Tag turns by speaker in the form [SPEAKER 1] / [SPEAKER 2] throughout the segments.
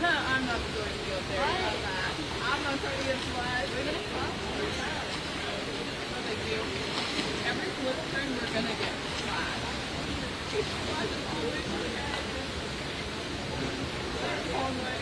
[SPEAKER 1] I'm not going to go there. I'm not trying to get flat. No big deal. Every flip turn we're going to get flat. Long way.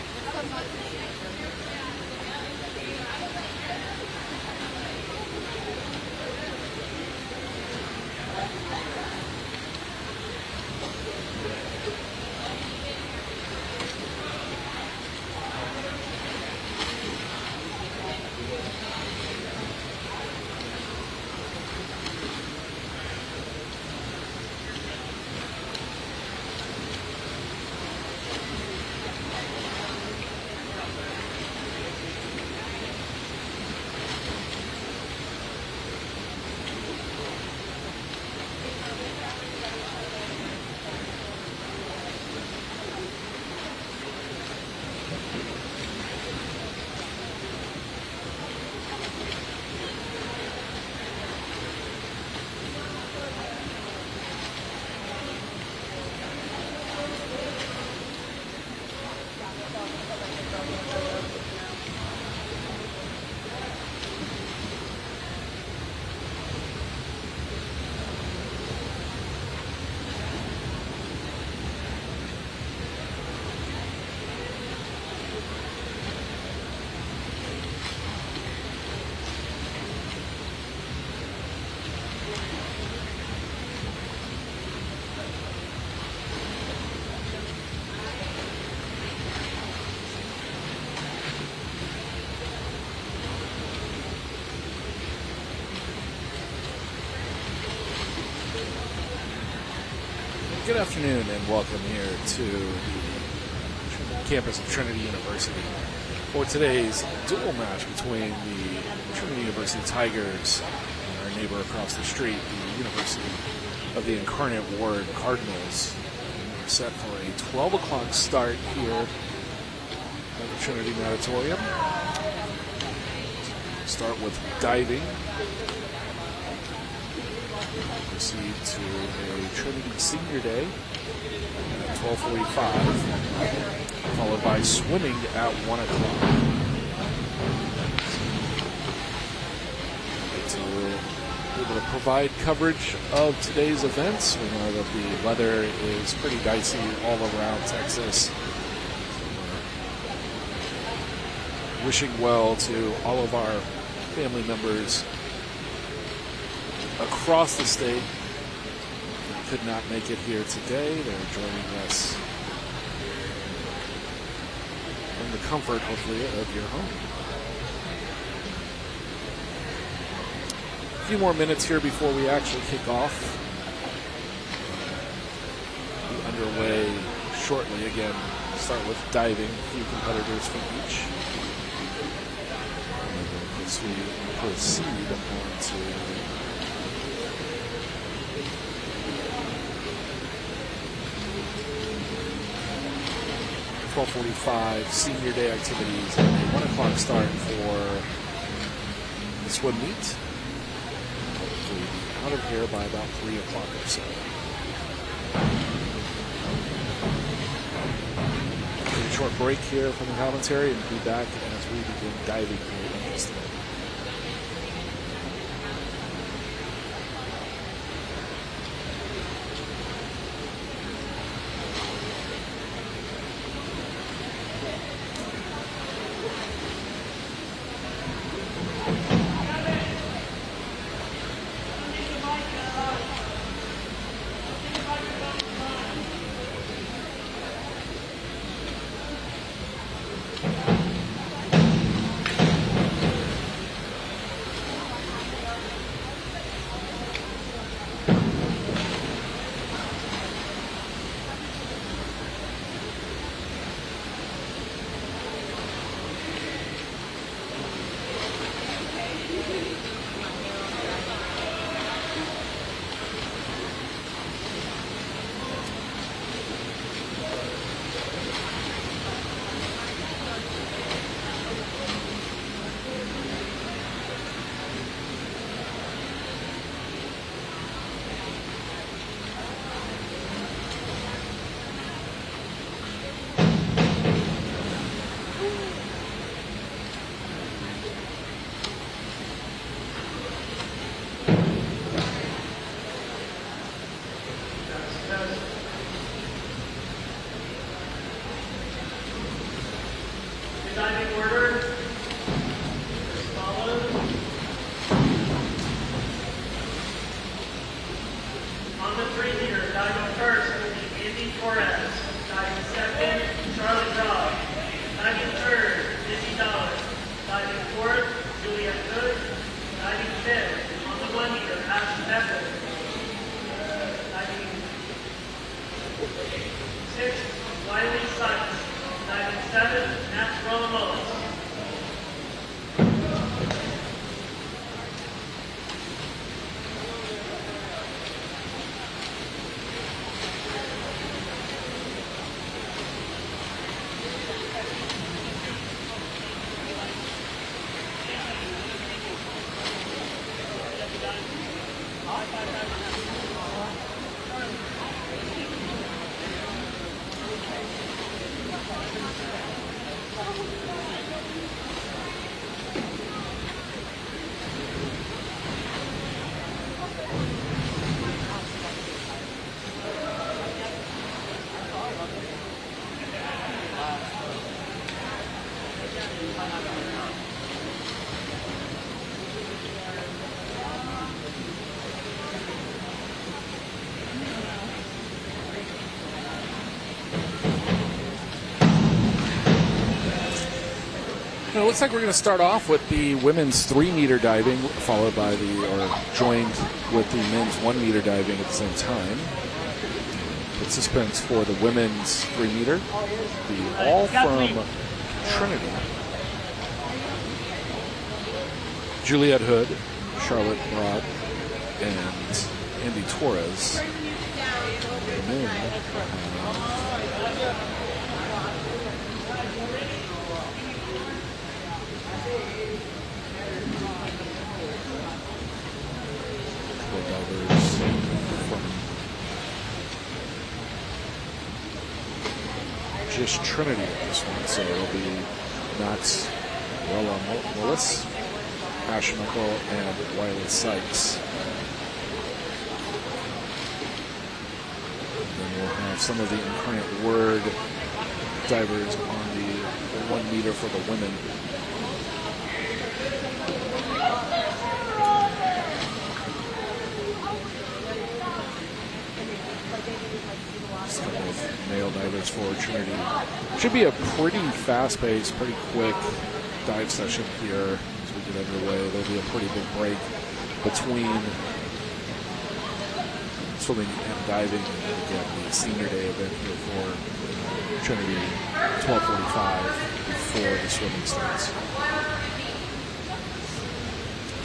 [SPEAKER 2] Good afternoon and welcome here to the campus of Trinity University for today's dual match between the Trinity University Tigers and our neighbor across the street, the University of the Incarnate Word Cardinals. We're set for a 12 o'clock start here at the Trinity Natatorium. Start with diving. Proceed to a Trinity Senior Day at 12:45, followed by swimming at 1 o'clock. To be able to provide coverage of today's events, we know that the weather is pretty dicey all around Texas. We're wishing well to all of our family members across the state that could not make it here today. They're joining us from the comfort, hopefully, of your home. A few more minutes here before we actually kick off. We'll be underway shortly. Again, start with diving, a few competitors from each. And as we proceed on to 12:45 Senior Day activities and a 1 o'clock start for the swim meet. Hopefully be out of here by about 3 o'clock or so. Take a short break here from the commentary and be back as we begin diving here in just a minute.
[SPEAKER 3] Torres. Diving second, Charlotte Robb. Diving third, Izzy Dollar. Diving fourth, Juliet Good. Diving fifth, on the 1 meter, Ashley Becker. Diving sixth, Wiley Sykes. Diving seventh, Matt Rolomolis.
[SPEAKER 2] It looks like we're going to start off with the women's 3-meter diving, followed by joined with the men's 1-meter diving at the same time. Participants for the women's 3-meter, all from Trinity. Juliet Hood, Charlotte Broad, and Andy Torres. The men divers from just Trinity at this one, so it'll be Max Willis, Ash Michael, and Wiley Sykes. And then we'll have some of the Incarnate Word divers on the 1 meter for the women. Just a couple of male divers for Trinity. Should be a pretty fast-paced, pretty quick dive session here as we get underway. There'll be a pretty big break between swimming and diving. And again, the senior day event here for Trinity, 12:45 before the swimming starts.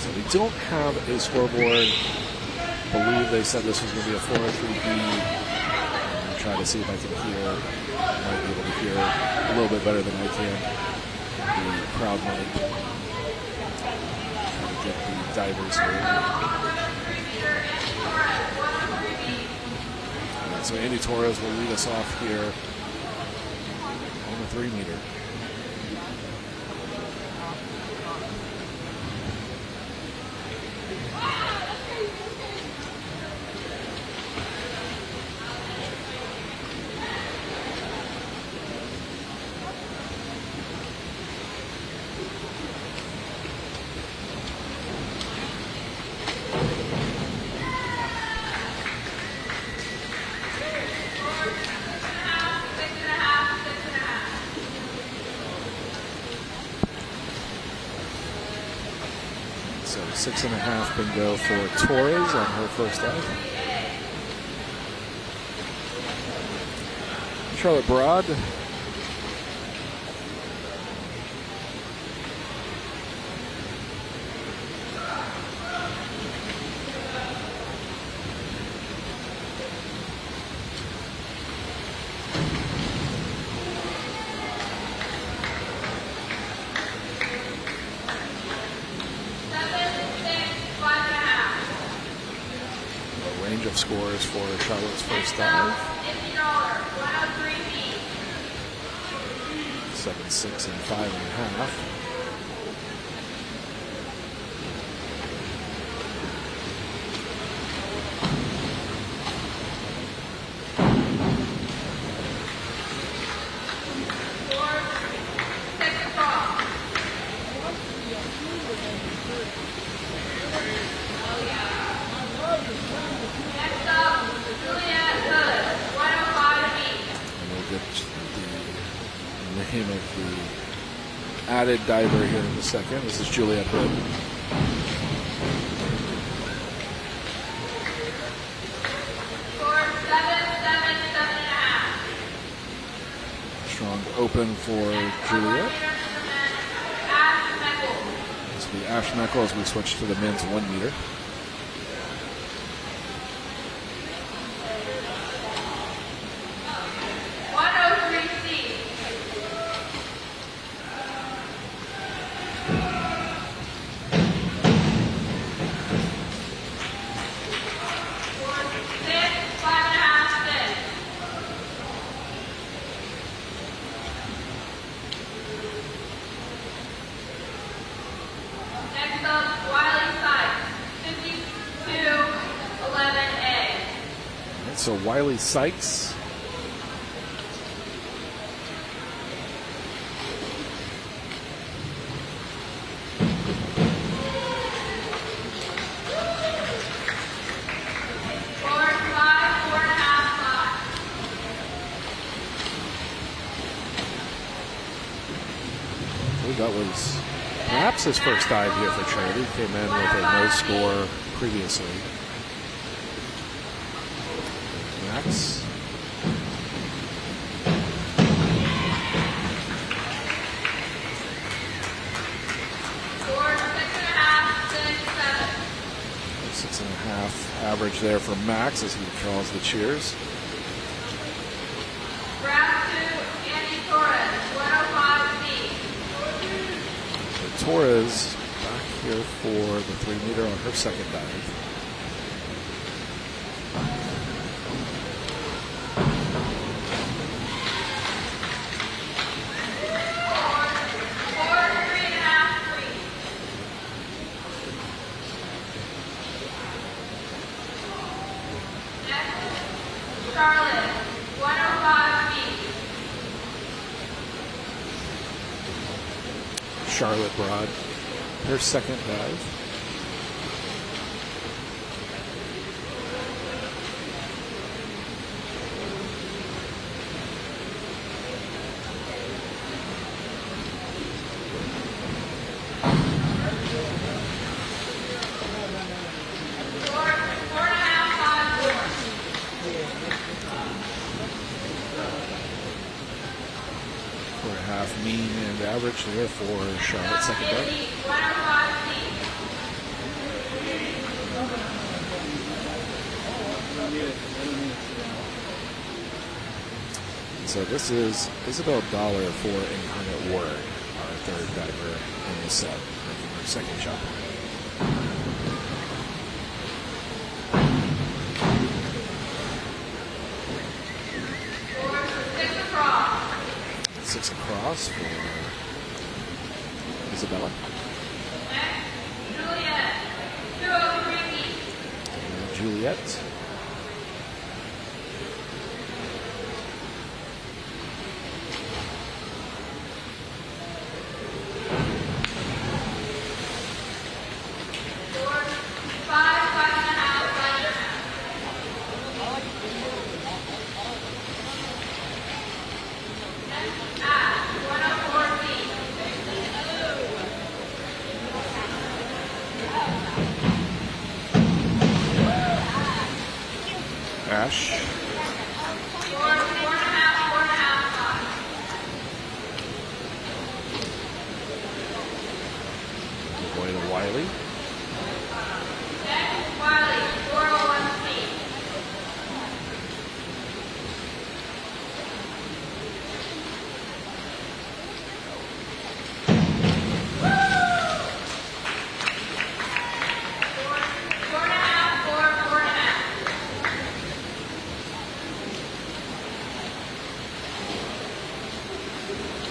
[SPEAKER 2] So we don't have a scoreboard. I believe they said this was going to be a 403B. I'm going to try to see if I can hear. I might be able to hear a little bit better than I can. The crowd mic. Try to get the divers here. Right, so Andy Torres will lead us off here on the 3-meter. So 6.5 bingo for Torres on her first dive. Charlotte Broad. Range of scores for Charlotte's first dive. 7, 6, and 5.5. name of the added diver here in a second. This is Juliet Hood.
[SPEAKER 1] Score 7-7-7.5.
[SPEAKER 2] Strong open for Juliet. This will be Ash Meckel as we switch to the men's 1 meter. So Wiley Sykes. That was perhaps his first dive here for Trinity. Came in with a no score previously. Max.
[SPEAKER 1] Score 6.5, 6, 7.
[SPEAKER 2] 6.5 average there for Max as he draws the cheers.
[SPEAKER 1] Graph 2, Andy Torres, 105 feet.
[SPEAKER 2] So Torres back here for the 3 meter on her second dive.
[SPEAKER 1] Charlotte, 105 feet.
[SPEAKER 2] Charlotte Broad, her second dive. Mean and average there for Charlotte second dive. So this is Isabel Dollar for Incarnate Word, our third diver in the set, making her second jump. Six across for Isabella.
[SPEAKER 1] Juliet, 203 feet.
[SPEAKER 2] And Juliet.
[SPEAKER 1] Score 5, 5.5, 104 feet.
[SPEAKER 2] Ash.
[SPEAKER 1] Score 4.5, 4.5.
[SPEAKER 2] Away to Wiley.
[SPEAKER 1] Next, Wiley, 401 feet. Score 4.5, 4.5.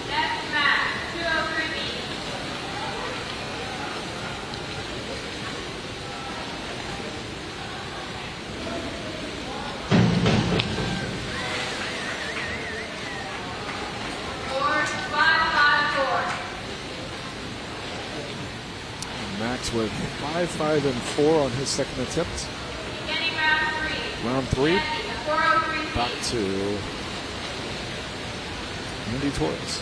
[SPEAKER 1] Next, Max, 203 feet. Score 5.54.
[SPEAKER 2] Max with 5, 5, and 4 on his second attempt.
[SPEAKER 1] Beginning round 3.
[SPEAKER 2] Round 3,
[SPEAKER 1] Andy, 403 feet.
[SPEAKER 2] back to Andy Torres.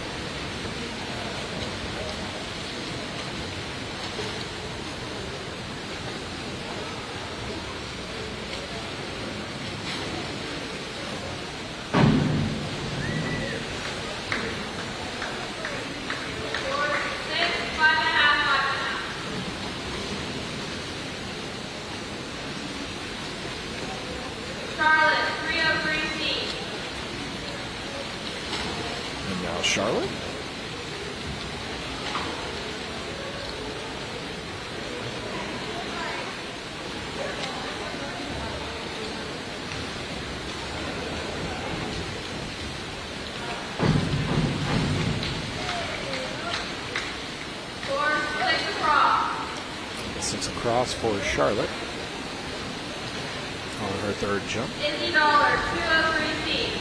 [SPEAKER 2] Charlotte. Six across for Charlotte on her third jump.
[SPEAKER 1] $50, 203 feet.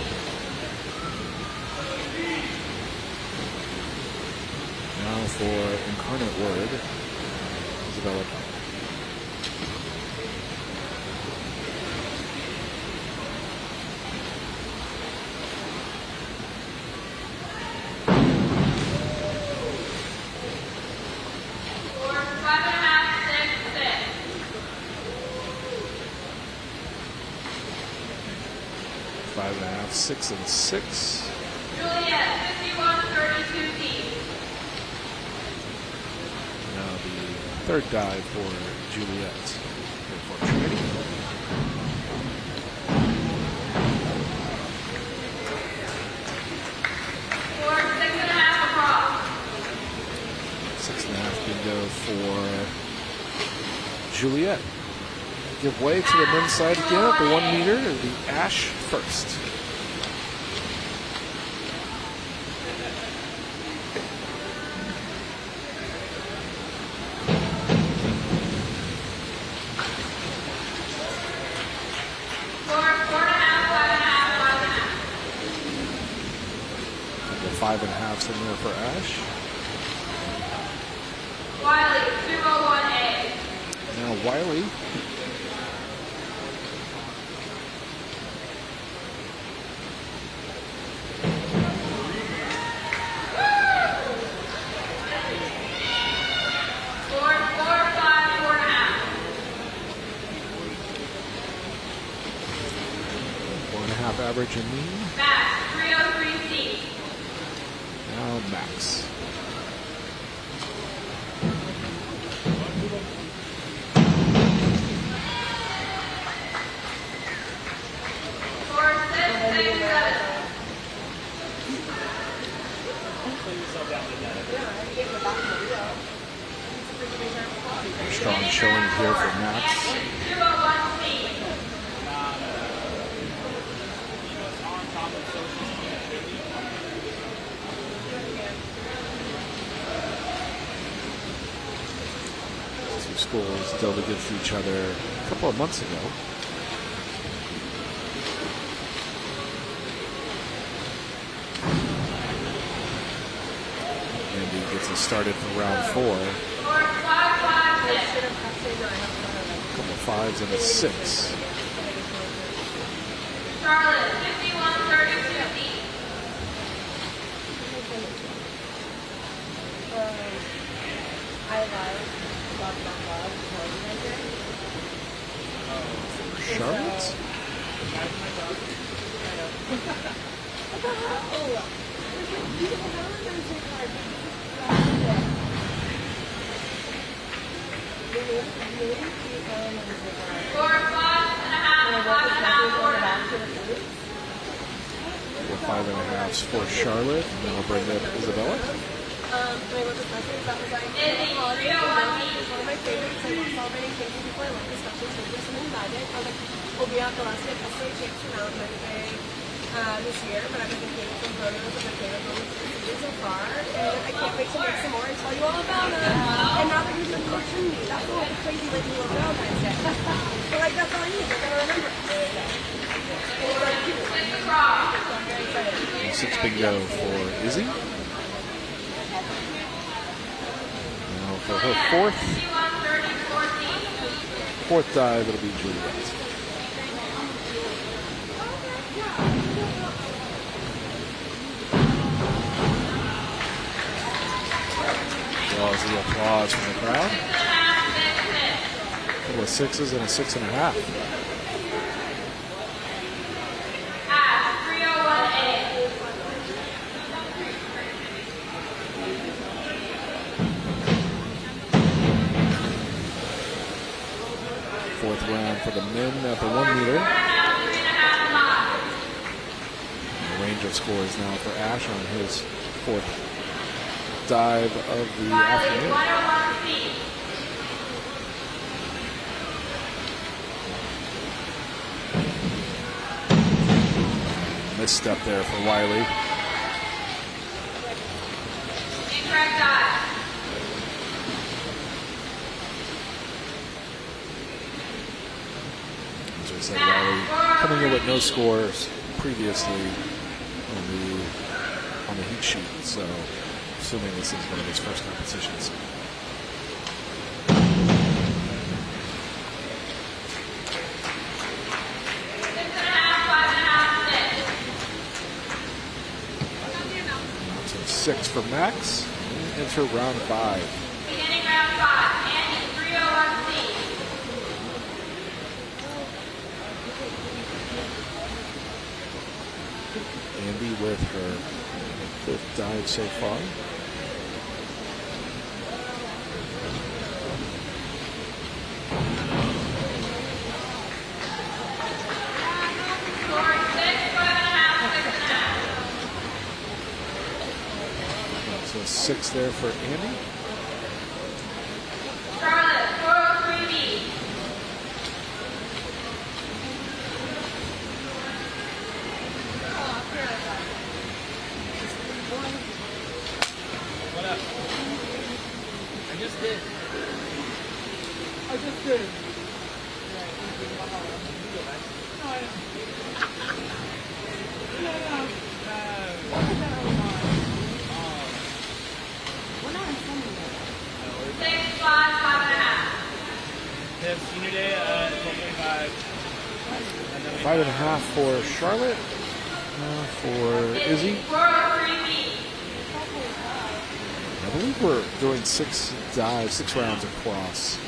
[SPEAKER 2] Now for Incarnate Word, Isabella. Five and a half, 6 and 6.
[SPEAKER 1] Juliet, 51-32 feet.
[SPEAKER 2] Now the third dive for Juliet. Here for Trinity.
[SPEAKER 1] For 6.5 across.
[SPEAKER 2] 6.5 bingo for Juliet. Give way to the men's side again at the 1 meter. The Ash first.
[SPEAKER 1] For 4.5, 5.5, 5.5.
[SPEAKER 2] The 5.5s in there for Ash.
[SPEAKER 1] Wiley, 201A.
[SPEAKER 2] Now Wiley. Average and mean.
[SPEAKER 1] Max, 303 feet.
[SPEAKER 2] Now Max.
[SPEAKER 1] For 6, 6, 7.
[SPEAKER 2] Strong showing here for Max.
[SPEAKER 1] 201 feet.
[SPEAKER 2] Two schools dealt against each other a couple of months ago. Andy gets us started for round 4.
[SPEAKER 1] For 5, 5, 6.
[SPEAKER 2] A couple of 5s and a 6.
[SPEAKER 1] Charlotte, 51-32 feet.
[SPEAKER 2] Charlotte?
[SPEAKER 1] For 5.5, 5.5,
[SPEAKER 2] 5.5s for Charlotte. And then I'll bring up Isabella.
[SPEAKER 1] Izzy, 301 feet.
[SPEAKER 4] One of my favorites. I love celebrating things with people. I love this stuff. There's something about it. I was like, we'll be out the last day of SAA Champs for Valentine's Day this year, but I've been taking some photos of my favorite moments so far, and I can't wait to make some more and tell you all about them. And now that you've been coaching me, that's all the crazy like you love Valentine's Day. But like that's all I need. They're gonna remember.
[SPEAKER 1] 6 across.
[SPEAKER 4] So I'm very excited.
[SPEAKER 2] 6 bingo for Izzy. Now for her fourth dive, it'll be Juliet. Applause, the applause from the crowd. A couple of 6s and a 6.5. Fourth round for the men at the 1 meter. The range of scores now for Ash on his Fourth dive of the afternoon. Misstep there for Wiley.
[SPEAKER 5] Incorrect dive.
[SPEAKER 2] As I said, Wiley coming in with no scores previously on the heat sheet, so assuming this is one of his first competitions. So 6 for Max. Enter round 5.
[SPEAKER 5] Beginning round 5. Andy, 301C.
[SPEAKER 2] Andy with her 5th dive so far.
[SPEAKER 5] Scoring 6, 5.5, 6.5.
[SPEAKER 2] So 6 there for Andy.
[SPEAKER 5] Charlotte, 403B.
[SPEAKER 1] What up? I just did. I just did.
[SPEAKER 5] Six, 5, 5.5.
[SPEAKER 1] They have senior day at 12:25.
[SPEAKER 2] 5.5 for Charlotte. For Izzy.
[SPEAKER 5] 403B.
[SPEAKER 2] I believe we're doing 6 dives, 6 rounds across.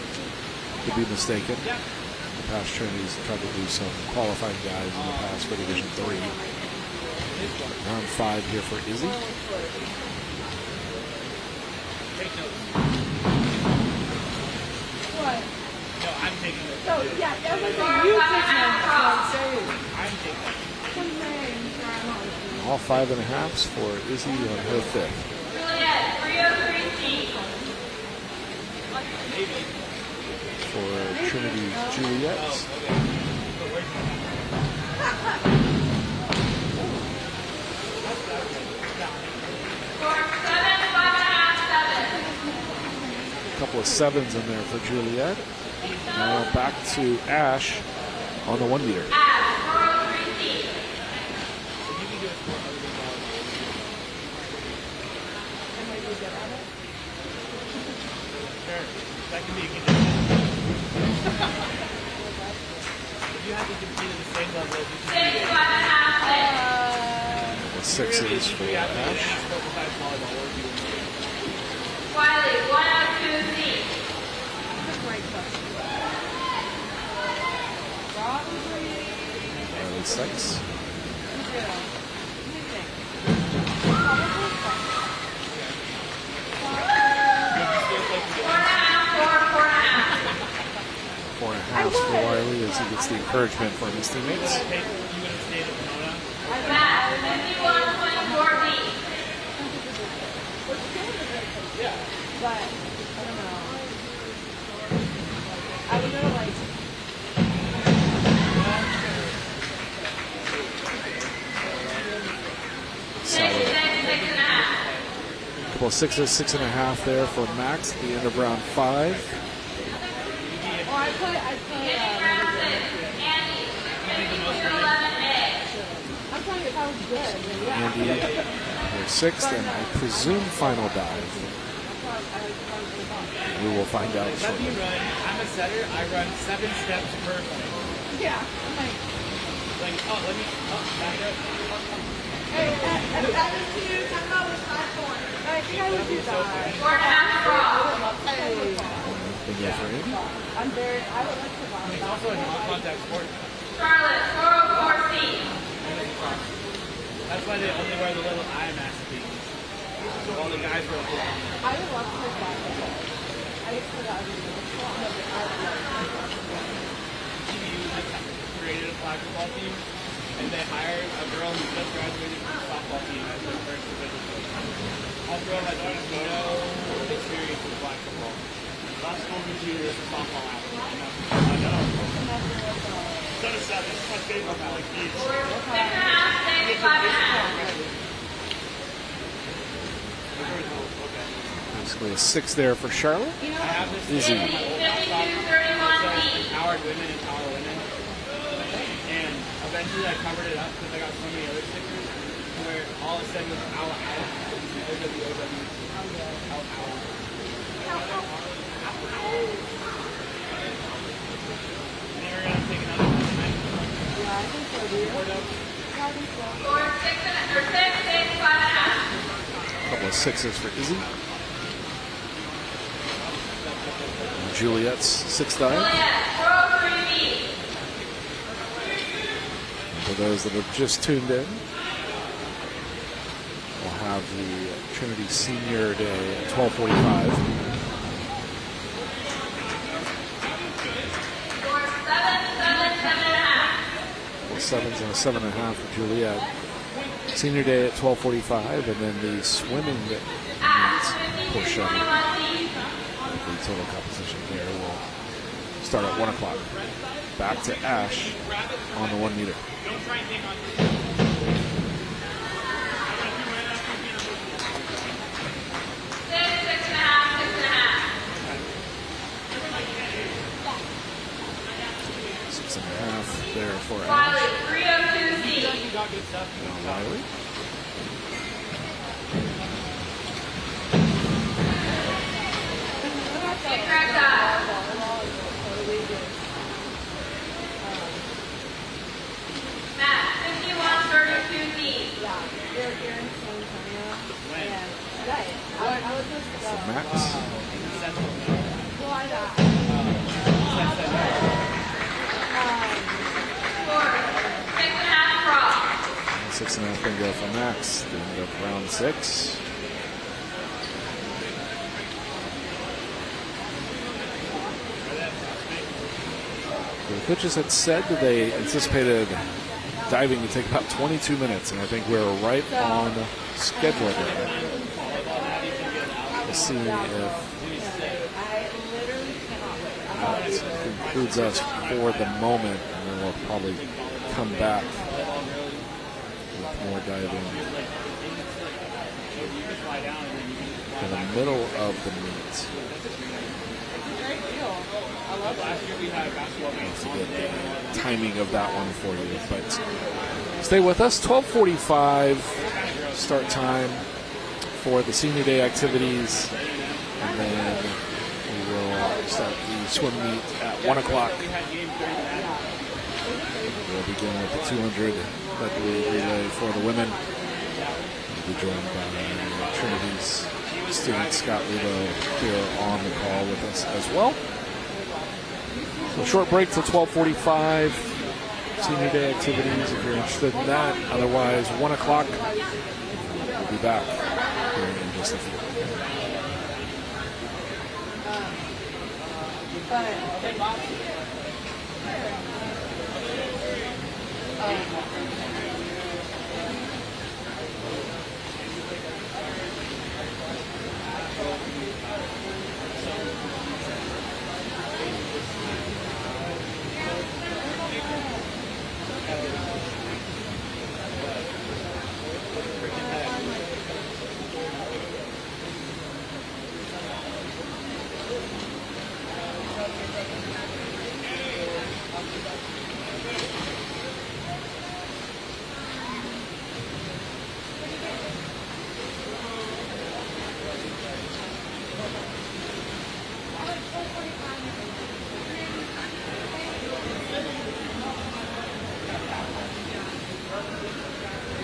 [SPEAKER 2] Could be mistaken. The past Trinity's tried to do some qualifying dives in the past for Division 3. Round 5 here for Izzy.
[SPEAKER 1] Take notes.
[SPEAKER 4] What?
[SPEAKER 1] No, I'm taking notes.
[SPEAKER 4] So, yeah, that was a you take notes.
[SPEAKER 1] I'm taking notes.
[SPEAKER 2] All 5.5s for Izzy on her 5th.
[SPEAKER 5] Juliet, 303C.
[SPEAKER 1] Maybe.
[SPEAKER 2] For Trinity Juliet.
[SPEAKER 1] Okay. But where's
[SPEAKER 5] Scoring 7, 5.5, 7.
[SPEAKER 2] A couple of 7s in there for Juliet. Now back to Ash on the 1 meter.
[SPEAKER 5] Ash, 403C.
[SPEAKER 1] Sure. That can be a condition. If you have to compete at the same level as you
[SPEAKER 5] 6, 5.5, 6.
[SPEAKER 2] 6s for Ash.
[SPEAKER 5] Wiley, 102C.
[SPEAKER 2] Riley 6. Four and a half for Wiley as he gets the encouragement from his teammates.
[SPEAKER 5] Matt, 51.4B.
[SPEAKER 4] But, I don't know. I would go like,
[SPEAKER 2] Solid.
[SPEAKER 5] 6, 6.5.
[SPEAKER 2] Couple of 6s, 6.5 there for Max at the end of round 5.
[SPEAKER 4] oh, I put,
[SPEAKER 5] Beginning round 6. Andy, 5211A.
[SPEAKER 4] I'm telling you, if I was good, then yeah.
[SPEAKER 2] Andy, her 6th, and I presume final dive. We will find out
[SPEAKER 1] Let me
[SPEAKER 2] shortly.
[SPEAKER 1] run. I'm a setter. I run 7 steps per thing.
[SPEAKER 4] Yeah, I'm like,
[SPEAKER 1] Like, oh, let me, back up.
[SPEAKER 4] hey, that is cute. I'm not with 5 points. I think I would do that.
[SPEAKER 5] 4.5 raw.
[SPEAKER 4] Hey,
[SPEAKER 2] Big year for Andy.
[SPEAKER 4] I'm very, I would like to buy
[SPEAKER 1] It's also a non-contact sport.
[SPEAKER 5] Charlotte, 404C.
[SPEAKER 1] That's why they only wear the little eye mask things. So all the guys wear the
[SPEAKER 4] I would love to play basketball. I used to that every year. I would love to.
[SPEAKER 1] TVU just created a basketball team, and they hired a girl who just graduated from the softball team as their first division. Also, has no experience with flag football. Last 4 years of softball athlete. I know. 7 of 7. This is my favorite. Like these.
[SPEAKER 5] 6.5, 6, 5.5.
[SPEAKER 2] Basically a 6 there for Charlotte.
[SPEAKER 1] I have this
[SPEAKER 2] Easy.
[SPEAKER 1] 52,
[SPEAKER 5] 52-31
[SPEAKER 1] empowered women, empower women. And eventually I covered it up because I got so many other stickers where all it said was ow ow. OWOW. Ow ow. And then we're going to take another one tonight.
[SPEAKER 4] Yeah, I think so, dude.
[SPEAKER 5] Score 6, 5.5.
[SPEAKER 2] Couple of 6s for Izzy. Juliet's 6 die.
[SPEAKER 5] Juliet, 403B.
[SPEAKER 2] For those that have just tuned in, we'll have the Trinity Senior Day at 12:45.
[SPEAKER 5] Score 7, 7, 7.5.
[SPEAKER 2] 7s and a 7.5 for Juliet. Senior Day at 12:45, and then the swimming meets portion.
[SPEAKER 5] 21B.
[SPEAKER 2] The total composition there will start at 1 o'clock. Back to Ash on the 1 meter.
[SPEAKER 1] Don't try and take on
[SPEAKER 2] 6.5 there for
[SPEAKER 5] Wiley,
[SPEAKER 2] Ash.
[SPEAKER 5] 302C.
[SPEAKER 1] you got good stuff.
[SPEAKER 2] Riley.
[SPEAKER 5] Incorrect die. Matt, 51-32D.
[SPEAKER 4] Yeah, they're here in San Antonio. And today, I was supposed to go.
[SPEAKER 2] For Max.
[SPEAKER 4] Well, I got.
[SPEAKER 5] Score 6.5 cross.
[SPEAKER 2] 6.5 bingo for Max. The end of round 6. The coaches had said that they anticipated diving to take about 22 minutes, and I think we're right on schedule there. We'll see if
[SPEAKER 4] I literally cannot wait.
[SPEAKER 2] that concludes us for the moment, and then we'll probably come back with more diving in the middle of the meet. To get the timing of that one for you, but stay with us. 12:45 start time for the senior day activities, and then we will start the swim meet at 1 o'clock. We'll begin with the 200 medley relay for the women. We'll be joined by Trinity's student Scott Lebo here on the call with us as well. So short break till 12:45. Senior day activities if you're interested in that. Otherwise, 1 o'clock. We'll be back here in just a few.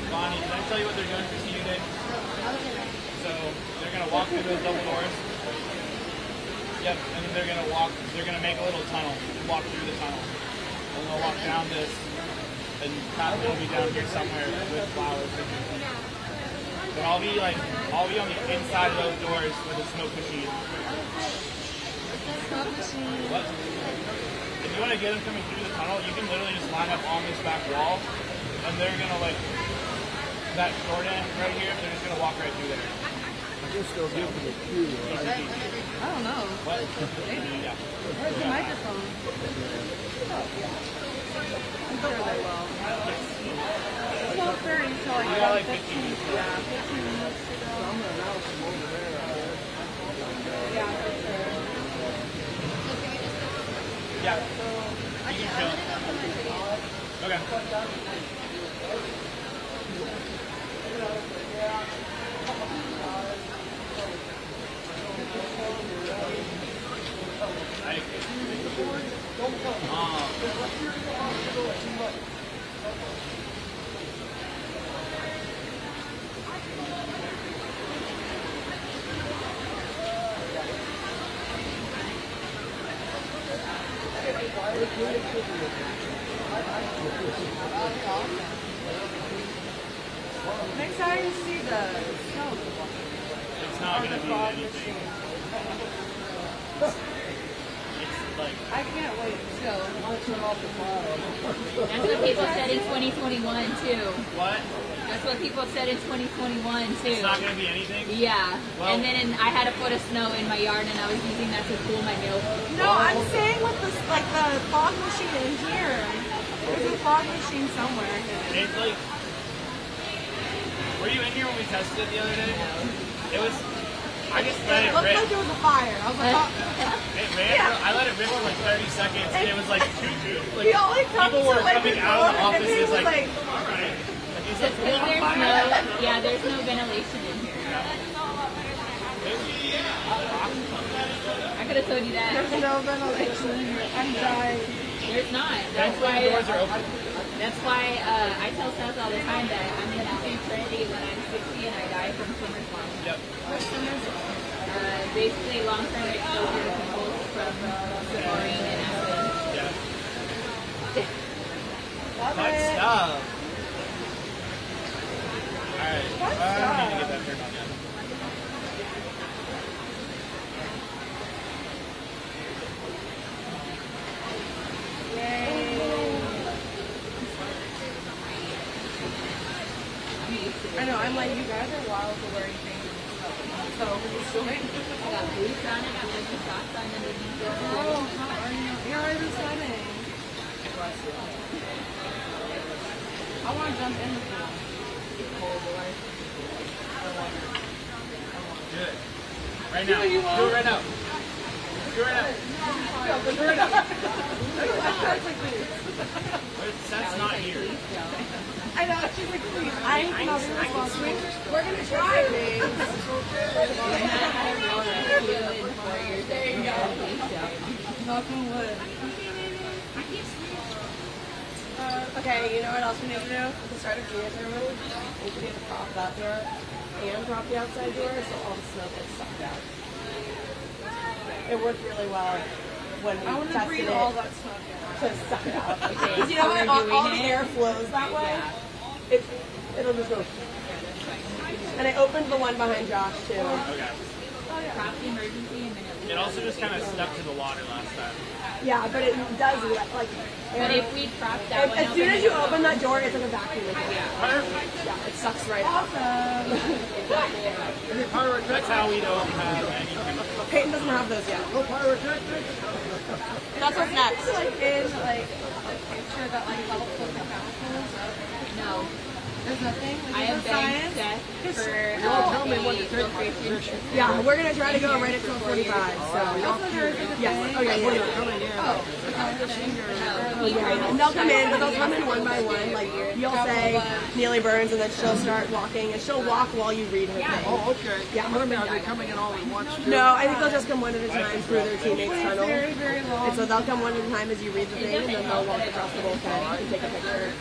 [SPEAKER 1] Bonnie, did I tell you what they're doing for senior day? So they're gonna walk through those double doors. Yep, and then they're gonna make a little tunnel, walk through the tunnel. And they'll walk down this, and Pat will be down here somewhere with flowers. But I'll be on the inside of those doors with a smoke machine. What? If you want to get them coming through the tunnel, you can literally just line up on this back wall, and they're gonna that short end right here, they're just gonna walk right through there.
[SPEAKER 6] This goes out to the queue, right?
[SPEAKER 7] I don't know.
[SPEAKER 1] What?
[SPEAKER 7] Maybe.
[SPEAKER 1] Yeah.
[SPEAKER 7] Where's the microphone? I'm sure they will. 12:30 till like
[SPEAKER 1] You got like
[SPEAKER 7] 15.
[SPEAKER 1] 15 minutes.
[SPEAKER 7] Yeah, 15 minutes to go.
[SPEAKER 6] I'm gonna announce them over there.
[SPEAKER 7] Yeah, for sure.
[SPEAKER 1] Yeah. You can chill. Okay.
[SPEAKER 7] Next time you see the snow.
[SPEAKER 1] It's not gonna be anything. It's like
[SPEAKER 7] I can't wait to turn off the fire.
[SPEAKER 8] That's what people said in 2021 too.
[SPEAKER 1] what?
[SPEAKER 8] That's what people said in 2021 too.
[SPEAKER 1] It's not gonna be anything.
[SPEAKER 8] Yeah.
[SPEAKER 1] Well-
[SPEAKER 8] And then I had a foot of snow in my yard and I was using that to cool my milk.
[SPEAKER 4] No, I'm saying with this, like the fog machine in here. There's a fog machine somewhere.
[SPEAKER 1] It's like. Were you in here when we tested it the other day? It was. I just let
[SPEAKER 4] It
[SPEAKER 1] it
[SPEAKER 4] looked
[SPEAKER 1] rip.
[SPEAKER 4] like there was a fire. I was like, oh.
[SPEAKER 1] It ran. I let it rip for like 30 seconds, and it was like like
[SPEAKER 4] We all like come
[SPEAKER 1] people
[SPEAKER 4] to
[SPEAKER 1] were
[SPEAKER 4] like
[SPEAKER 1] coming out of the
[SPEAKER 4] and he
[SPEAKER 1] offices
[SPEAKER 4] was
[SPEAKER 1] like,
[SPEAKER 4] like,
[SPEAKER 1] all right. Like, is
[SPEAKER 8] Just
[SPEAKER 1] it
[SPEAKER 8] because
[SPEAKER 1] on fire?
[SPEAKER 8] there's no ventilation in here. I could have told you that.
[SPEAKER 4] there's no ventilation in here. I'm dying.
[SPEAKER 8] There's not. That's
[SPEAKER 1] Thankfully,
[SPEAKER 8] why.
[SPEAKER 1] the doors are open.
[SPEAKER 8] That's why I tell Seth all the time that I'm gonna do Trinity when I'm 60 and I die from swimmer's lung.
[SPEAKER 1] Yep.
[SPEAKER 8] Basically, long-term exposure to people from chlorine and acid.
[SPEAKER 1] Yeah.
[SPEAKER 4] Love
[SPEAKER 1] Fun
[SPEAKER 4] it.
[SPEAKER 1] stuff. All right. I don't need to get that turned on yet.
[SPEAKER 7] I know, I'm like, you guys are wild for wearing things. So, we're swimming.
[SPEAKER 8] I got boots on, I got winter socks on underneath it.
[SPEAKER 7] Oh, how are you? You're already swimming. I want to jump in the pool.
[SPEAKER 1] Do it. Right now. Do it right now. Do it right now. Do it right now. But Seth's not here.
[SPEAKER 4] I know. She's like, please. I ain't not responsible. We're gonna try things.
[SPEAKER 7] There you go. Knock on wood.
[SPEAKER 4] Okay, you know what else we need to do? At the start of junior tournament, we need to prop that door and prop the outside door so all the snow gets sucked out. It worked really well when we
[SPEAKER 7] I want to
[SPEAKER 4] tested
[SPEAKER 7] breathe
[SPEAKER 4] it
[SPEAKER 7] all that stuff in.
[SPEAKER 4] to suck it out. Because you know what? All the air flows that way. It'll just go. And I opened the one behind Josh too.
[SPEAKER 1] Okay.
[SPEAKER 8] Prop the emergency and then
[SPEAKER 1] It also just kind of stuck to the water last time.
[SPEAKER 4] Yeah, but it does like.
[SPEAKER 8] But if we prop that one
[SPEAKER 4] As soon
[SPEAKER 8] open,
[SPEAKER 4] as you open that door, it's like a vacuum.
[SPEAKER 1] Perfect.
[SPEAKER 4] Yeah, it sucks right out.
[SPEAKER 1] That's how we don't have anything.
[SPEAKER 4] Peyton doesn't have those yet.
[SPEAKER 6] No pyrotechnics?
[SPEAKER 4] That's what's next.
[SPEAKER 7] Like, in, like, a picture that, like, helps with the chemicals.
[SPEAKER 8] no.
[SPEAKER 7] There's nothing. Like,
[SPEAKER 8] I have
[SPEAKER 7] science.
[SPEAKER 8] begged Seth for
[SPEAKER 6] tell me what to take
[SPEAKER 8] filtration system.
[SPEAKER 4] Yeah, we're gonna try to go right at 12:45. So yes, oh yeah. Oh yeah, and they'll come in, but they'll come in one by one. Like you'll say Neely Burns, and then she'll start walking, and she'll walk while you read her thing.
[SPEAKER 6] Oh, okay.
[SPEAKER 4] Yeah.
[SPEAKER 6] What about, are they coming in all at once too?
[SPEAKER 4] No, I think they'll just come one at a time through their teammates' tunnel.
[SPEAKER 7] Very, very long.
[SPEAKER 4] And so they'll come one at a time as you read the thing, and then they'll walk across the whole thing and take a picture.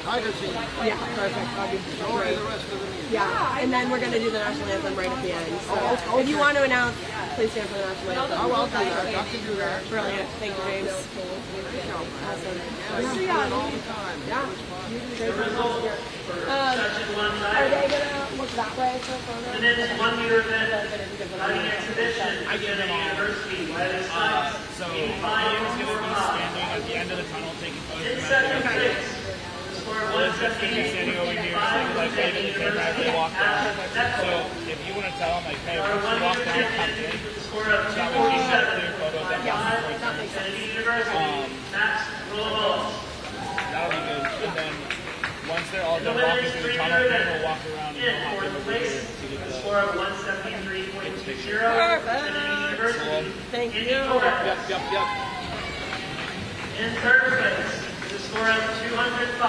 [SPEAKER 6] Tiger scene.
[SPEAKER 4] Yeah, perfect. That'd be
[SPEAKER 6] Show me
[SPEAKER 4] great.
[SPEAKER 6] the rest of the meeting.
[SPEAKER 4] Yeah, and then we're gonna do the national anthem right at the end. So if you want to announce, please stand for the national anthem.
[SPEAKER 6] I'll do that. I can do that.
[SPEAKER 4] Brilliant. Thank you, James. Awesome. So yeah,
[SPEAKER 6] All the time.
[SPEAKER 4] yeah.
[SPEAKER 3] Section 1
[SPEAKER 4] Are
[SPEAKER 3] side.
[SPEAKER 4] they gonna look that way for a photo?
[SPEAKER 3] The men's 1 meter event, running exhibition,
[SPEAKER 1] I get them all.
[SPEAKER 3] University, Wireless Science,
[SPEAKER 1] So
[SPEAKER 3] 85
[SPEAKER 1] Ian's going to be standing at the end of the tunnel taking photos
[SPEAKER 3] in
[SPEAKER 1] from
[SPEAKER 3] second
[SPEAKER 1] out there.
[SPEAKER 3] place. Score 1
[SPEAKER 1] just gonna be standing over here, like waving the camera as they walk down. So if you want to tell them, like, hey, once you walk down, come in.
[SPEAKER 3] Score of
[SPEAKER 1] That way you have clear photos of
[SPEAKER 3] five,
[SPEAKER 1] them.
[SPEAKER 3] Trinity University. Max Rolls.
[SPEAKER 1] That'll be good. And then once they're all done walking through the tunnel, then we'll walk around and
[SPEAKER 3] In
[SPEAKER 1] go hop
[SPEAKER 3] fourth
[SPEAKER 1] over
[SPEAKER 3] place,
[SPEAKER 1] here to get
[SPEAKER 3] the
[SPEAKER 1] the.
[SPEAKER 3] score of 173.20. Trinity University.
[SPEAKER 4] Thank
[SPEAKER 3] Indy
[SPEAKER 4] you.
[SPEAKER 3] Torres.
[SPEAKER 1] Yep.
[SPEAKER 3] In third place, the score of 205.50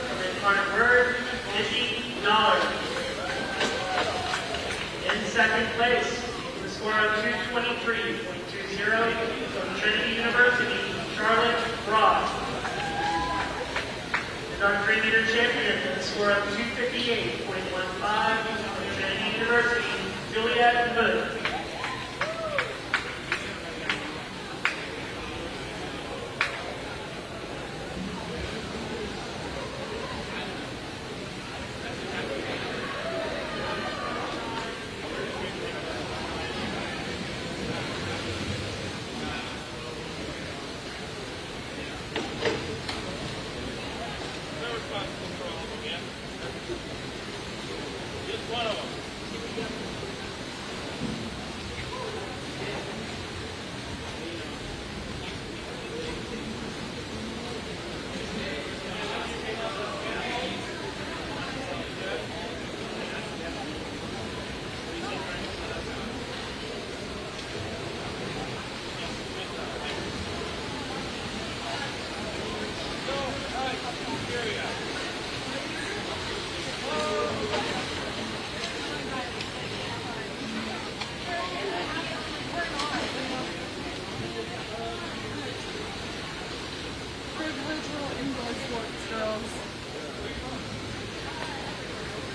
[SPEAKER 3] from Incarnate Word, Izzy Dollars. In second place, the score of 223.20 from Trinity University, Charlotte Ross. And our 3-meter champion, the score of 258.15 from Trinity University, Juliet Hood.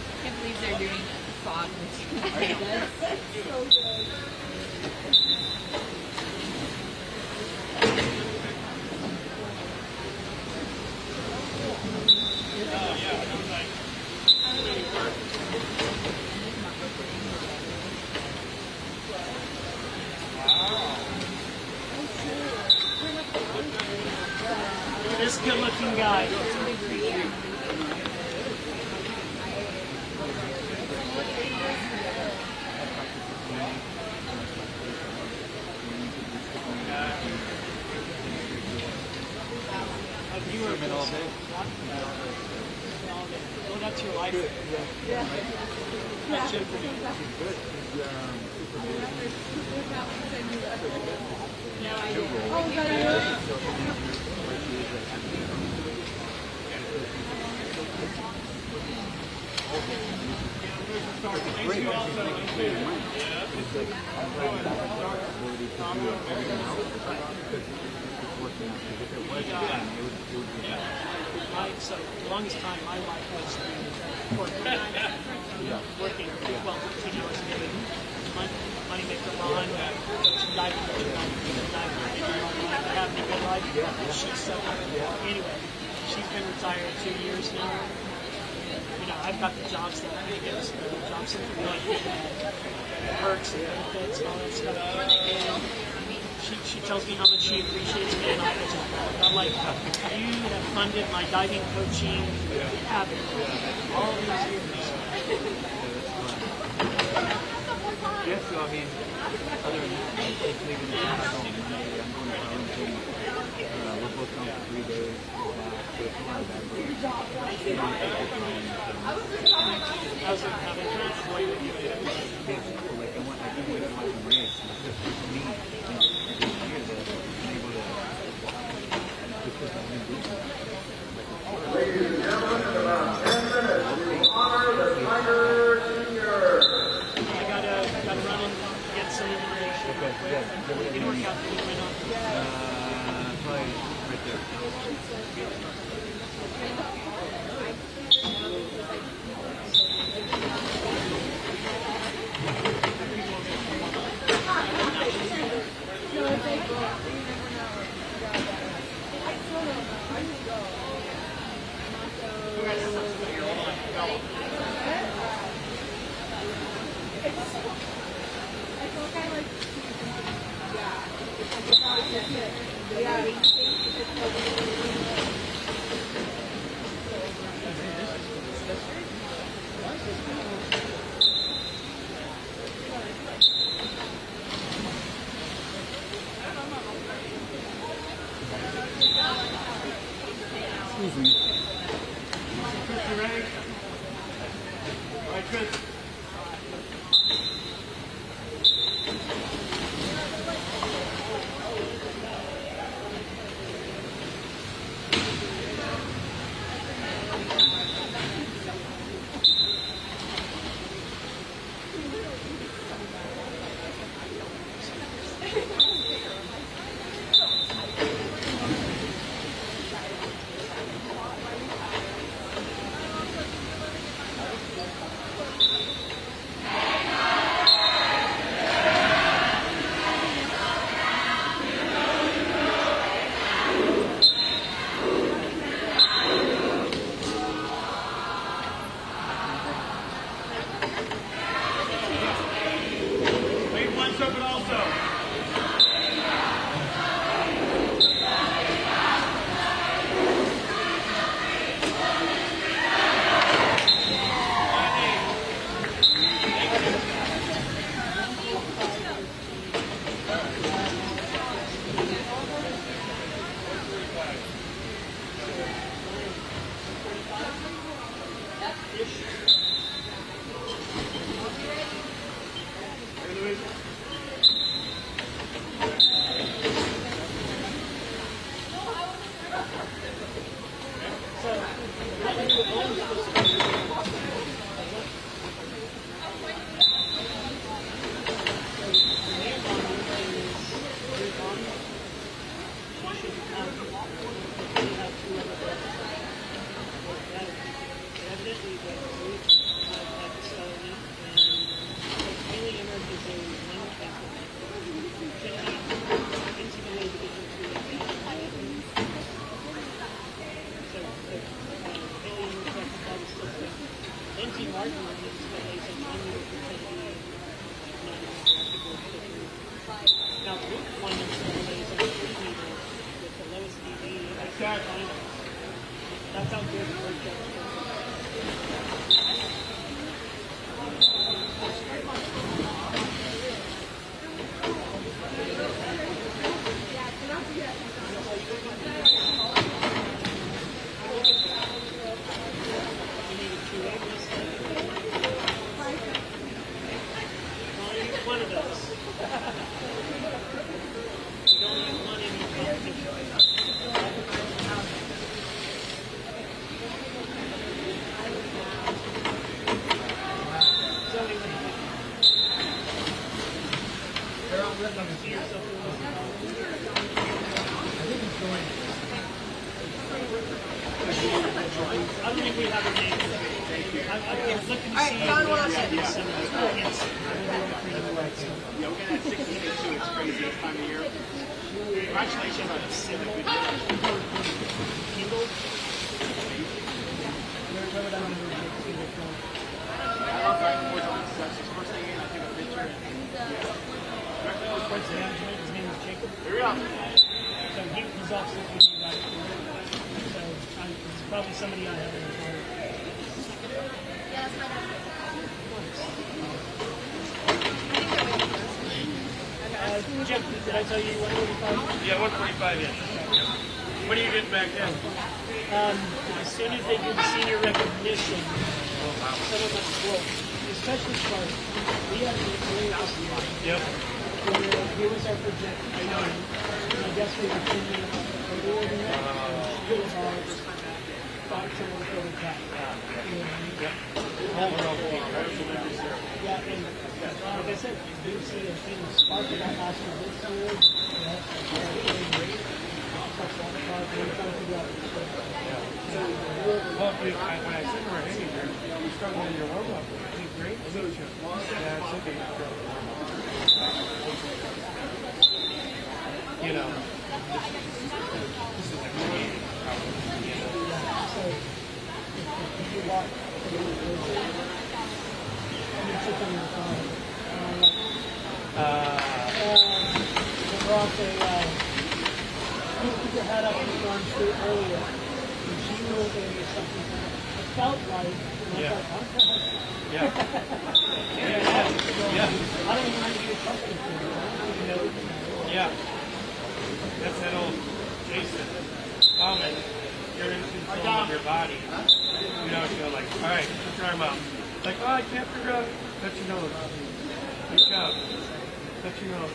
[SPEAKER 8] I can't believe they're doing fog with this.
[SPEAKER 3] This good-looking guy. You were all day. Well, that's your life. That should be So the longest time my life was working well, continuous money maker Ron, diving, having a good life. She's anyway, she's been retired 2 years now. You know, I've got the jobs that I get, the jobs that really perks and benefits and all that stuff. And she tells me how much she appreciates me and I'm like, you have funded my diving coaching habit all these years.
[SPEAKER 9] Yeah, so I mean, other than that, I'm just leaving the house on Monday. I'm going to Arlington. We're both gone for 3 days.
[SPEAKER 3] How's it having to enjoy with you?
[SPEAKER 9] Like, I can't wait to watch the race. It's just for me, you know, this year that I'm able to because I've been doing it.
[SPEAKER 6] Ladies and gentlemen, in about 10 minutes, we will honor the Tiger Senior.
[SPEAKER 3] I gotta run and get some information.
[SPEAKER 9] Okay, yeah.
[SPEAKER 3] You can work out the way on.
[SPEAKER 9] Probably right there.
[SPEAKER 3] Chris, you ready? All right, Chris. Wait one second also. That's how good it worked out. One of those. You don't need one in your competition. I don't think we have a name. I'm looking to see.
[SPEAKER 4] John Watson.
[SPEAKER 1] Yeah, we're gonna have 16 too. It's crazy this time of year. Congratulations on the civic. Kindle. That's his first thing in. I took a picture.
[SPEAKER 3] His name is Jacob.
[SPEAKER 1] Here we go.
[SPEAKER 3] So he's also with you guys. So it's probably somebody I haven't heard. Jeff, did I tell you 145?
[SPEAKER 1] Yeah, 145. Yeah. What are you getting back then?
[SPEAKER 3] As soon as they do the senior recognition, some of us will, especially Spark, we have to really
[SPEAKER 1] Yep.
[SPEAKER 3] Here was our projected time. I guess we were thinking earlier than that. It was our thought to look over that. Yeah, and like I said, you do see a thing of Spark that last year this year. Really great.
[SPEAKER 1] Well, when I said we're hanging here, we started with your warm up. Hey, great. Yeah, it's okay. You know, this is a great
[SPEAKER 3] Put your head up and gone through earlier. And she knew there was something that felt right. And I was like,
[SPEAKER 1] Yeah. Yeah.
[SPEAKER 3] I don't even have to get something for it. I don't even know.
[SPEAKER 1] Yeah. That's that old Jason comment. you're in control of your body. You know, you're like, all right, put your arm out. Like, oh, I can't figure out. Touch your nose. Reach out. Touch your nose.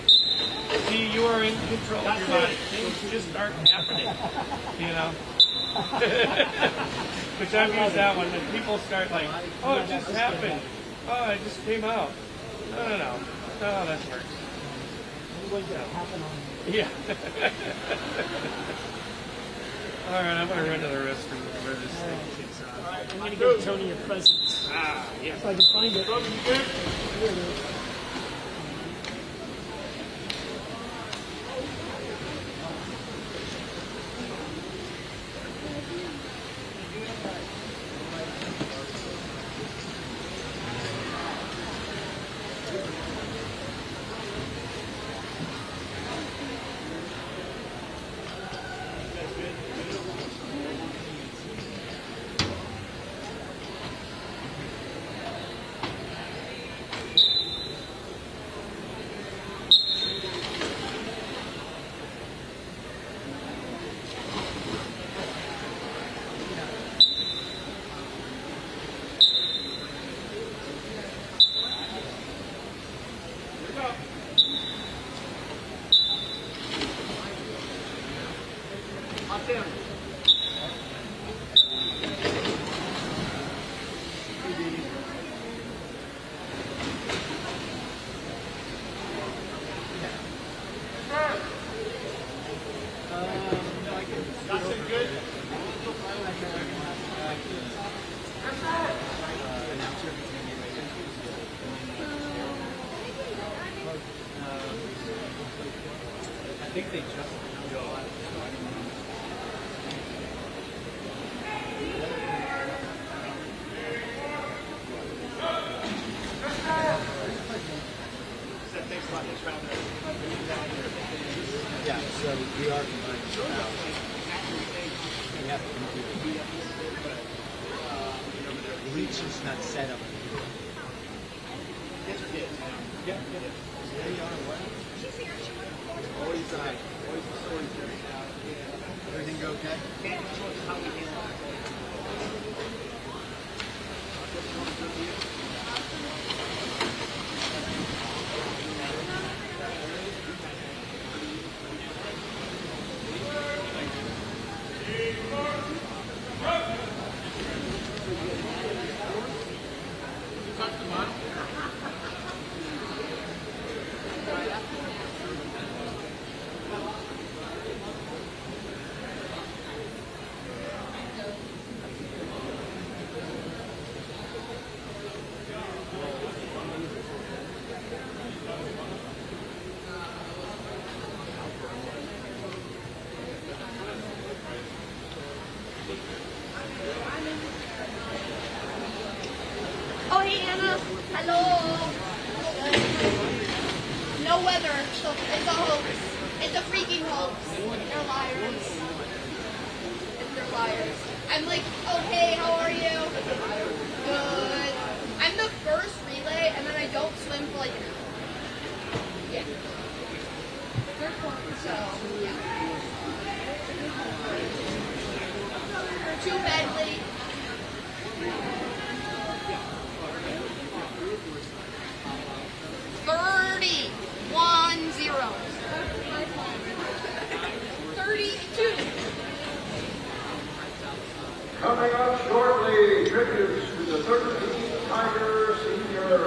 [SPEAKER 1] See, you are in control of your body. Things just start happening. You know. Which I've used that one. And people start like, oh, it just happened. Oh, it just came out. No. No, that works. Yeah. All right, I'm gonna run to the restroom where this thing kicks on.
[SPEAKER 10] All right, I'm gonna give Tony a present.
[SPEAKER 1] Yeah.
[SPEAKER 10] If I can find it. Here it is.
[SPEAKER 9] I think they just yeah, so we are combining now. We have to do it. The reach is not set up. Yes, it is. Yeah. There you are. What? Always the story. Everything go okay? Can't control how we handle
[SPEAKER 11] Oh, hey, Anna. Hello. No weather. So it's a hoax. It's a freaking hoax. They're liars. They're liars. I'm like, oh, hey, how are you? Good. I'm the first relay, and then I don't swim for like an hour. Yeah. So, yeah. Too bad late.
[SPEAKER 6] Coming up shortly, tributes to the 13th Tiger Senior.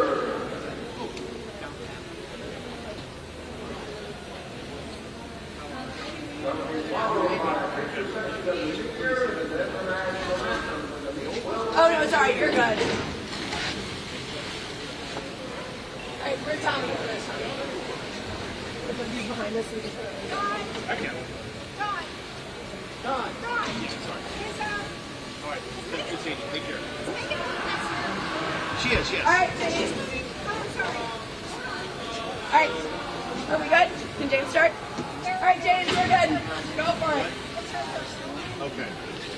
[SPEAKER 6] Followed by a picture session of the senior and the international anthem for the
[SPEAKER 4] Oh, no, sorry, you're good. All right, we're Tommy for this. Put these behind us.
[SPEAKER 1] I can.
[SPEAKER 4] Don.
[SPEAKER 1] All right. Good seeing you. Take care.
[SPEAKER 6] She is, yes.
[SPEAKER 4] All right, James. All right, are we good? Can James start? All right, James, we're good. Go for it.
[SPEAKER 1] Okay.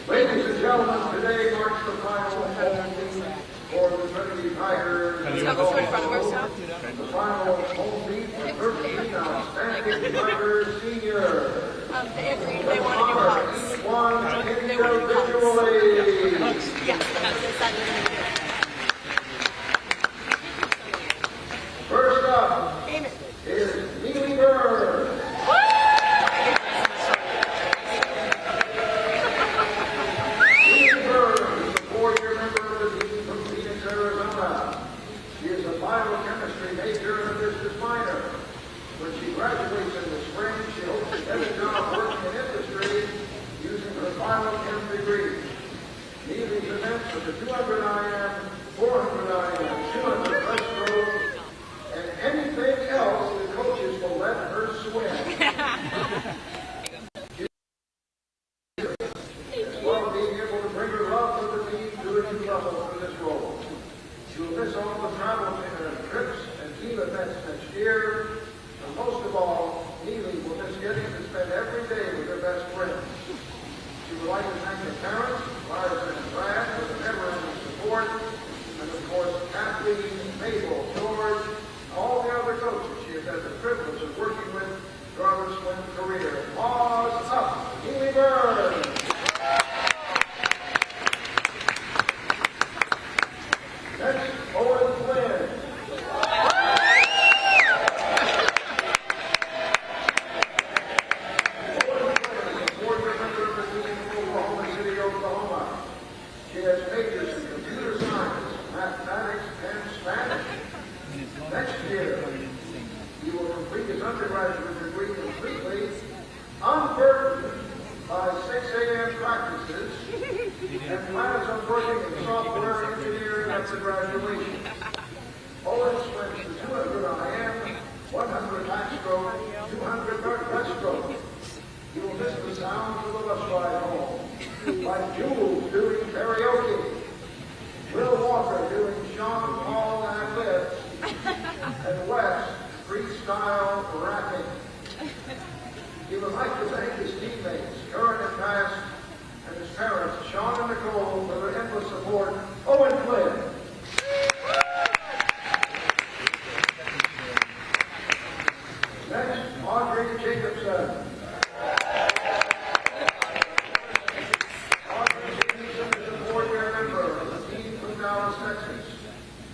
[SPEAKER 6] Ladies and gentlemen, today marks the final home meet for the Trinity Tigers.
[SPEAKER 4] Let's go in front of ourselves.
[SPEAKER 6] The final home meet for 13 outstanding Tigers Senior.
[SPEAKER 4] They agreed they want to do hugs.
[SPEAKER 6] One,
[SPEAKER 4] They
[SPEAKER 6] individually.
[SPEAKER 4] Yes, that's exactly.
[SPEAKER 6] First up is Neely Burns. Neely Burns is a four-year member of the team from Phoenix, Arizona. She is a biochemistry major and a business minor. When she graduates in the spring, she hopes to get a job working in industry using her biochem degree. Neely's events are the 200 IM, 400 IM, 200 breaststroke, and anything else the coaches will let her swim. As well as being able to bring her love for the team to a new level for this role. She will miss all the travel and trips and team events next year. And most of all, Neely will miss getting to spend every day with her best friends. She would like to thank her parents, Liza and Brad, for the never-ending support, and of course, Kathleen, Mabel, George, and all the other coaches she has had the privilege of working with throughout her swim career. Pause up, Neely Burns. Next, Owen Flynn. She has majors in computer science, mathematics, and Spanish. Next year, he will complete his undergraduate degree completely, unburdened by 6 a.m. practices, and plans on working in software engineering after graduation. Owen swims the 200 IM, 100 backstroke, 200 breaststroke. You will miss the sounds of the bus ride home, like Jules doing karaoke, Will Walker doing Sean Paul and Lips, and Wes freestyle rapping. He would like to thank his teammates, current and past, and his parents, Sean and Nicole, for their endless support. Owen Flynn. Next, Audrey Jacobson.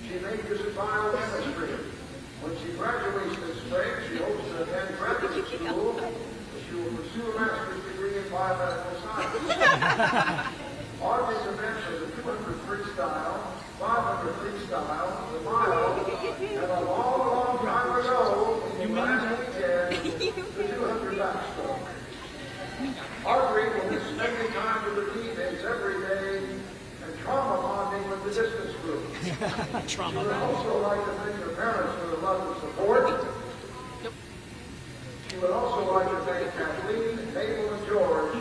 [SPEAKER 6] She majors in biochemistry. When she graduates this spring, she hopes to attend graduate school, where she will pursue a master's degree in biomedical science. Audrey's events are the 200 freestyle, 500 freestyle, the mile, and a long, long time ago, in the last weekend, the 200 backstroke. Audrey will be spending time with her teammates every day and trauma bonding with the distance group. She would also like to thank her parents for the love and support. She would also like to thank Kathleen, Mabel, and George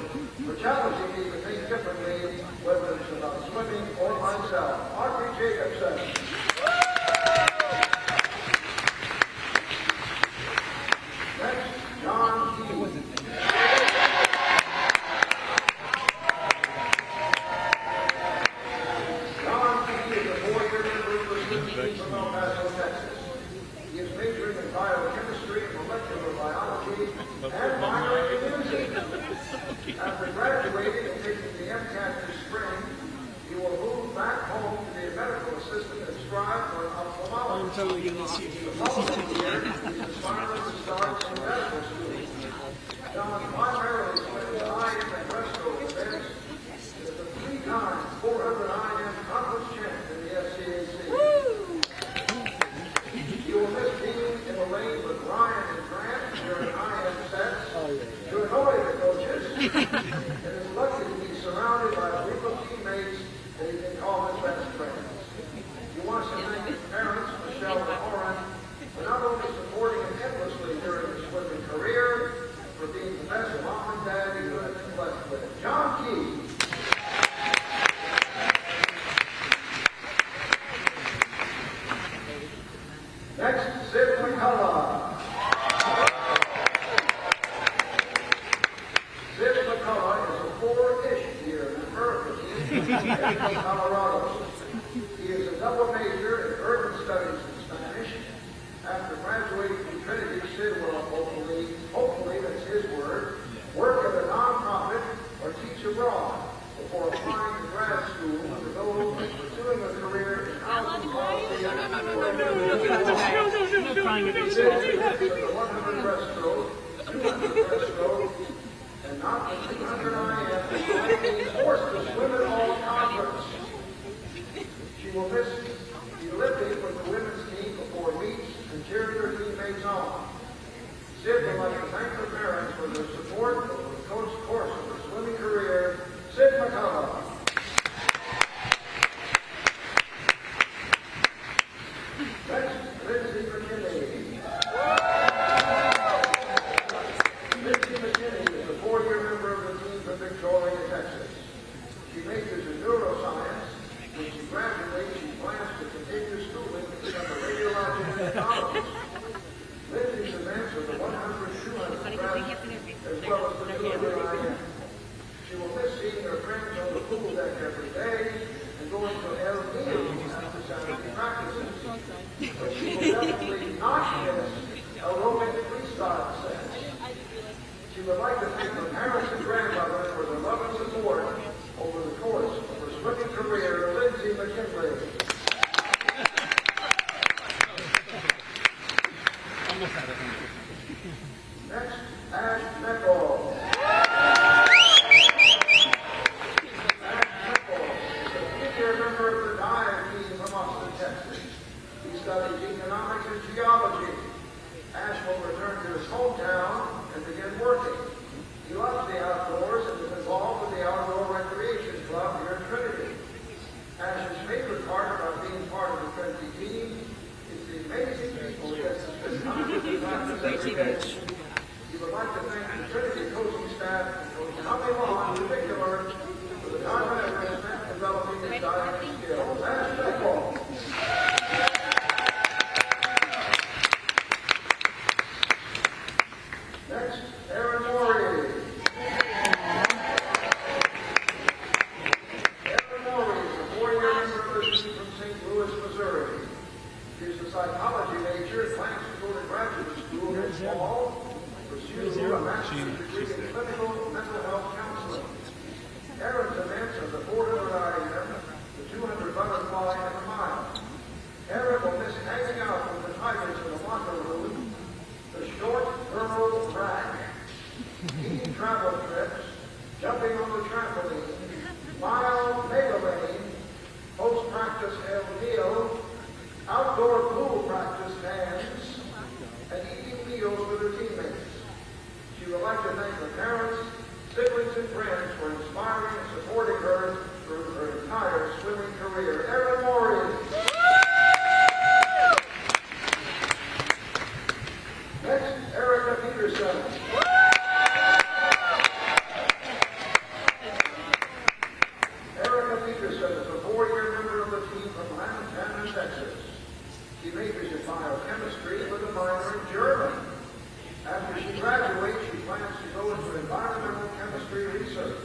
[SPEAKER 6] for challenging me to think differently, whether it's about swimming or myself. Audrey Jacobson. Next, John Key. From El Paso, Texas. He is majoring in biochemistry and molecular biology and minoring in music. After graduating and taking the MCAT this spring, he will move back home to be a medical assistant at Scribe for an ophthalmologist.
[SPEAKER 10] I'm totally going to see
[SPEAKER 6] The following year, he is aspiring to start in medical school. John primarily swims IM and breaststroke events. He is a 3-time 400 IM conference champ in the SCAC. You will miss being in the lane with Ryan and Grant during IM sets to annoy the coaches, and is lucky to be surrounded by a group of teammates that he can call his best friends. He wants to thank his parents, Michelle and Lauren, for not only supporting him endlessly during his swimming career, for being the best mom and dad he could have been blessed with. John Key. Next, Sid McCullough. Sid McCullough is a 4-ish year in American, Colorado. He is a double major in urban studies and Spanish. After graduating from Trinity, Sid will hopefully, that's his word, work at a nonprofit or teach abroad, before applying to grad school for those pursuing a career in housing policy and
[SPEAKER 10] Crying at
[SPEAKER 6] the 100 breaststroke, 200 breaststroke, and not the 200 IM, being forced to swim at all conference. She will miss the Olympics with the women's team before meets and cheering her teammates on. Sid would like to thank her parents for their support over the course of her swimming career. Sid McCullough. Next, Lindsay McKinney. Lindsay McKinney is a 4-year member of the team from Victoria, Texas. She majors in neuroscience. When she graduates, she plans to continue schooling to become a radiologic technologist. Lindsay's events are the 100, 200 breast, as well as the 200 IM. She will miss seeing her friends on the pool deck every day and going to LD after Saturday practices. But she will definitely not miss aerobic freestyle sets. She would like to thank her parents and grandmother for their love and support over the course of her swimming career, Lindsay McKinley. Next, Ash Meckle. Ash Meckle is a 3-year member of the dive team from Austin, Texas. He studies economics and geology. Ash will return to his hometown and begin working. He loves the outdoors and is involved with the Outdoor Recreation Club here at Trinity. Ash's favorite part about being part of the Trinity team is the amazing people he gets to spend time with his practice every day. He would like to thank the Trinity coaching staff and Coach Tommy Law in particular for the time and effort spent developing his diving skills. Ash Meckle. Next, Aaron Morey. Aaron Morey is a 4-year member of the team from St. Louis, Missouri. He's a psychology major and plans to go to graduate school this fall and pursue a master's degree in clinical mental health counseling. Aaron's events are the 400 IM, the 200 butterfly, and the mile. Aaron will miss hanging out with the Tigers in the locker room, the short hurdle track, eating travel trips, jumping on the trampoline, mile mega lane, post-practice El Neo, outdoor pool practice dance, and eating meals with her teammates. She would like to thank her parents, siblings, and friends for inspiring and supporting her through her entire swimming career. Aaron Morey. Next, Erica Peterson. Erica Peterson is a 4-year member of the team from Lantana, Texas. She majors in biochemistry with a minor in German. After she graduates, she plans to go into environmental chemistry research.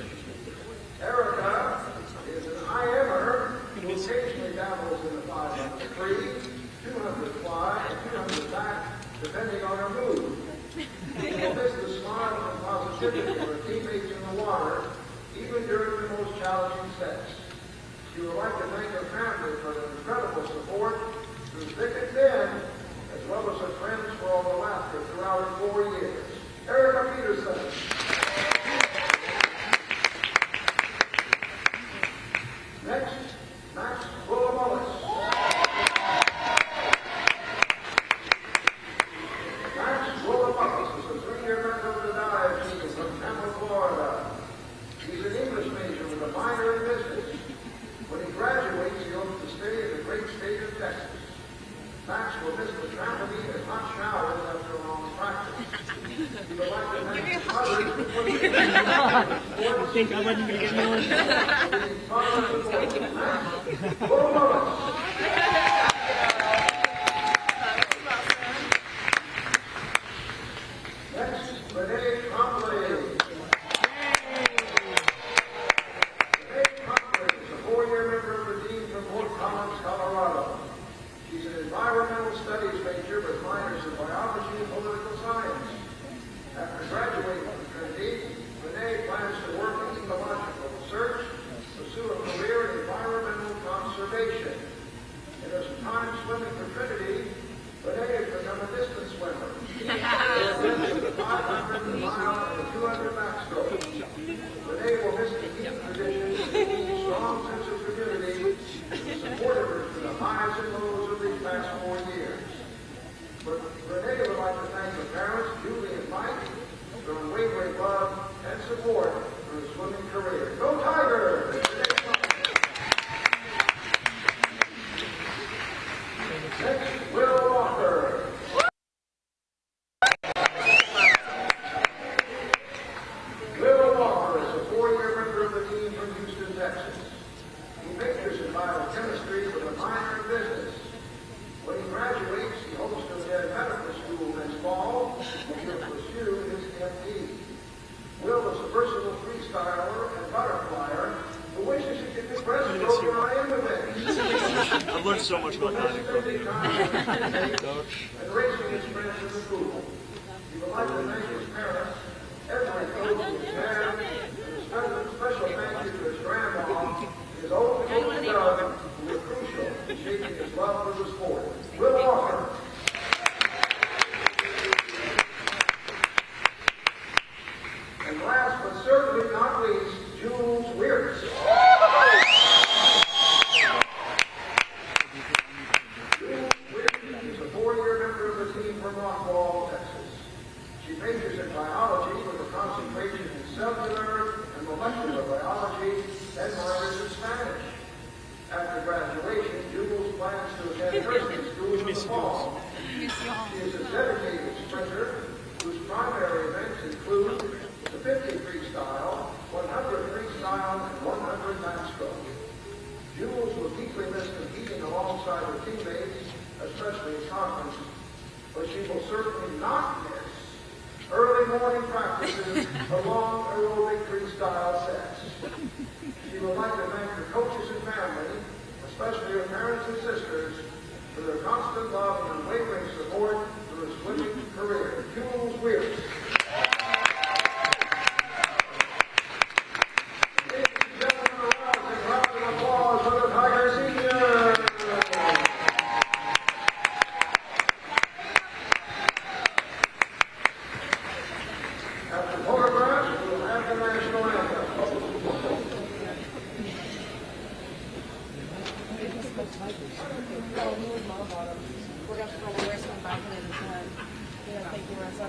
[SPEAKER 6] Erica is an IMer who occasionally dabbles in the 500 free, 200 fly, and 200 back, depending on her mood. She will miss the smiles and positivity of her teammates in the water, even during the most challenging sets. She would like to thank her family for their incredible support through thick and thin, as well as her friends for all the laughter throughout her 4 years. Erica Peterson. Next, Max Willamullis. Max Willamullis is a 3-year member of the dive team from Tampa, Florida. He's an English major with a minor in business. When he graduates, he hopes to stay in the great state of Texas. Max will miss the trampoline and hot showers after a long practice. He would like to thank his mother for putting him in
[SPEAKER 10] I think I wasn't going to get more.
[SPEAKER 6] Next, Renee Trombley. Renee Trombley is a 4-year member of the team from Fort Collins, Colorado. She's an environmental studies major with minors in biology and political science. After graduating from Trinity, Renee plans to work in ecological research swimming for Trinity, Renee has become a distance swimmer. The 500 mile and the 200 backstroke. Renee will miss the heat tradition, a strong sense of community, and supported her through the highs and lows of these past 4 years. But Renee would like to thank her parents, Julie and Mike, for unwavering love and support for her swimming career. Go Tigers! Next, Will Walker. Will Walker is a 4-year member of the team from Houston, Texas. He majors in biochemistry with a minor in business. When he graduates, he hopes to attend medical school next fall and will pursue his MD. Will is a versatile freestyler and butterflyer who wishes he could do breaststroke where I am with
[SPEAKER 9] I've learned so much about diving from you.
[SPEAKER 6] and racing his friends in the pool. He would like to thank his parents, every coach, his dad, and a special thank you to his grandma, his old Doug, who were crucial in shaping his love for the sport. Will Walker. And last but certainly not least, Jules Weirtz. Jules Weirtz is a 4-year member of the team from Rockwall, Texas. She majors in biology with a concentration in cellular and molecular biology and minors in Spanish. After graduation, Jules plans to attend nursing school in the fall. She is a dedicated sprinter whose primary events include the 50 freestyle, 100 freestyle, and 100 backstroke. Jules will deeply miss competing alongside her teammates, especially at conference, but she will certainly not miss early morning practices along aerobic freestyle sets. She would like to thank her coaches and family, especially her parents and sisters, for their constant love and unwavering support for her swimming career. Jules Weirtz. Ladies and gentlemen, a round of applause for the Tiger Senior. After photographs, we will have the national anthem.
[SPEAKER 4] We're going to wear some back in it. Thank you, Marissa.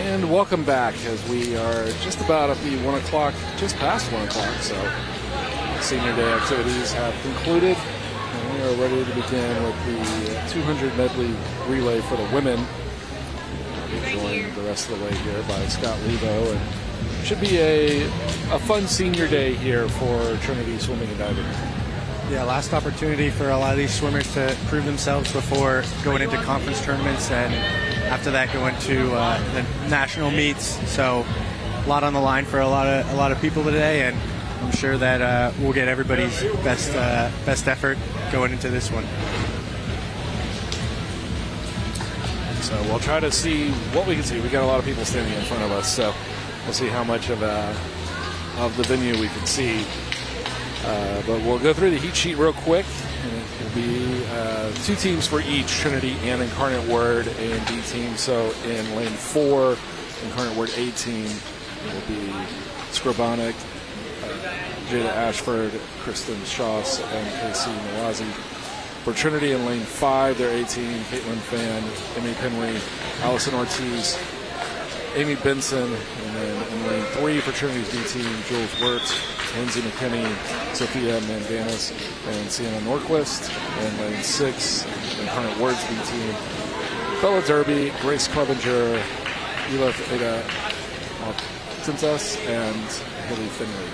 [SPEAKER 2] And welcome back as we are just about at the 1 o'clock, just past 1 o'clock. So senior day activities have concluded. And we are ready to begin with the 200 medley relay for the women. We're joined the rest of the way here by Scott Lebo. And should be a fun senior day here for Trinity Swimming and Diving.
[SPEAKER 12] Yeah, last opportunity for a lot of these swimmers to prove themselves before going into conference tournaments, and after that going to the national meets. So a lot on the line for a lot of people today, and I'm sure that we'll get everybody's best effort going into this one.
[SPEAKER 2] So we'll try to see what we can see. We got a lot of people standing in front of us, so we'll see how much of the venue we can see. But we'll go through the heat sheet real quick, and it will be 2 teams for each, Trinity and Incarnate Word A and B team. So in lane 4, Incarnate Word A team, it will be Scribonic, Jada Ashford, Kristen Schoss, and KC Nawazi. For Trinity in lane 5, their A team, Caitlin Fan, Emmy Penry, Allison Ortiz, Amy Benson, and then in lane 3 for Trinity's B team, Jules Wirtz, Lindsay McKinney, Sophia Mandanis, and Sienna Norquist. And lane 6, Incarnate Word's B team, Bella Derby, Grace Clevenger, Elif Ada Tintas, and Haley Finley.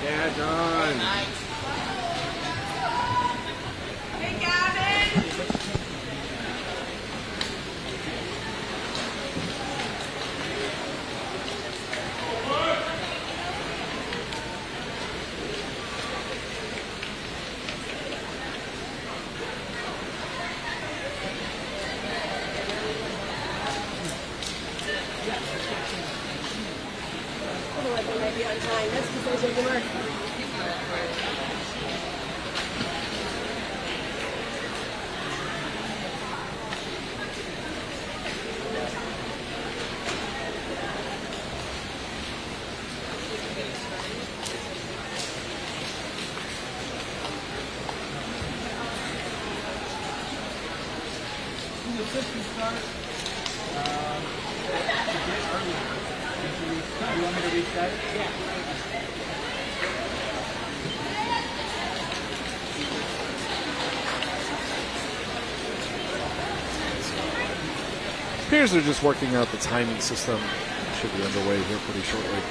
[SPEAKER 9] Yeah, John.
[SPEAKER 4] Hey, Gavin! Otherwise, they might be on time. That's because they did work.
[SPEAKER 9] You want me to reset? Yeah.
[SPEAKER 2] Appears they're just working out the timing system. Should be underway here pretty shortly.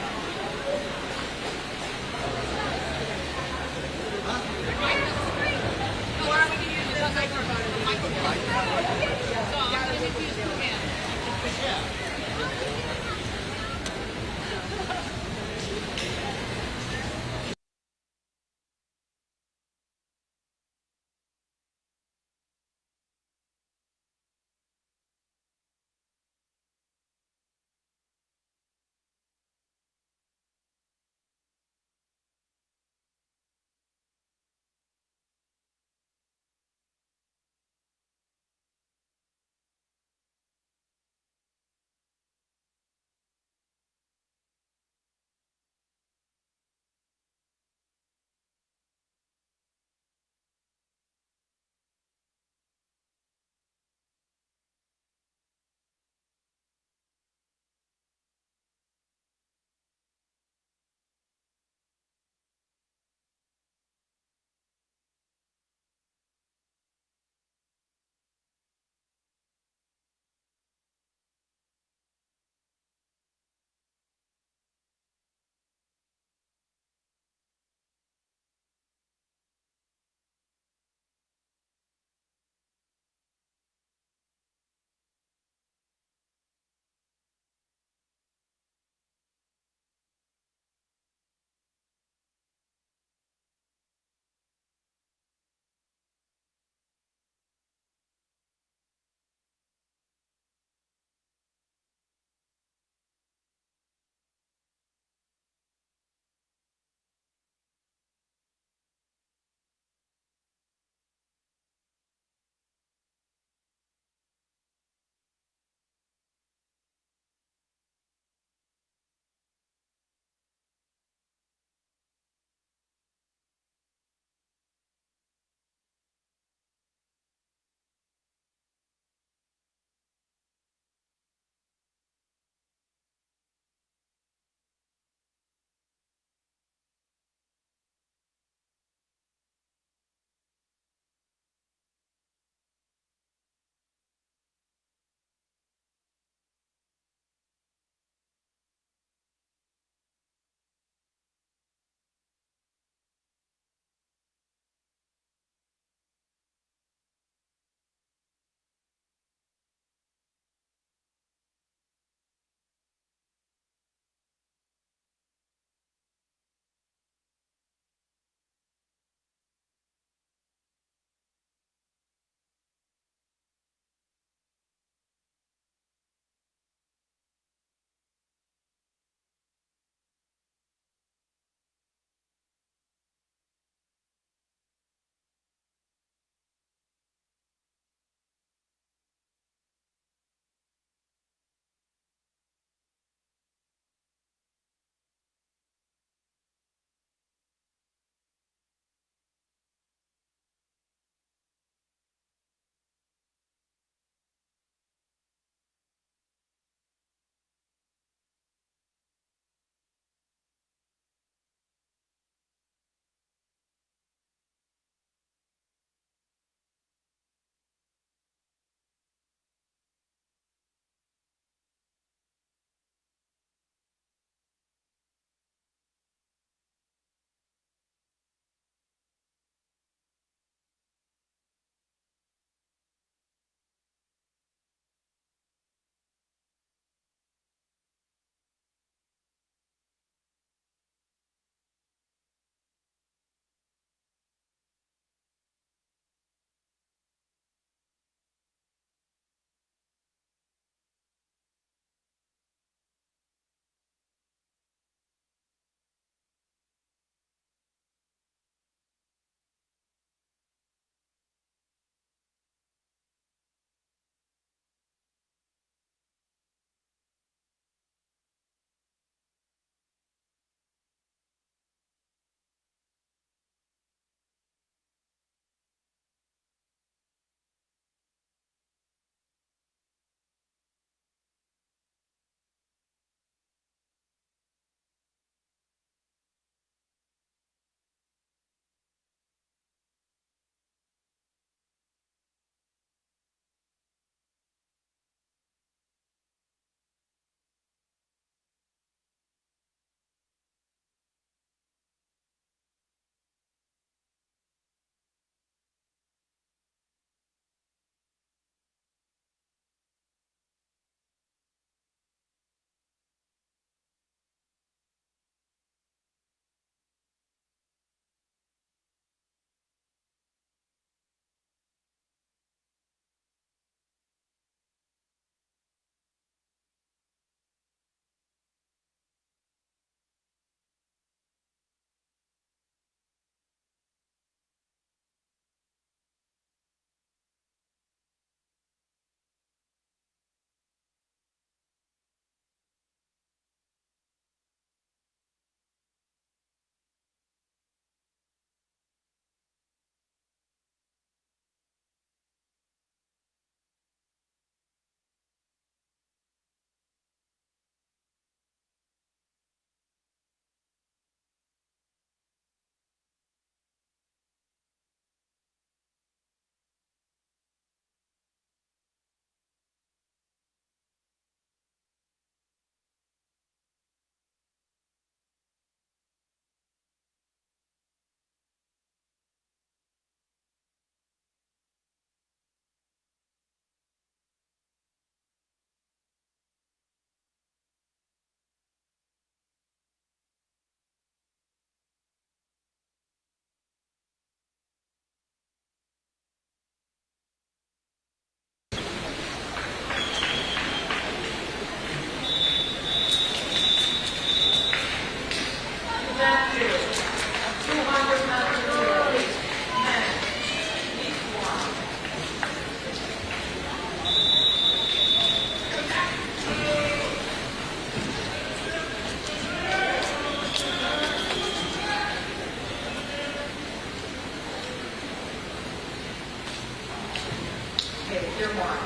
[SPEAKER 6] your mind.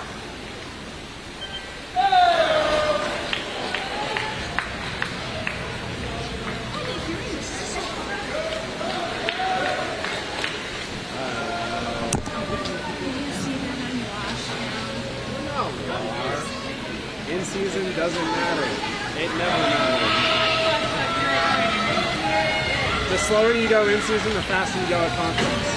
[SPEAKER 9] No, in season doesn't matter. It never matters. The slower you go in season, the faster you go at conference.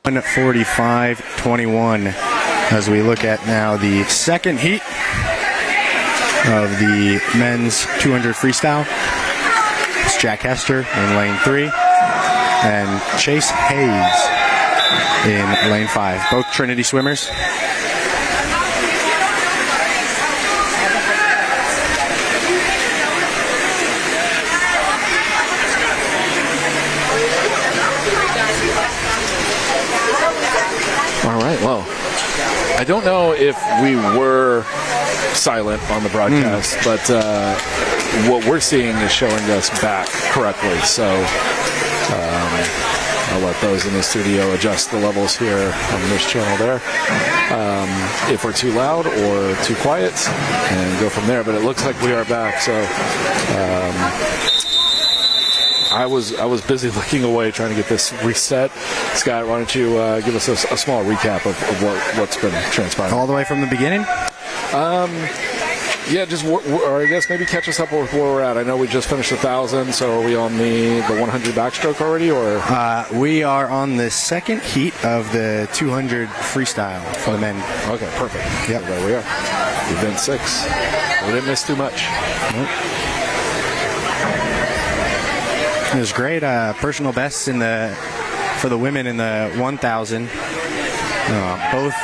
[SPEAKER 12] 1:45:21 as we look at now the second heat of the men's 200 freestyle. It's Jack Hester in lane 3 and Chase Hayes in lane 5, both Trinity swimmers.
[SPEAKER 2] All right, well, I don't know if we were silent on the broadcast, but what we're seeing is showing us back correctly. So I'll let those in the studio adjust the levels here on this channel there. If we're too loud or too quiet, and go from there. But it looks like we are back. So I was busy looking away trying to get this reset. Scott, why don't you give us a small recap of what's been transpiring?
[SPEAKER 12] All the way from the beginning?
[SPEAKER 2] Yeah, just or I guess maybe catch us up with where we're at. I know we just finished 1,000, so are we on the 100 backstroke already, or?
[SPEAKER 12] We are on the second heat of the 200 freestyle for the men.
[SPEAKER 2] Okay, perfect.
[SPEAKER 12] Yep.
[SPEAKER 2] So there we are. Event 6. We didn't miss too much.
[SPEAKER 12] Nope. It was great. Personal bests for the women in the 1,000. Both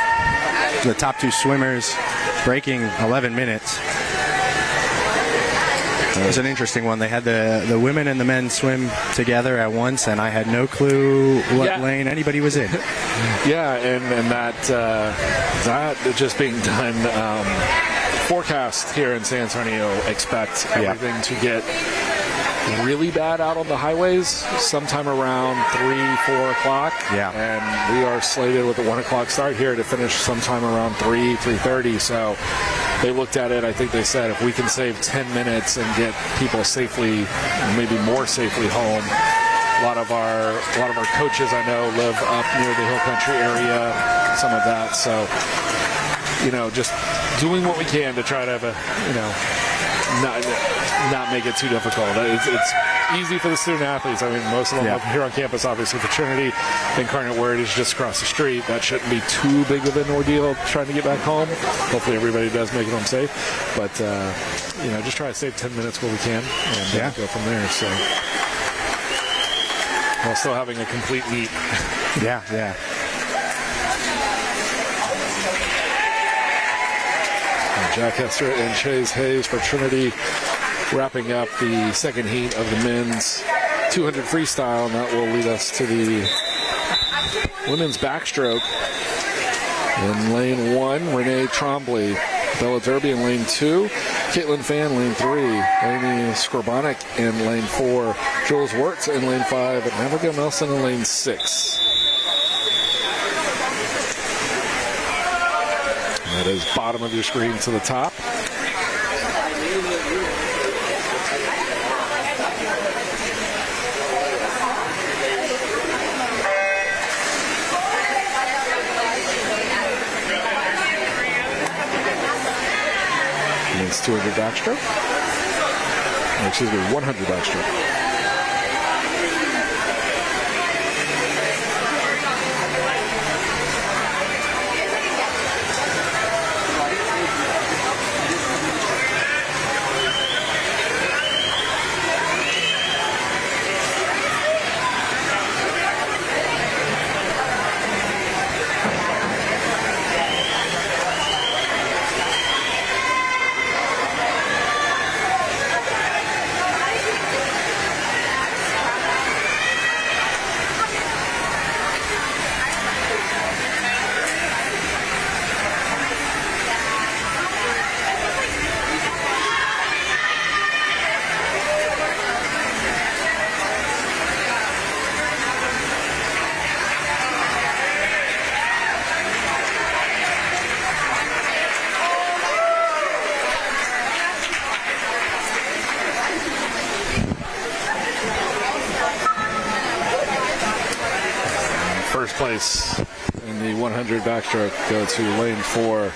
[SPEAKER 12] the top 2 swimmers breaking 11 minutes. It was an interesting one. They had the women and the men swim together at once, and I had no clue what lane anybody was in.
[SPEAKER 2] Yeah, and that just being done. Forecast here in San Antonio, expect everything to get really bad out on the highways sometime around 3-4 o'clock.
[SPEAKER 12] Yeah.
[SPEAKER 2] And we are slated with a 1 o'clock start here to finish sometime around 3:30. So they looked at it. I think they said if we can save 10 minutes and get people safely, maybe more safely home. A lot of our coaches I know live up near the Hill Country area, some of that. So, just doing what we can to try to have not make it too difficult. It's easy for the student athletes. I mean, most of them up here on campus, obviously, for Trinity. Incarnate Word is just across the street. That shouldn't be too big of an ordeal trying to get back home. Hopefully everybody does make it home safe. But, just try to save 10 minutes where we can and go from there. So, while still having a complete meet.
[SPEAKER 12] Yeah.
[SPEAKER 2] Jack Hester and Chase Hayes for Trinity wrapping up the second heat of the men's 200 freestyle, and that will lead us to the women's backstroke. In lane 1, Renee Trombley, Bella Derby in lane 2, Caitlin Fan lane 3, Amy Skorbanek in lane 4, Jules Wirtz in lane 5, and Abigail Nelson in lane 6. That is bottom of your screen to the top. It's 200 backstroke. Excuse me, 100 backstroke. First place in the 100 backstroke go to lane 4.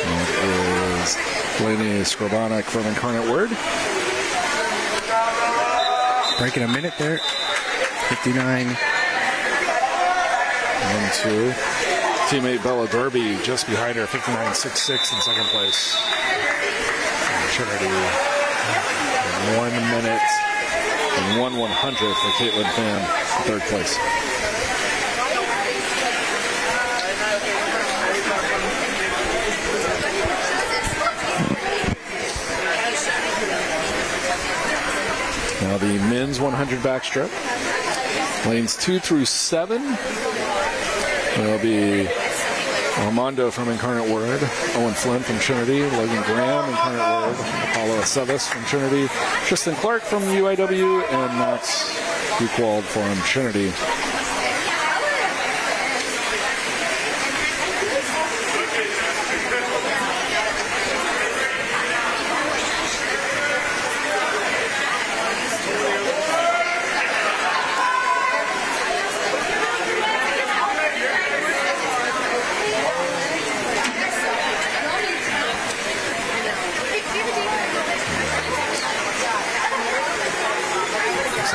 [SPEAKER 2] That is Blaney Skorbanek from Incarnate Word.
[SPEAKER 12] Breaking a minute there. 59.
[SPEAKER 2] 1-2. Teammate Bella Derby just behind her, 59.66 in second place. And Trinity, 1 minute and 1/100th for Caitlin Pham in third place. Now the men's 100 backstroke. Lanes 2 through 7. There'll be Armando from Incarnate Word, Owen Flynn from Trinity, Logan Graham, Incarnate Word, Apollo Aceves from Trinity, Tristan Clark from UIW, and Max Buchwald from Trinity.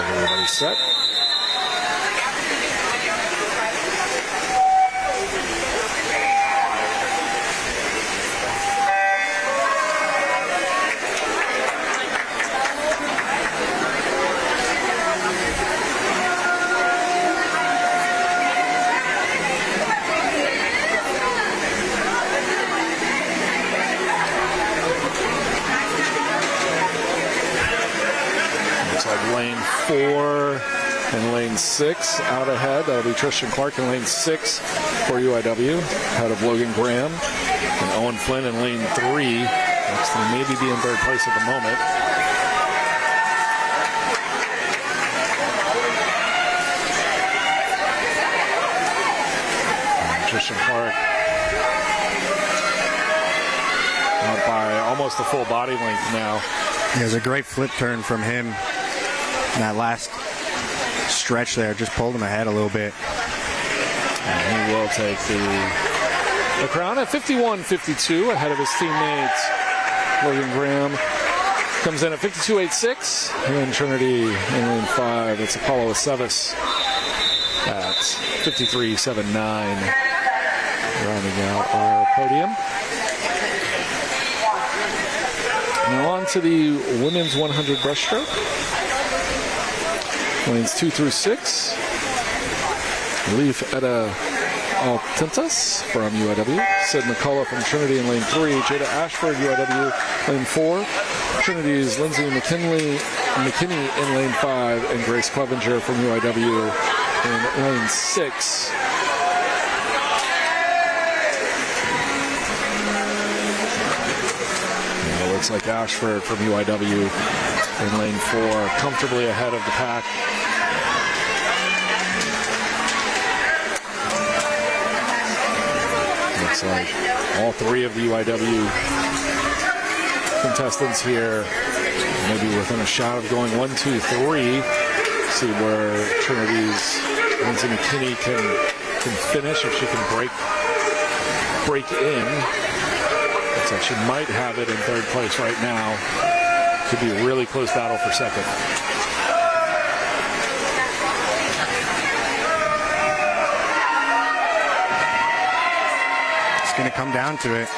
[SPEAKER 2] Everybody's set. Looks like lane 4 and lane 6 out ahead. That'll be Tristan Clark in lane 6 for UIW, ahead of Logan Graham and Owen Flynn in lane 3. Next to maybe be in third place at the moment. And Tristan Clark out by almost a full body length now.
[SPEAKER 12] There's a great flip turn from him. That last stretch there just pulled him ahead a little bit.
[SPEAKER 2] And he will take the crown at 51.52 ahead of his teammate Logan Graham. Comes in at 52.86. And Trinity in lane 5. That's Apollo Aceves at 53.79. Rounding out our podium. Now on to the women's 100 breaststroke. Lanes 2 through 6. Leaf Etta Altentas from UIW. Sid McCullough from Trinity in lane 3. Jada Ashford, UIW, lane 4. Trinity's Lindsay McKinney in lane 5. And Grace Clevenger from UIW in lane 6. Looks like Ashford from UIW in lane 4, comfortably ahead of the pack. Looks like all 3 of the UIW contestants here maybe within a shot of going 1, 2, 3. See where Trinity's Lindsay McKinney can finish, if she can break in. Looks like she might have it in third place right now. Could be a really close battle for second.
[SPEAKER 12] It's going to come down to it.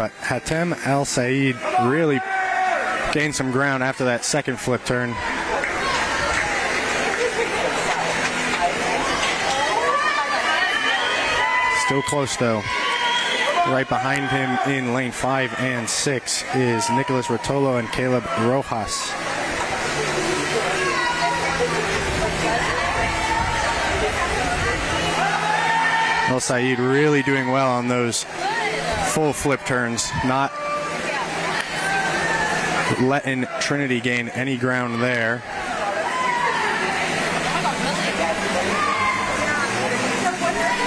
[SPEAKER 12] but Hatem El Said really gained some ground after that second flip turn. Still close though. Right behind him in lane 5 and 6 is Nicholas Rotolo and Caleb Rojas. El Said really doing well on those full flip turns, not letting Trinity gain any ground there.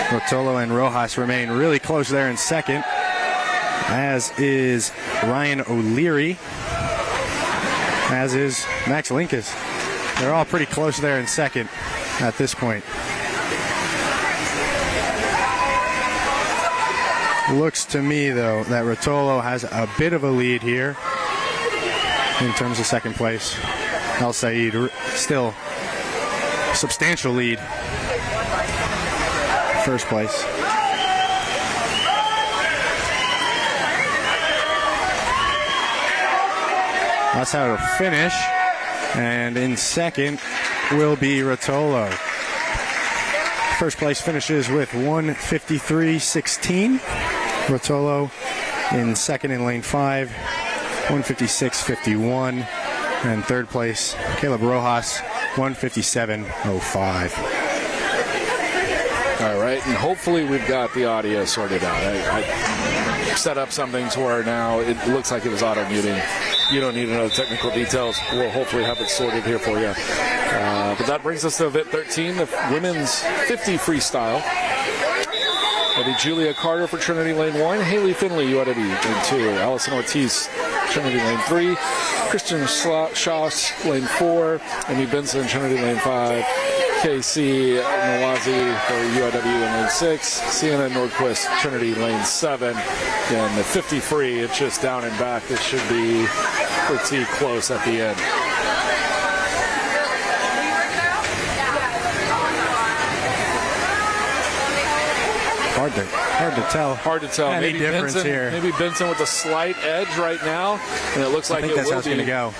[SPEAKER 12] Rotolo and Rojas remain really close there in second, as is Ryan O'Leary, as is Max Linkus. They're all pretty close there in second at this point. Looks to me, though, that Rotolo has a bit of a lead here in terms of second place. El Said still substantial lead. First place. That's how it'll finish. And in second will be Rotolo. First place finishes with 1:53.16. Rotolo in second in lane 5, 1:56.51. And third place, Caleb Rojas, 1:57.05.
[SPEAKER 2] All right, and hopefully we've got the audio sorted out. I set up something to where now it looks like it was auto-muting. You don't need to know the technical details. We'll hopefully have it sorted here for you. But that brings us to event 13, the women's 50 freestyle. It'll be Julia Carter for Trinity lane 1, Haley Finley, UIW lane 2, Allison Ortiz, Trinity lane 3, Christian Schoss lane 4, Amy Benson, Trinity lane 5, KC Nawazi for UIW in lane 6, Sienna Nordquist, Trinity lane 7. Again, the 50 free, it's just down and back. This should be pretty close at the end.
[SPEAKER 12] Hard to tell.
[SPEAKER 2] Hard to tell.
[SPEAKER 12] Any difference
[SPEAKER 2] Benson,
[SPEAKER 12] here.
[SPEAKER 2] Maybe Benson with a slight edge right now, and it looks like
[SPEAKER 12] I think
[SPEAKER 2] it
[SPEAKER 12] that's
[SPEAKER 2] will
[SPEAKER 12] how it's
[SPEAKER 2] be.
[SPEAKER 12] going to go.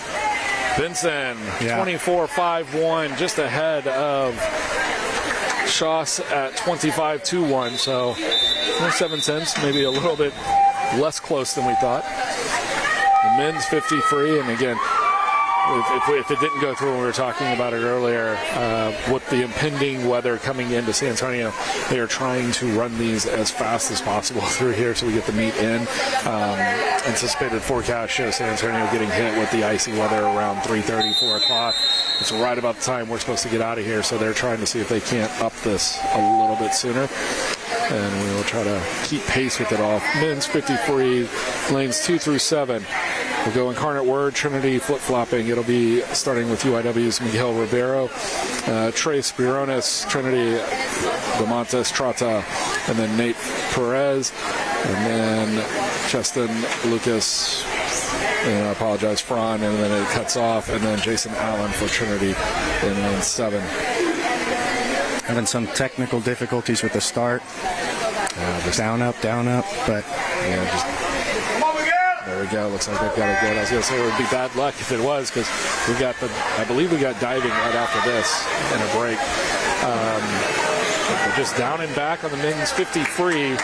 [SPEAKER 2] Benson, 24.51, just ahead of Schoss at 25.21. So 7/10, maybe a little bit less close than we thought. The men's 50 free, and again, if it didn't go through when we were talking about it earlier, with the impending weather coming into San Antonio, they are trying to run these as fast as possible through here so we get the meet in. Anticipated forecast shows San Antonio getting hit with the icy weather around 3:30, 4 o'clock. It's right about the time we're supposed to get out of here, so they're trying to see if they can't up this a little bit sooner. And we will try to keep pace with it all. Men's 50 free, lanes 2 through 7. We'll go Incarnate Word, Trinity flip-flopping. It'll be starting with UIW's Miguel Ribeiro, Trace Birones, Trinity, Damontes Trata, and then Nate Perez, and then Cheston Lucas, and I apologize, Fran, and then it cuts off, and then Jason Allen for Trinity in lane 7.
[SPEAKER 12] Having some technical difficulties with the start. Just down, up, but
[SPEAKER 2] yeah, just there we go. Looks like they've got it good. I was going to say it would be bad luck if it was, because I believe we got diving right after this in a break. We're just down and back on the men's 50 free.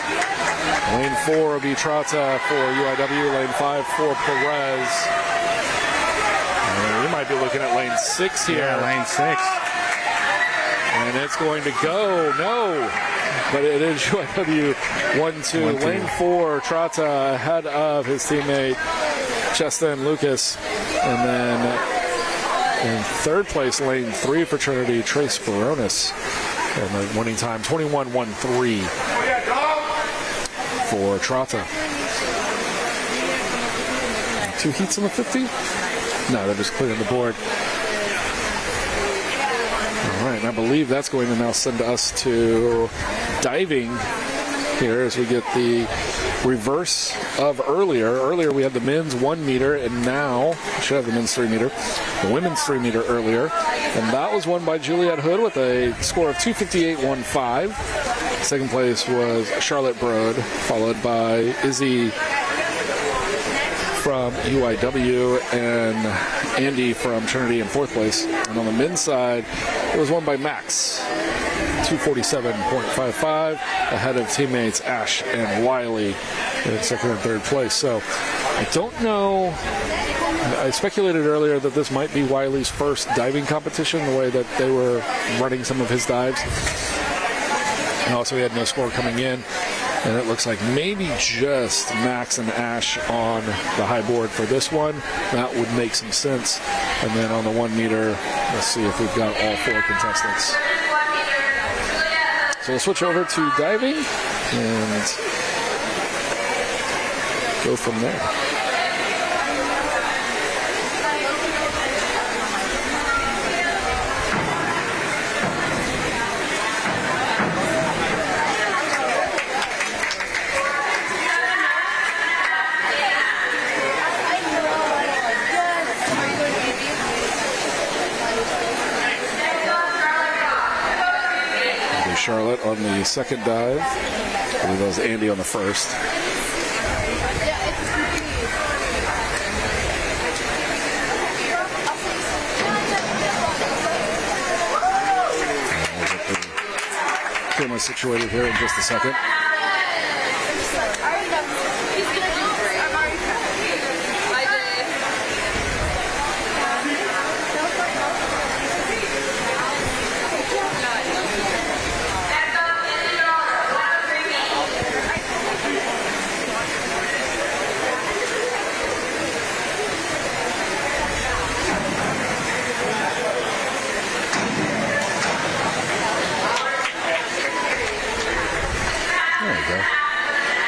[SPEAKER 2] Lane 4 will be Trata for UIW. Lane 5 for Perez. And we might be looking at lane 6 here.
[SPEAKER 12] Yeah, lane 6.
[SPEAKER 2] And it's going to go. No. But it is UIW 1-2. Lane 4, Trata ahead of his teammate Cheston Lucas. And then in third place, lane 3 for Trinity, Trace Baronis. And the winning time, 21.13 for Trata. 2 heats in the 50? No, they're just clearing the board. All right, and I believe that's going to now send us to diving here as we get the reverse of earlier. Earlier we had the men's 1 meter, and now we should have the men's 3 meter. The women's 3 meter earlier, and that was won by Juliette Hood with a score of 258.15. Second place was Charlotte Broad, followed by Izzy from UIW and Andy from Trinity in fourth place. And on the men's side, it was won by Max, 247.55, ahead of teammates Ash and Wiley in second and third place. So I don't know. I speculated earlier that this might be Wiley's first diving competition, the way that they were running some of his dives. And also he had no score coming in. And it looks like maybe just Max and Ash on the high board for this one. That would make some sense. And then on the 1 meter, let's see if we've got all 4 contestants. So we'll switch over to diving and go from there. Charlotte on the second dive. I believe that was Andy on the first. Camera situated here in just a second.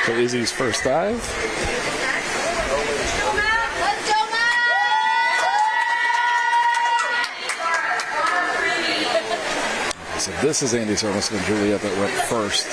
[SPEAKER 2] So Izzy's first dive. So this is Andy Sorensen and Juliet that went first.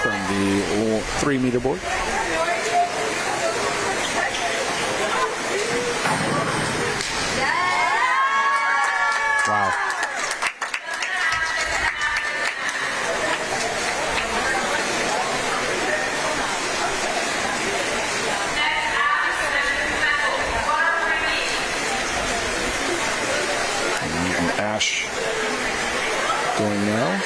[SPEAKER 2] From the 3 meter board. Wow. And Ash going now.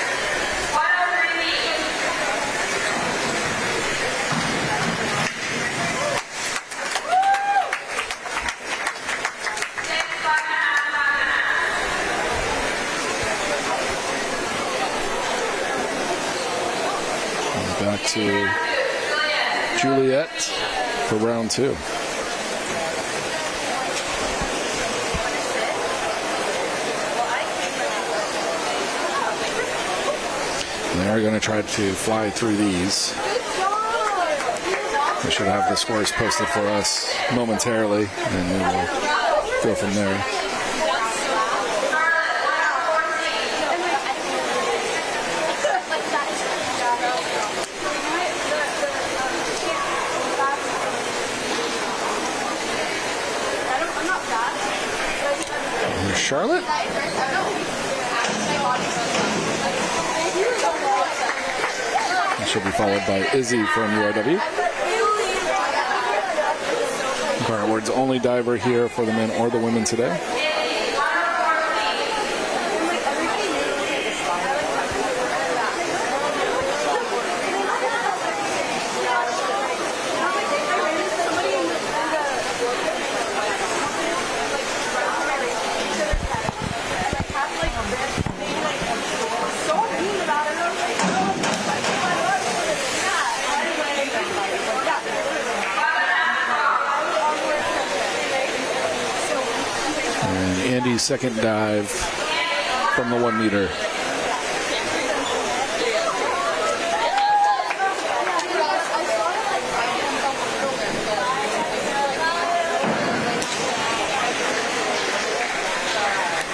[SPEAKER 2] Back to Juliet for round 2. And they are going to try to fly through these. We should have the scores posted for us momentarily, and we will go from there. Charlotte? And she'll be followed by Izzy from UIW. Incarnate Word's only diver here for the men or the women today. Andy's second dive from the 1 meter.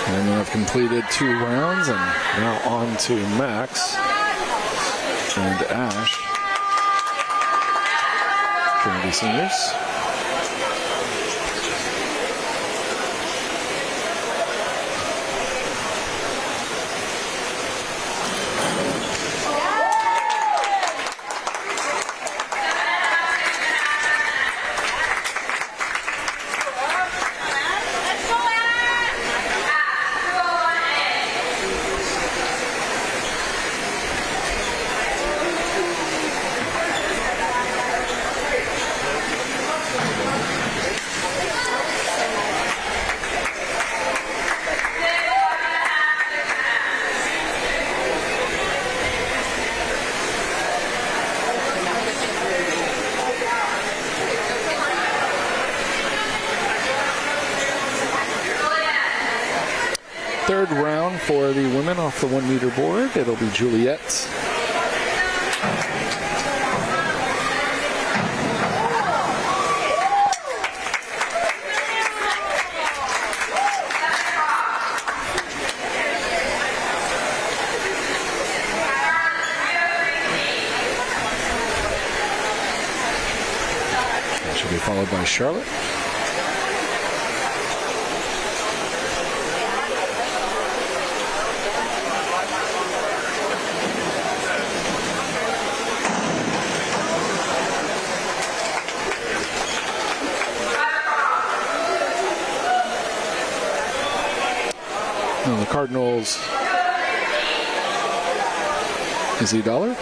[SPEAKER 2] And then I've completed 2 rounds and now on to Max. and Ash, Trinity seniors. Third round for the women off the 1 meter board. It'll be Juliet. That should be followed by Charlotte. The Cardinals, Izzy Dollar.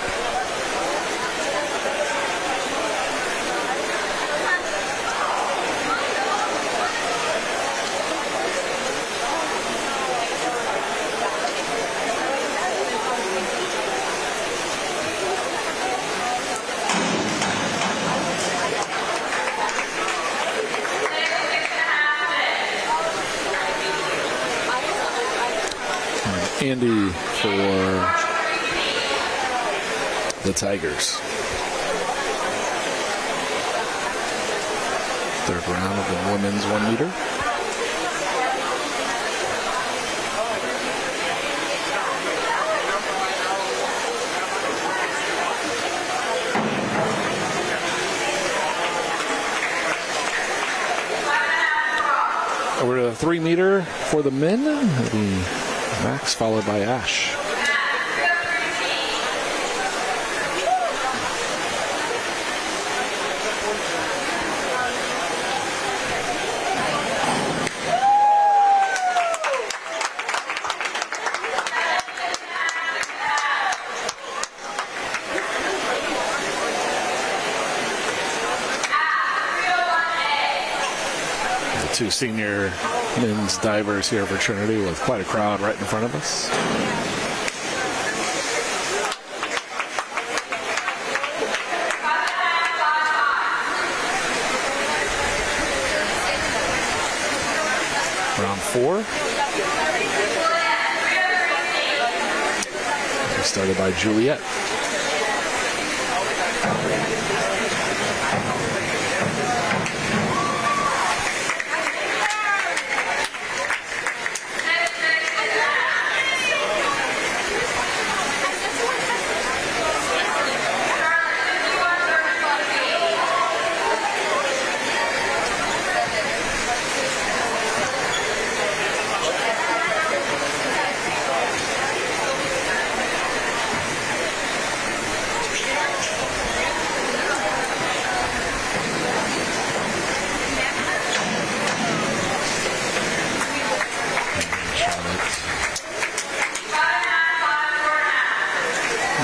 [SPEAKER 2] Andy for the Tigers. Third round of the women's 1 meter. Over to the 3 meter for the men. It'll be Max followed by Ash. The two senior men's divers here for Trinity with quite a crowd right in front of us. Round 4. We started by Juliet.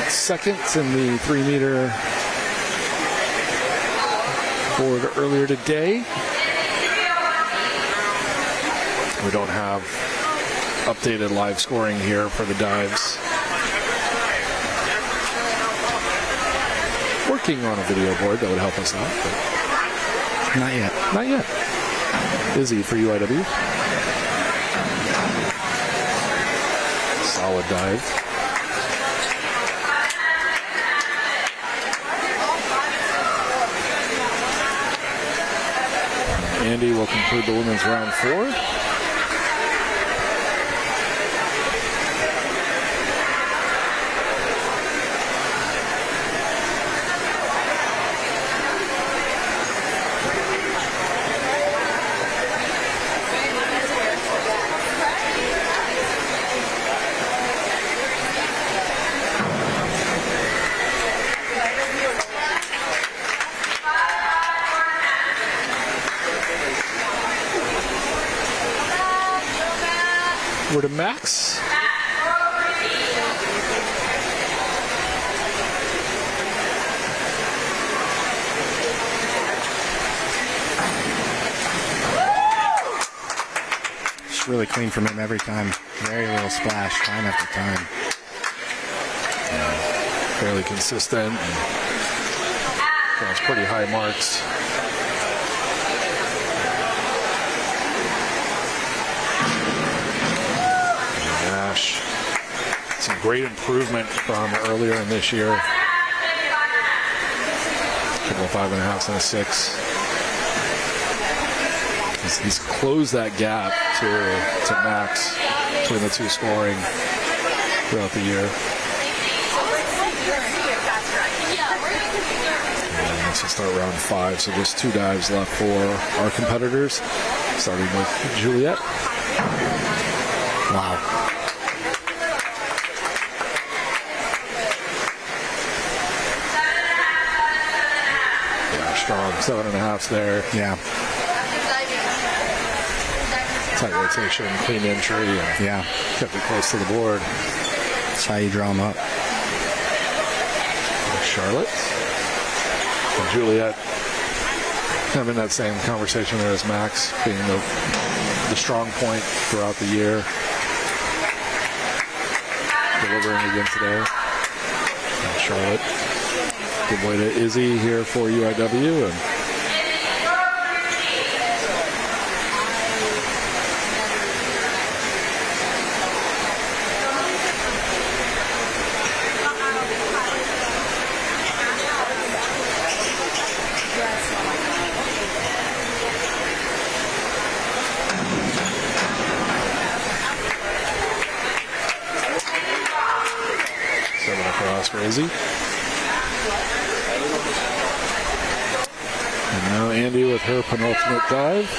[SPEAKER 2] Second in the 3 meter board earlier today. We don't have updated live scoring here for the dives. Working on a video board that would help us out, but
[SPEAKER 12] Not yet.
[SPEAKER 2] not yet. Izzy for UIW. Solid dive. Andy will conclude the women's round 4. Over to Max.
[SPEAKER 12] It's really clean from him every time. Very little splash, time after time.
[SPEAKER 2] Fairly consistent. Draws pretty high marks. Nash. Some great improvement from earlier in this year. Couple of 5.5s and a 6. He's closed that gap to Max between the two scoring throughout the year. And let's just start round 5. So just 2 dives left for our competitors, starting with Juliet.
[SPEAKER 12] Wow.
[SPEAKER 2] Yeah, strong 7.5s there.
[SPEAKER 12] Yeah.
[SPEAKER 2] Tight rotation, clean entry, and
[SPEAKER 12] Yeah.
[SPEAKER 2] kept it close to the board.
[SPEAKER 12] That's how you draw them up.
[SPEAKER 2] Charlotte and Juliet having that same conversation there as Max, being the strong point throughout the year, delivering again today. And Charlotte, good way to Izzy here for UIW, and for Izzy. And now Andy with her penultimate dive.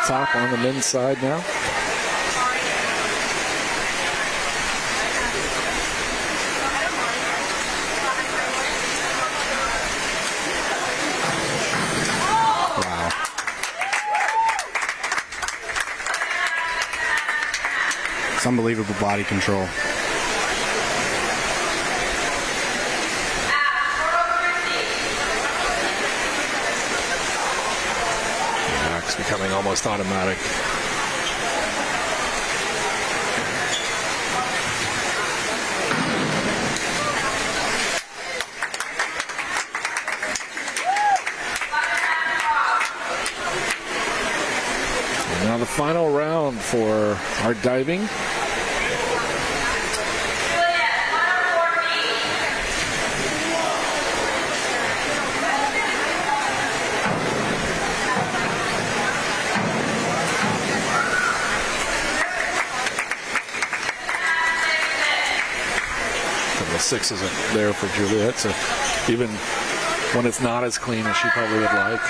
[SPEAKER 2] Top on the men's side now.
[SPEAKER 12] Wow. It's unbelievable body control.
[SPEAKER 2] Becoming almost automatic. And now the final round for our diving. Six isn't there for Juliet, so even when it's not as clean as she probably would like,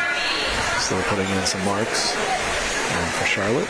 [SPEAKER 2] still putting in some marks. And for Charlotte.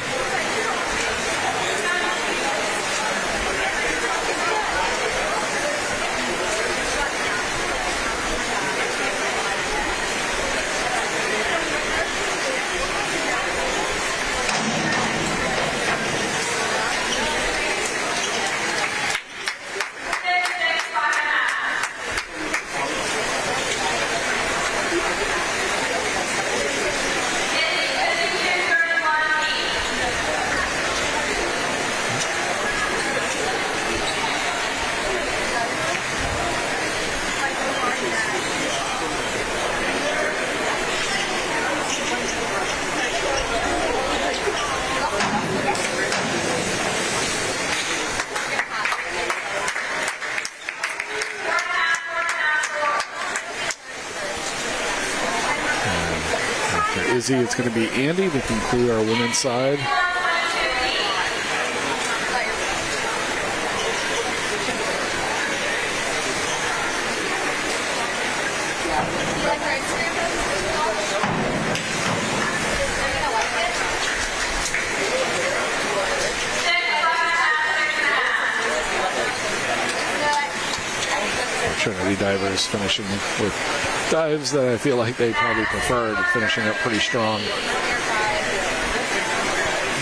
[SPEAKER 2] Izzy, it's going to be Andy to conclude our women's side.
[SPEAKER 11] like our Instagram posts? They're gonna like it.
[SPEAKER 2] Trinity divers finishing with dives that I feel like they probably preferred, finishing up pretty strong.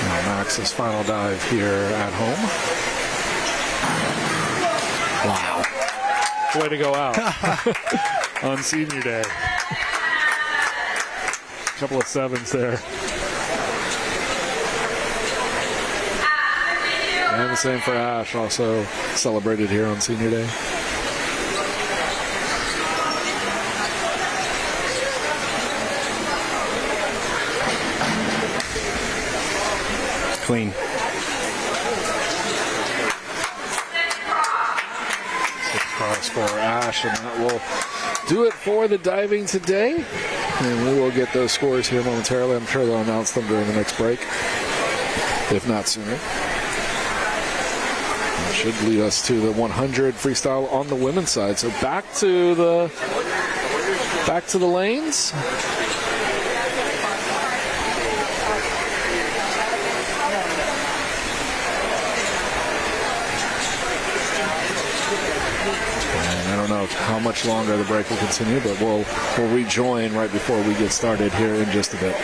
[SPEAKER 2] Now Max's final dive here at home. Wow. Way to go out on senior day. Couple of sevens there. And the same for Ash, also celebrated here on senior day.
[SPEAKER 12] Clean.
[SPEAKER 2] 6 cross for Ash, and that will do it for the diving today. And we will get those scores here momentarily. I'm sure they'll announce them during the next break, if not sooner. That should lead us to the 100 freestyle on the women's side. So back to the lanes. I don't know how much longer the break will continue, but we'll rejoin right before we get started here in just a bit.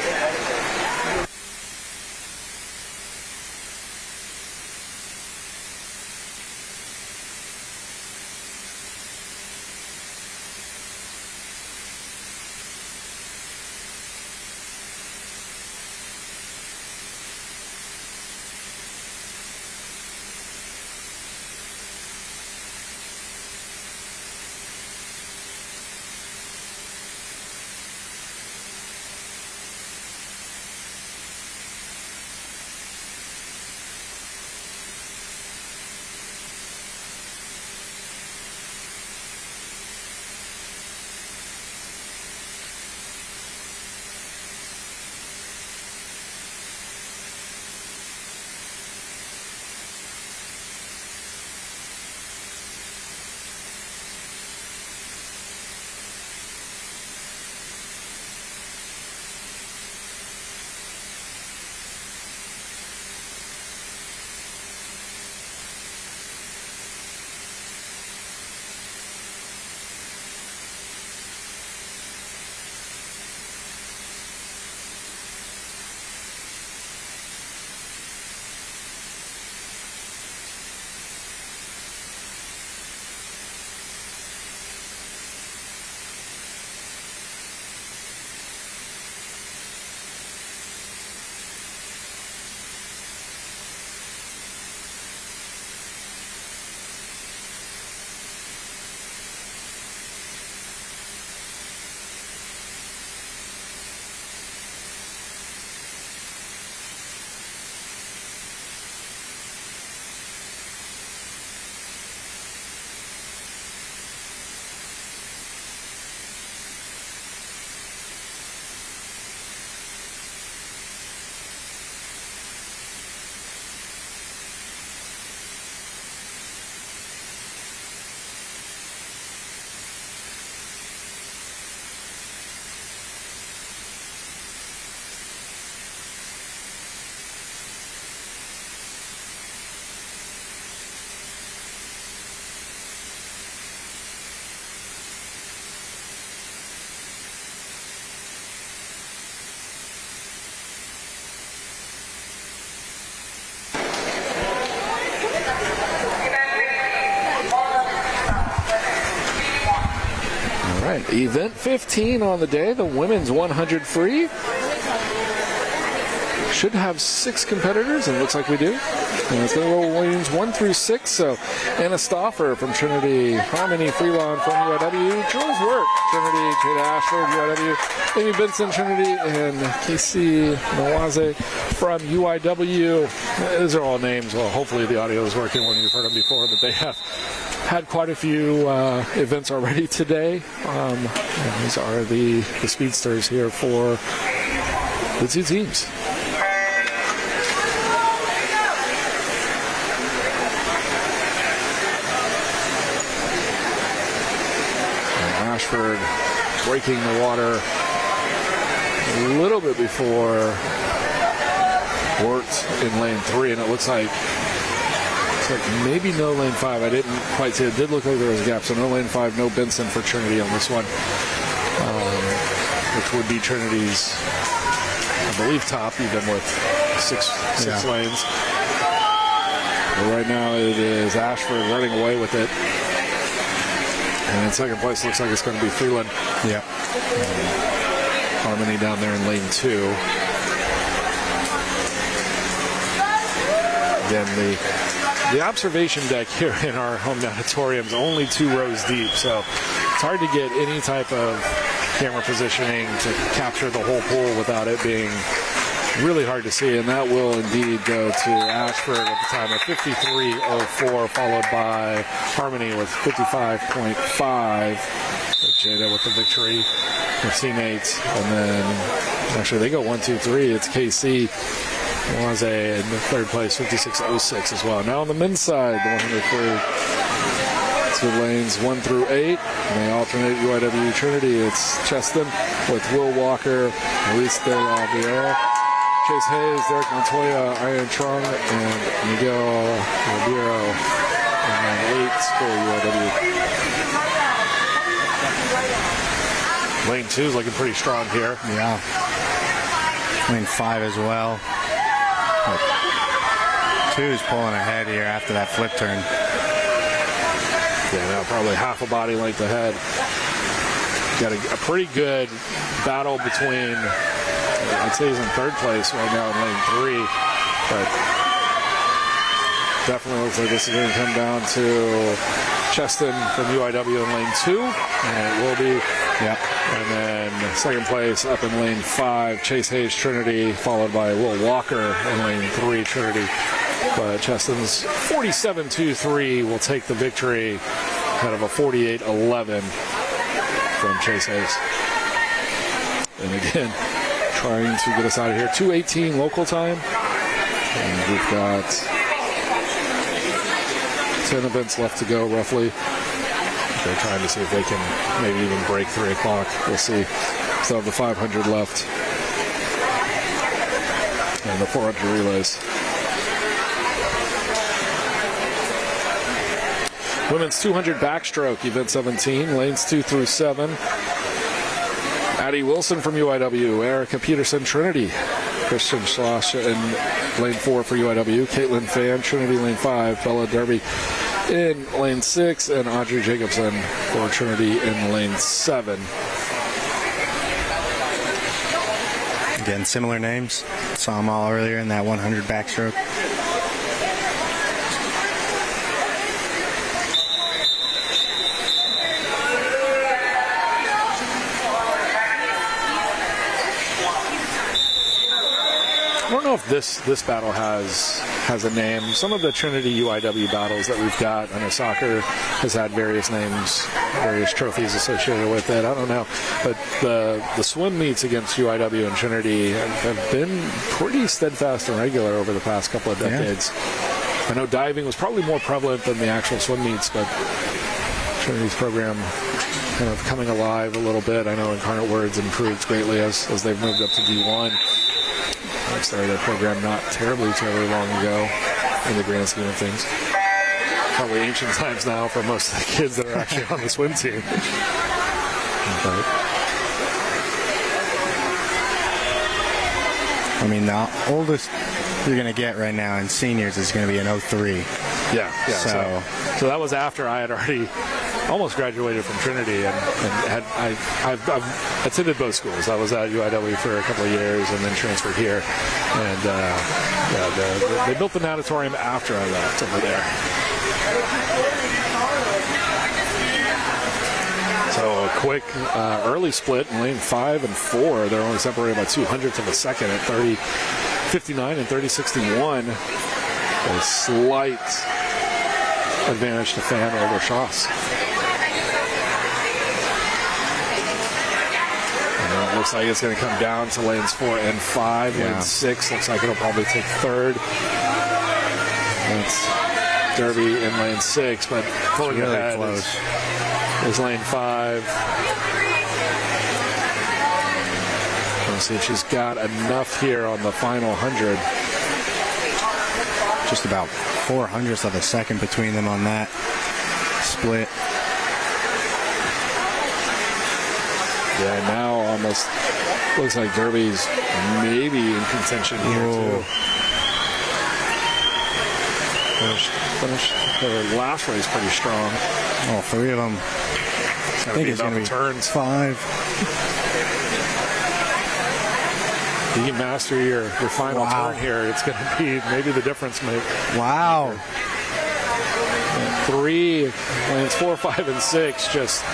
[SPEAKER 2] Event 15 on the day, the women's 100 free. Should have 6 competitors, and it looks like we do. And it's going to roll lanes 1 through 6. So Anna Stauffer from Trinity, Harmony Freelon from UIW, Jules Work, Trinity, Jada Ashford, UIW, Amy Benson, Trinity, and Casey Nawaze from UIW. Those are all names. Well, hopefully the audio is working when you've heard them before, but they have had quite a few events already today. And these are the speedsters here for the 2 teams. Ashford breaking the water a little bit before worked in lane 3, and it looks like maybe no lane 5. I didn't quite see it. It did look like there was a gap, so no lane 5, no Benson for Trinity on this one, which would be Trinity's, I believe, top, even with six lanes. But right now it is Ashford running away with it. And in second place, looks like it's going to be Freeland.
[SPEAKER 12] Yeah.
[SPEAKER 2] Harmony down there in lane 2. Again, the observation deck here in our home auditorium is only 2 rows deep, so it's hard to get any type of camera positioning to capture the whole pool without it being really hard to see, and that will indeed go to Ashford at the time of 53.04, followed by Harmony with 55.5. Jada with the victory, her teammates, and then actually they go 1, 2, 3. It's KC Waze in third place, 56.06 as well. Now on the men's side, the 100 free. 2 lanes 1 through 8. And they alternate UIW Trinity. It's Cheston with Will Walker, Luis De La Vieira, Chase Hayes, Derek Montoya, Ian Trung, and Miguel Ribeiro. And then 8 for UIW. Lane 2 is looking pretty strong here.
[SPEAKER 12] Yeah. Lane 5 as well. 2 is pulling ahead here after that flip turn.
[SPEAKER 2] Yeah, now probably half a body length ahead. Got a pretty good battle between, I'd say he's in third place right now in lane 3, but definitely looks like this is going to come down to Cheston from UIW in lane 2, and it will be.
[SPEAKER 12] Yeah.
[SPEAKER 2] And then second place up in lane 5, Chase Hayes Trinity, followed by Will Walker in lane 3 Trinity. But Cheston's 47.23 will take the victory out of a 48.11 from Chase Hayes. And again, trying to get us out of here. 2:18 local time. And we've got 10 events left to go, roughly. They're trying to see if they can maybe even break 3 o'clock. We'll see. Still have the 500 left. And the 400 relays. Women's 200 backstroke, event 17, lanes 2 through 7. Addie Wilson from UIW, Erica Peterson, Trinity. Christian Schloss in lane 4 for UIW. Caitlin Fan, Trinity, lane 5. Bella Derby in lane 6. And Audrey Jacobson for Trinity in lane 7.
[SPEAKER 12] Again, similar names. Saw them all earlier in that 100 backstroke.
[SPEAKER 2] I don't know if this battle has a name. Some of the Trinity UIW battles that we've got, I know soccer has had various names, various trophies associated with it. I don't know. But the swim meets against UIW and Trinity have been pretty steadfast and regular over the past couple of decades. Yeah. I know diving was probably more prevalent than the actual swim meets, but Trinity's program kind of coming alive a little bit. I know Incarnate Word's improved greatly as they've moved up to D1. I started that program not terribly long ago in the grand scheme of things. Probably ancient times now for most of the kids that are actually on the swim team. But
[SPEAKER 12] I mean, the oldest you're going to get right now in seniors is going to be an 03.
[SPEAKER 2] Yeah. So that was after I had already almost graduated from Trinity, and I've attended both schools. I was at UIW for a couple of years and then transferred here. And they built the natatorium after I left over there. So a quick early split in lane 5 and 4. They're only separated by 200ths of a second at 30.59 and 30.61. A slight advantage to Fan over Schoss. And it looks like it's going to come down to lanes 4 and 5. Yeah. Lane 6 looks like it'll probably take third. That's Derby in lane 6, but pulling
[SPEAKER 12] really
[SPEAKER 2] ahead
[SPEAKER 12] close.
[SPEAKER 2] is lane 5. See if she's got enough here on the final 100.
[SPEAKER 12] Just about 0.04 of a second between them on that split.
[SPEAKER 2] Yeah, now almost looks like Derby's maybe in contention here too. Finished her last race pretty strong.
[SPEAKER 12] Oh, 3 of them. I think it's going to be
[SPEAKER 2] turns.
[SPEAKER 12] 5.
[SPEAKER 2] You can master your final turn here. It's going to be maybe the difference maker.
[SPEAKER 12] Wow.
[SPEAKER 2] 3 lanes 4, 5, and 6. Just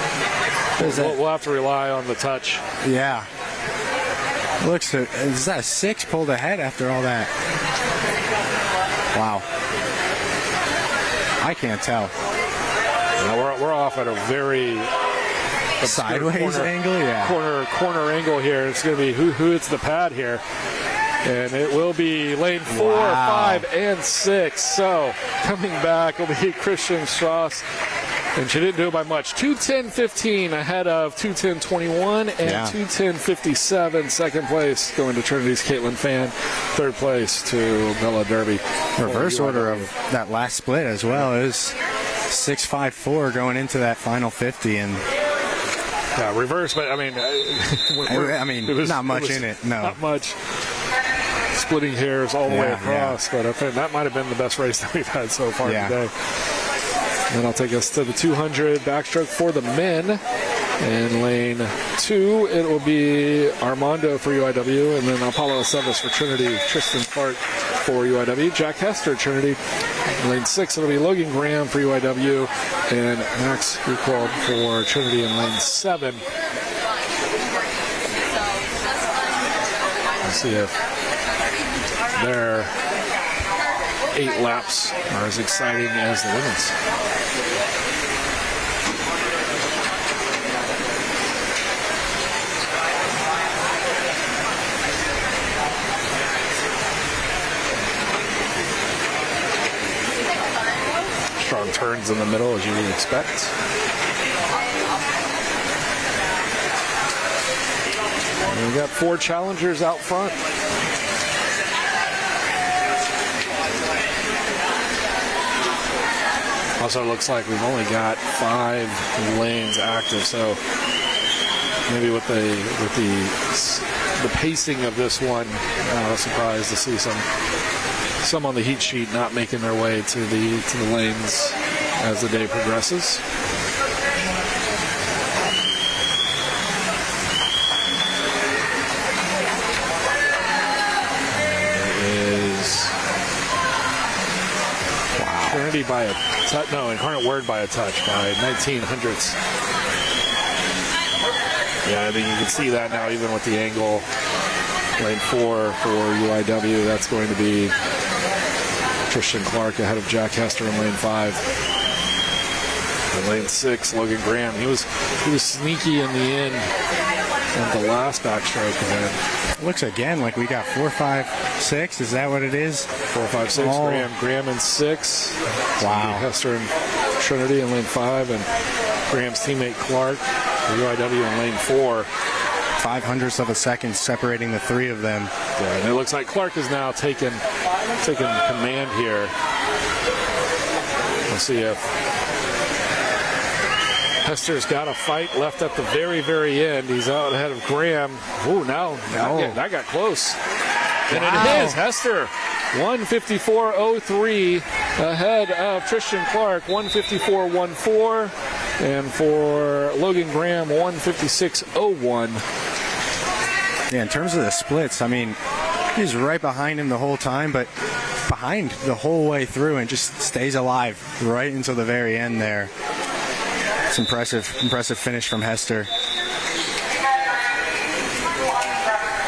[SPEAKER 2] we'll have to rely on the touch.
[SPEAKER 12] Yeah. Looks. Is that 6 pulled ahead after all that? Wow. I can't tell.
[SPEAKER 2] Now we're off at a very
[SPEAKER 12] sideways angle, yeah.
[SPEAKER 2] Corner angle here. It's going to be who hits the pad here. And it will be lane 4, 5, and 6. So coming back will be Christian Strauss. And she didn't do it by much. 2:10.15 ahead of 2:10.21 and 2:10.57. Second place going to Trinity's Caitlin Fan. Third place to Bella Derby.
[SPEAKER 12] Reverse order of that last split as well. It was 6.54 going into that final 50. And
[SPEAKER 2] yeah, reverse, but I mean,
[SPEAKER 12] it was not much in it. No,
[SPEAKER 2] not much. Splitting hairs all the way across, but I think that might have been the best race that we've had so far today. And I'll take us to the 200 backstroke for the men. In lane 2, it will be Armando for UIW, and then Apollo Aceves for Trinity, Tristan Clark for UIW, Jack Hester, Trinity. In lane 6, it'll be Logan Graham for UIW, and Max Ruckwald for Trinity in lane 7. Let's see if their 8 laps are as exciting as the women's. Strong turns in the middle, as you would expect. And we've got 4 challengers out front. Also, looks like we've only got 5 lanes active, so maybe with the pacing of this one, I was surprised to see some on the heat sheet not making their way to the lanes as the day progresses. Trinity by a touch, no, Incarnate Word by a touch by 1900ths. Yeah, I think you can see that now even with the angle. Lane 4 for UIW, that's going to be Tristan Clark ahead of Jack Hester in lane 5. In lane 6, Logan Graham. He was sneaky in the end at the last backstroke event.
[SPEAKER 12] Looks again like we got 4, 5, 6. Is that what it is?
[SPEAKER 2] 4, 5, 6. Graham in 6.
[SPEAKER 12] Wow.
[SPEAKER 2] Hester and Trinity in lane 5, and Graham's teammate Clark for UIW in lane 4.
[SPEAKER 12] 0.05 of a second separating the 3 of them.
[SPEAKER 2] Yeah, and it looks like Clark is now taking command here. We'll see if Hester's got a fight left at the very, very end. He's out ahead of Graham. Ooh, that got close. And it is Hester, 154.03 ahead of Tristan Clark, 154.14. And for Logan Graham, 156.01.
[SPEAKER 12] Yeah, in terms of the splits, I mean, he's right behind him the whole time, but behind the whole way through and just stays alive right until the very end there. It's impressive finish from Hester.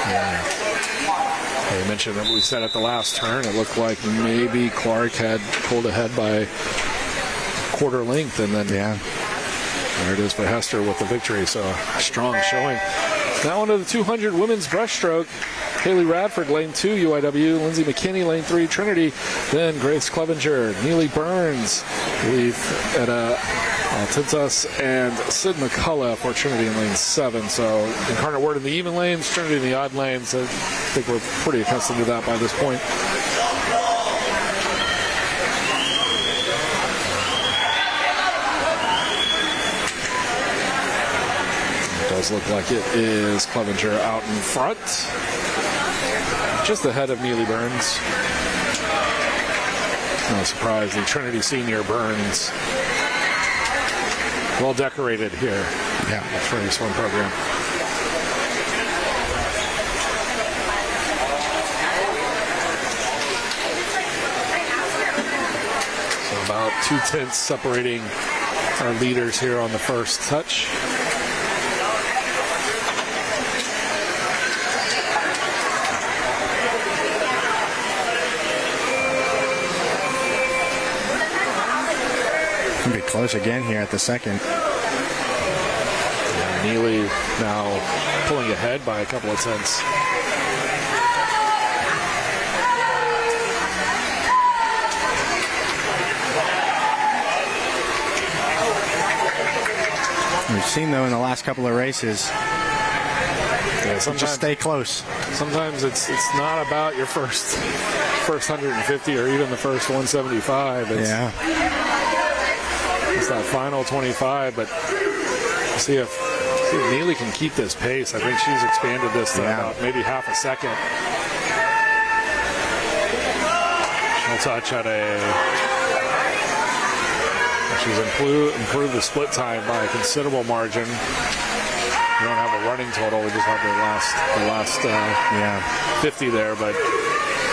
[SPEAKER 2] Yeah. You mentioned that we said at the last turn, it looked like maybe Clark had pulled ahead by quarter length, and then there it is for Hester with the victory. So a strong showing. Now onto the 200 women's breaststroke. Haley Radford, lane 2, UIW. Lindsay McKinney, lane 3, Trinity. Then Grace Clevenger, Neely Burns, Leaf Etta Tintas, and Sid McCullough for Trinity in lane 7. So Incarnate Word in the even lanes, Trinity in the odd lanes. I think we're pretty accustomed to that by this point. Does look like it is Clevenger out in front, just ahead of Neely Burns. No surprise, the Trinity senior Burns, well decorated here. Yeah, the Trinity swim program. So about 2/10 separating our leaders here on the first touch.
[SPEAKER 12] Can be close again here at the second.
[SPEAKER 2] Yeah, Neely now pulling ahead by a couple of tenths.
[SPEAKER 12] We've seen though in the last couple of races, just stay close.
[SPEAKER 2] Sometimes it's not about your first 150 or even the first 175. It's that final 25, but see if Neely can keep this pace. I think she's expanded this to about maybe half a second. She'll touch at she's improved the split time by a considerable margin. We don't have a running total. We just have the last 50 there, but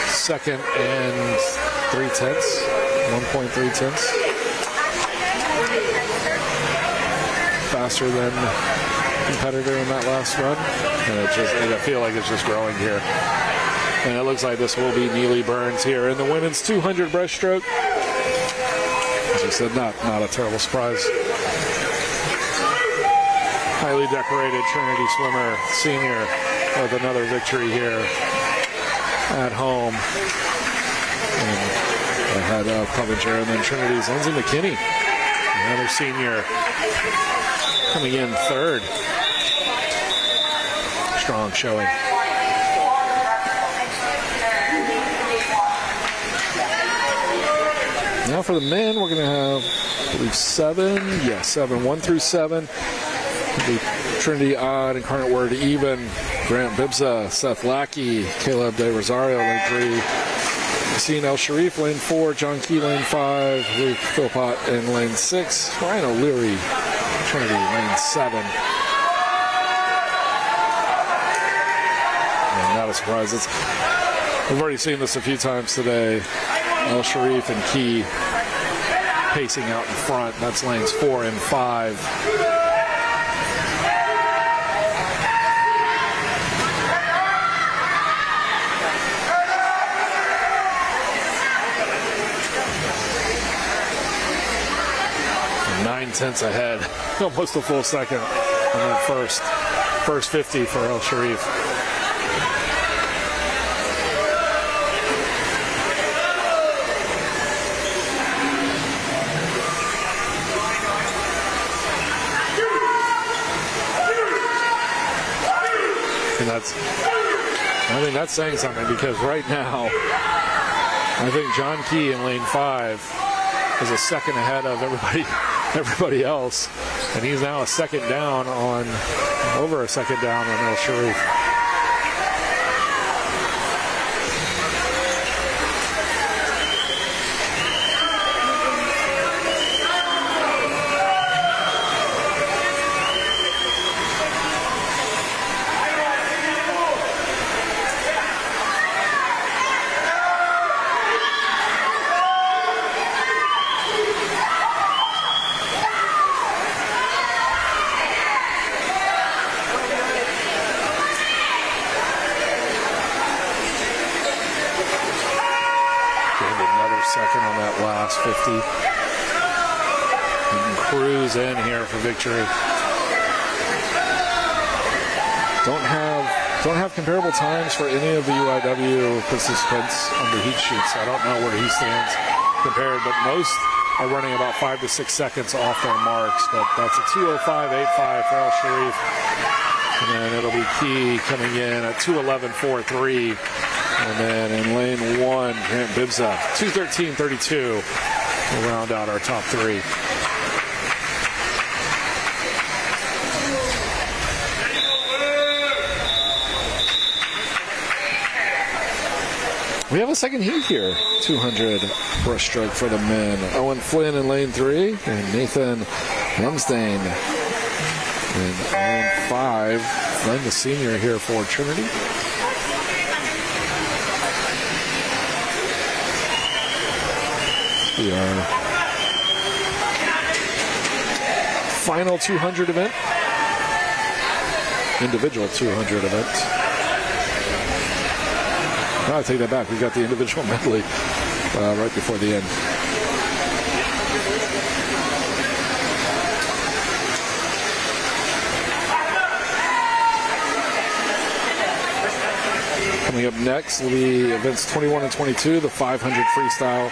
[SPEAKER 2] second and 1.3 tenths. Faster than competitor in that last run, and I feel like it's just growing here. And it looks like this will be Neely Burns here in the women's 200 breaststroke. As I said, not a terrible surprise. Highly decorated Trinity swimmer, senior, with another victory here at home. And ahead of Clevenger, and then Trinity's Lindsay McKinney, another senior, coming in third. Strong showing. Now for the men, we're going to have, I believe, 7. Yeah, 7. 1 through 7. The Trinity odd, Incarnate Word even. Grant Bibza, Seth Lackey, Caleb De Rosario, lane 3. Yassine El Sharif, lane 4. John Key, lane 5. Luke Philpott in lane 6. Ryan O'Leary, Trinity, lane 7. And not a surprise. We've already seen this a few times today. El Sharif and Key pacing out in front. That's lanes 4 and 5. And 9/10 ahead, almost a full second on that first 50 for El Sharif. And I think that's saying something, because right now, I think John Key in lane 5 is a second ahead of everybody else, and he's now over a second down on El Sharif. Second on that last 50. You can cruise in here for victory. Don't Don't have comparable times for any of the UIW participants on the heat sheets. I don't know where he stands compared, but most are running about 5 to 6 seconds off their marks. But that's a 2:05.85 for El Sharif. And then it'll be Key coming in at 2:11.43. And then in lane 1, Grant Bibza, 2:13.32. We'll round out our top 3. We have a second heat here. 200 breaststroke for the men. Owen Flynn in lane 3 and Nathan Lumsdane in lane 5. Flynn, the senior here for Trinity. We are final 200 event. Individual 200 event. I take that back. We got the individual medley right before the end. Coming up next will be events 21 and 22, the 500 freestyle,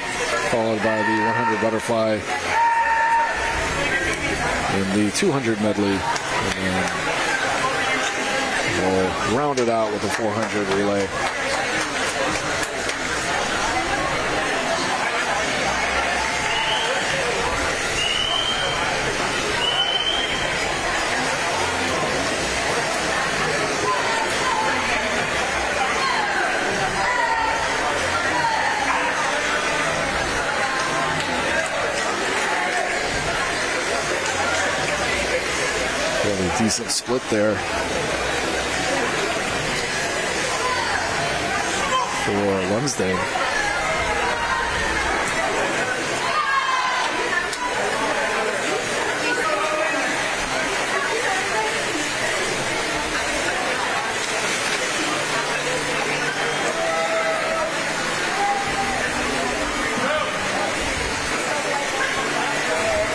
[SPEAKER 2] followed by the 100 butterfly, and the 200 medley, and then we'll round it out with the 400 relay. Decent split there for Lumsdane.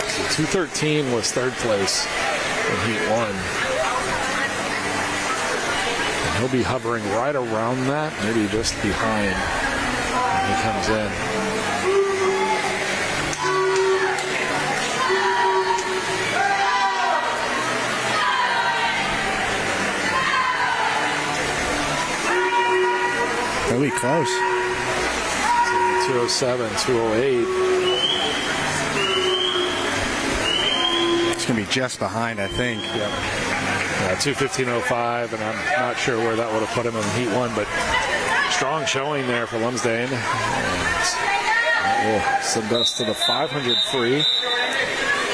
[SPEAKER 2] So 2:13 was third place in Heat 1. And he'll be hovering right around that, maybe just behind when he comes in.
[SPEAKER 12] Really close.
[SPEAKER 2] So 207, 208.
[SPEAKER 12] It's going to be just behind, I think.
[SPEAKER 2] Yep. 2:15.05, and I'm not sure where that would have put him in Heat 1, but strong showing there for Lumsdane. And that will send us to the 500 free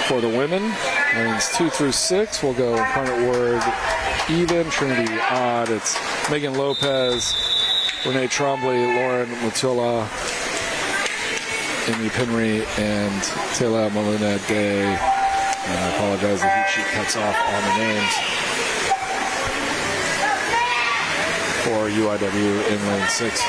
[SPEAKER 2] for the women. Lanes 2 through 6 will go Incarnate Word even, Trinity odd. It's Megan Lopez, Renee Trombley, Lauren Mutula, Amy Penry, and Taylor Molina Day. And I apologize, the heat sheet cuts off all the names for UIW in lane 6.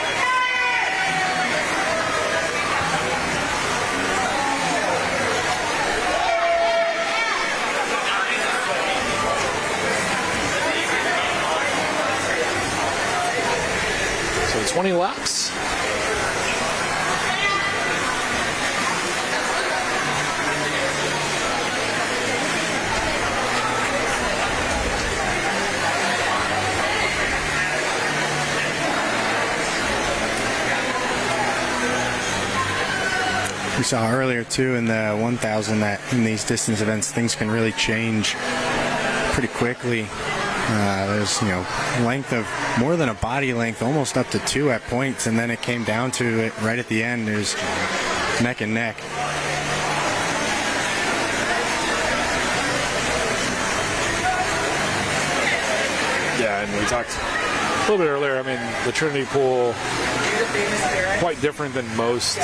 [SPEAKER 2] So 20 laps.
[SPEAKER 12] We saw earlier too in the 1,000 that in these distance events things can really change pretty quickly. There's length of more than a body length, almost up to 2 at points, and then it came down to it right at the end. It was neck and neck.
[SPEAKER 2] Yeah, and we talked a little bit earlier. I mean, the Trinity pool, quite different than most,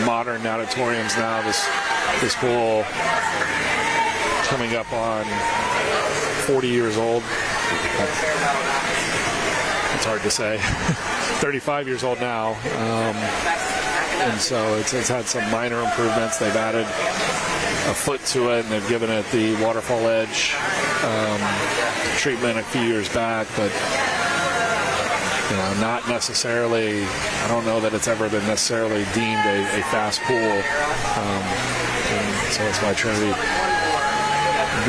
[SPEAKER 2] modern natatoriums now. This pool coming up on 40 years old. It's hard to say. 35 years old now. and so it's had some minor improvements. They've added a foot to it, and they've given it the waterfall edge treatment a few years back, but not necessarily. I don't know that it's ever been necessarily deemed a fast pool, and so that's why Trinity,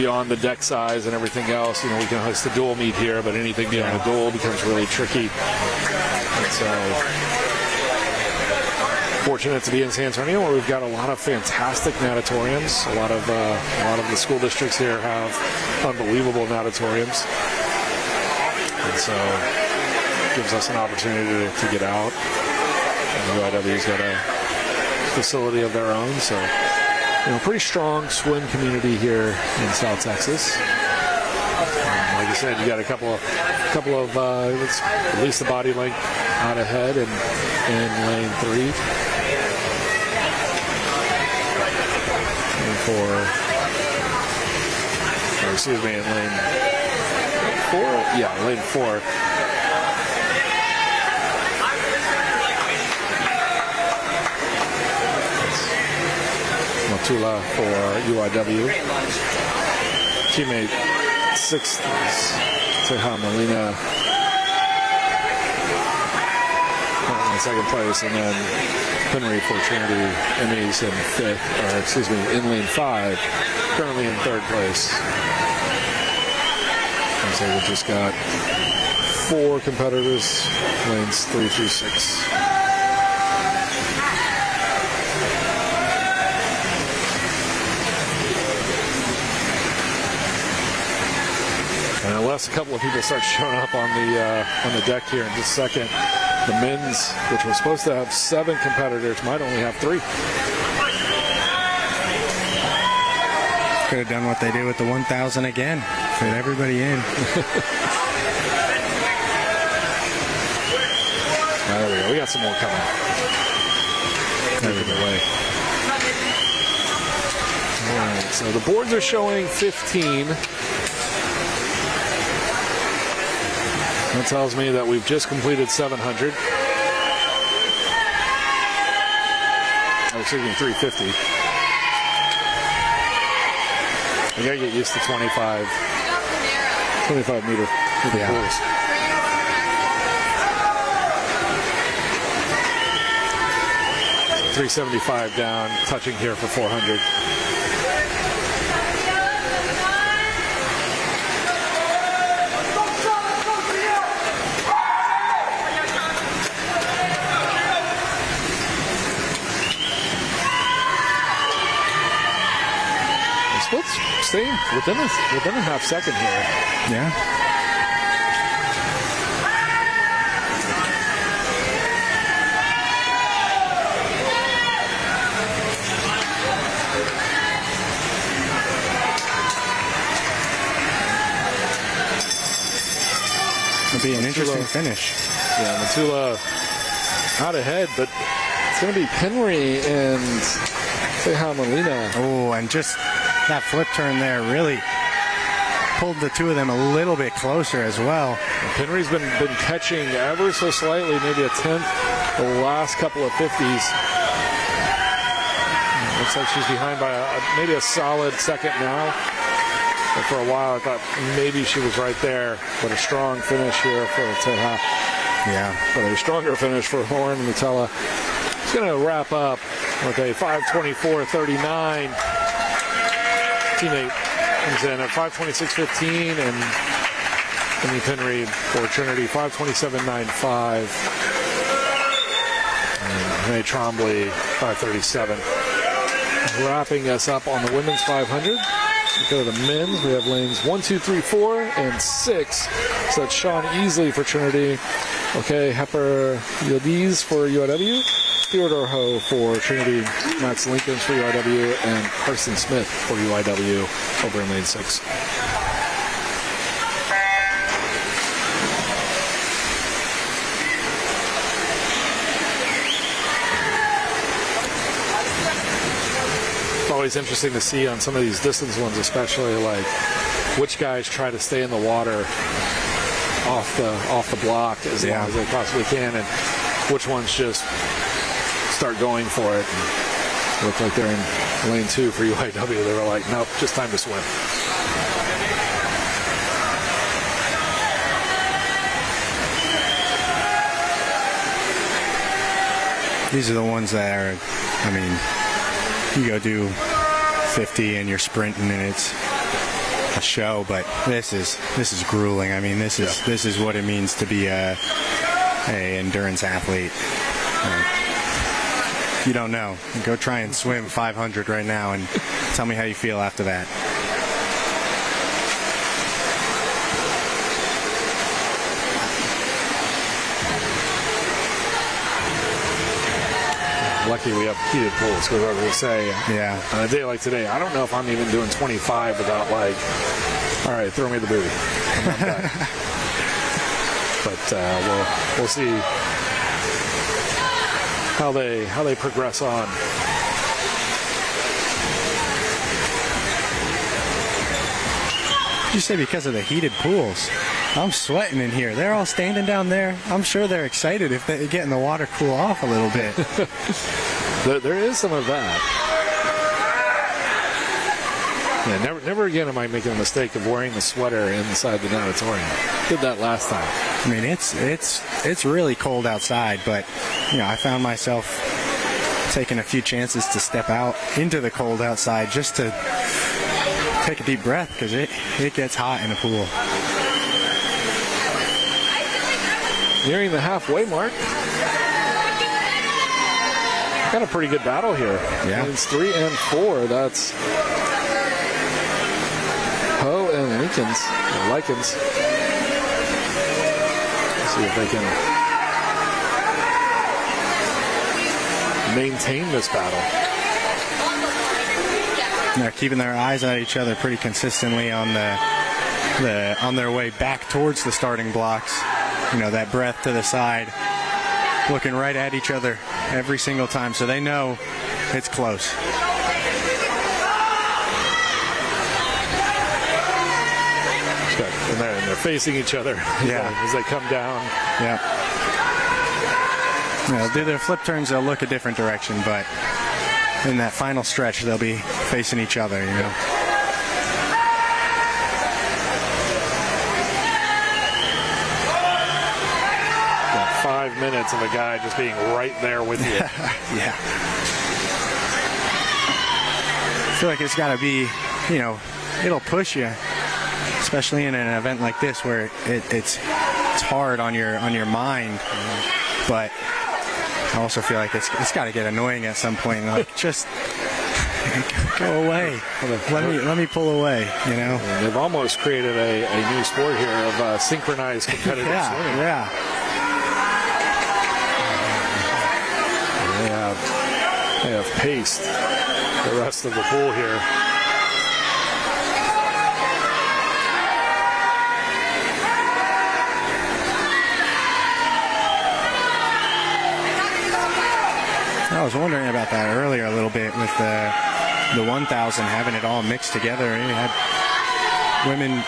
[SPEAKER 2] beyond the deck size and everything else, we can host a dual meet here, but anything beyond a dual becomes really tricky. And so, fortunate to be in San Antonio, where we've got a lot of fantastic natatoriums. A lot of the school districts here have unbelievable natatoriums, and so it gives us an opportunity to get out. And UIW's got a facility of their own, so pretty strong swim community here in South Texas. Like I said, you got a couple of at least the body length out ahead in lane 3. In lane 4. Yeah, lane 4. Matula for UIW. Teammate 6th, Teja Molina in 2nd place, and then Henry for Trinity Emmys in 5th, in lane 5, currently in 3rd place. And so we've just got 4 competitors, lanes 3 through 6. And unless a couple of people start showing up on the deck here in just a second, the men's, which was supposed to have 7 competitors, might only have 3.
[SPEAKER 12] Could have done what they did with the 1,000 again. Fit everybody in.
[SPEAKER 2] There we go. We got some more coming. Making their way. All right. So the boards are showing 15. That tells me that we've just completed 700. I was thinking 350. I gotta get used to 25 meter pools. 375 down, touching here for 400. Splits staying within a half second here.
[SPEAKER 12] Yeah. It'll be an interesting finish.
[SPEAKER 2] Yeah, Matula out ahead, but it's going to be Henry and Teja Molina.
[SPEAKER 12] Oh, and just that flip turn there really pulled the two of them a little bit closer as well.
[SPEAKER 2] Henry's been catching ever so slightly, maybe a tenth the last couple of 50s. Looks like she's behind by maybe a solid second now. But for a while I thought maybe she was right there, but a strong finish here for Teja.
[SPEAKER 12] Yeah.
[SPEAKER 2] But a stronger finish for Lauren Nutella. She's going to wrap up with a 5:24.39. Teammate comes in at 5:26.15, and Henry for Trinity 5:27.95. And Renee Trombley 5:37. Wrapping us up on the women's 500. We go to the men's. We have lanes 1, 2, 3, 4, and 6. So that's Sean Easley for Trinity. Okay, Hepper Yildiz for UIW. Theodore Ho for Trinity. Max Lincoln for UIW. And Carson Smith for UIW over in lane 6. Always interesting to see on some of these distance ones, especially like which guys try to stay in the water off the block as long as they possibly can, and which ones just start going for it. And it looked like they're in lane 2 for UIW. They were like, nope, just time to swim.
[SPEAKER 12] These are the ones that are, I mean, you go do 50 and you're sprinting and it's a show, but this is grueling. I mean, this is what it means to be a endurance athlete. You don't know. Go try and swim 500 right now and tell me how you feel after that.
[SPEAKER 2] Lucky we have heated pools, because I was going to say,
[SPEAKER 12] yeah,
[SPEAKER 2] on a day like today, I don't know if I'm even doing 25 without like, all right, throw me the booty. I'm not back. But we'll see how they progress on.
[SPEAKER 12] You say because of the heated pools. I'm sweating in here. They're all standing down there. I'm sure they're excited if they're getting the water cool off a little bit.
[SPEAKER 2] There is some of that. Yeah, never again am I making a mistake of wearing the sweater inside the natatorium. Did that last time.
[SPEAKER 12] I mean, it's really cold outside, but you know, I found myself taking a few chances to step out into the cold outside just to take a deep breath, because it gets hot in the pool.
[SPEAKER 2] Nearing the halfway mark. Got a pretty good battle here.
[SPEAKER 12] Yeah.
[SPEAKER 2] Lanes 3 and 4. That's Ho and Likens. Let's see if they can maintain this battle.
[SPEAKER 12] They're keeping their eyes on each other pretty consistently on on their way back towards the starting blocks. You know, that breath to the side, looking right at each other every single time, so they know it's close.
[SPEAKER 2] And they're facing each other as they come down.
[SPEAKER 12] Yeah. They'll do their flip turns, they'll look a different direction, but in that final stretch, they'll be facing each other, you know.
[SPEAKER 2] Got 5 minutes of a guy just being right there with you.
[SPEAKER 12] Yeah. I feel like it's got to be, you know, it'll push you, especially in an event like this where it's hard on your mind, but I also feel like it's got to get annoying at some point. Like, just go away. Let me pull away. You know.
[SPEAKER 2] And they've almost created a new sport here of synchronized competitive swimming.
[SPEAKER 12] Yeah.
[SPEAKER 2] They have paced the rest of the pool here.
[SPEAKER 12] I was wondering about that earlier a little bit with the 1,000 having it all mixed together. You had women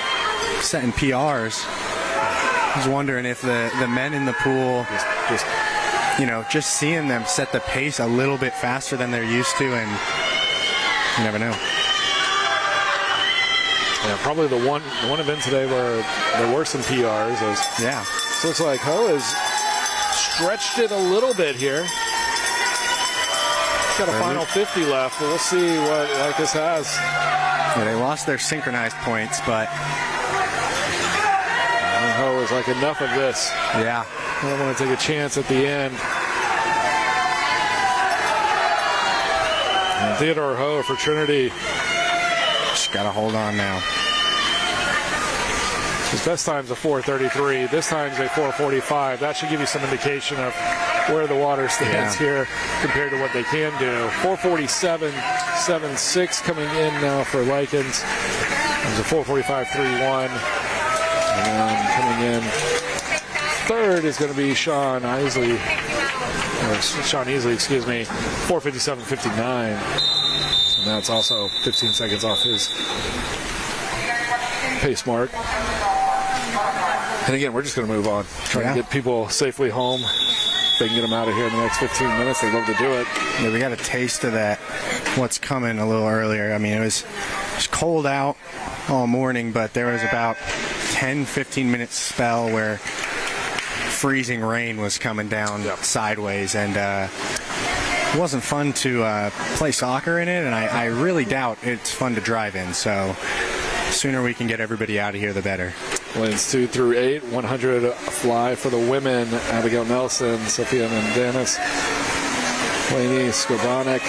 [SPEAKER 12] setting PRs. I was wondering if the men in the pool, just seeing them set the pace a little bit faster than they're used to, and you never know.
[SPEAKER 2] Yeah, probably the one event today where there were some PRs. So looks like Ho has stretched it a little bit here. Got a final 50 left, but we'll see what Lycus has.
[SPEAKER 12] Yeah, they lost their synchronized points, but
[SPEAKER 2] Ho is like, enough of this.
[SPEAKER 12] Yeah.
[SPEAKER 2] I don't want to take a chance at the end. And Theodore Ho for Trinity.
[SPEAKER 12] Just got to hold on now.
[SPEAKER 2] His best time's a 4:33. This time's a 4:45. That should give you some indication of where the water stands here compared to what they can do. 4:47.76 coming in now for Likens. There's a 4:45.31. And coming in third is going to be Sean Easley. 4:57.59. And that's also 15 seconds off his pace mark. And again, we're just going to move on. Try to get people safely home. If they can get them out of here in the next 15 minutes, they'd love to do it.
[SPEAKER 12] Yeah, we got a taste of that, what's coming a little earlier. I mean, it was cold out all morning, but there was about 10-15 minute spell where freezing rain was coming down sideways, and it wasn't fun to play soccer in it, and I really doubt it's fun to drive in. So the sooner we can get everybody out of here, the better.
[SPEAKER 2] Lanes 2 through 8, 100 fly for the women. Abigail Nelson, Sophia Mendanis, Lainey Skrbanek,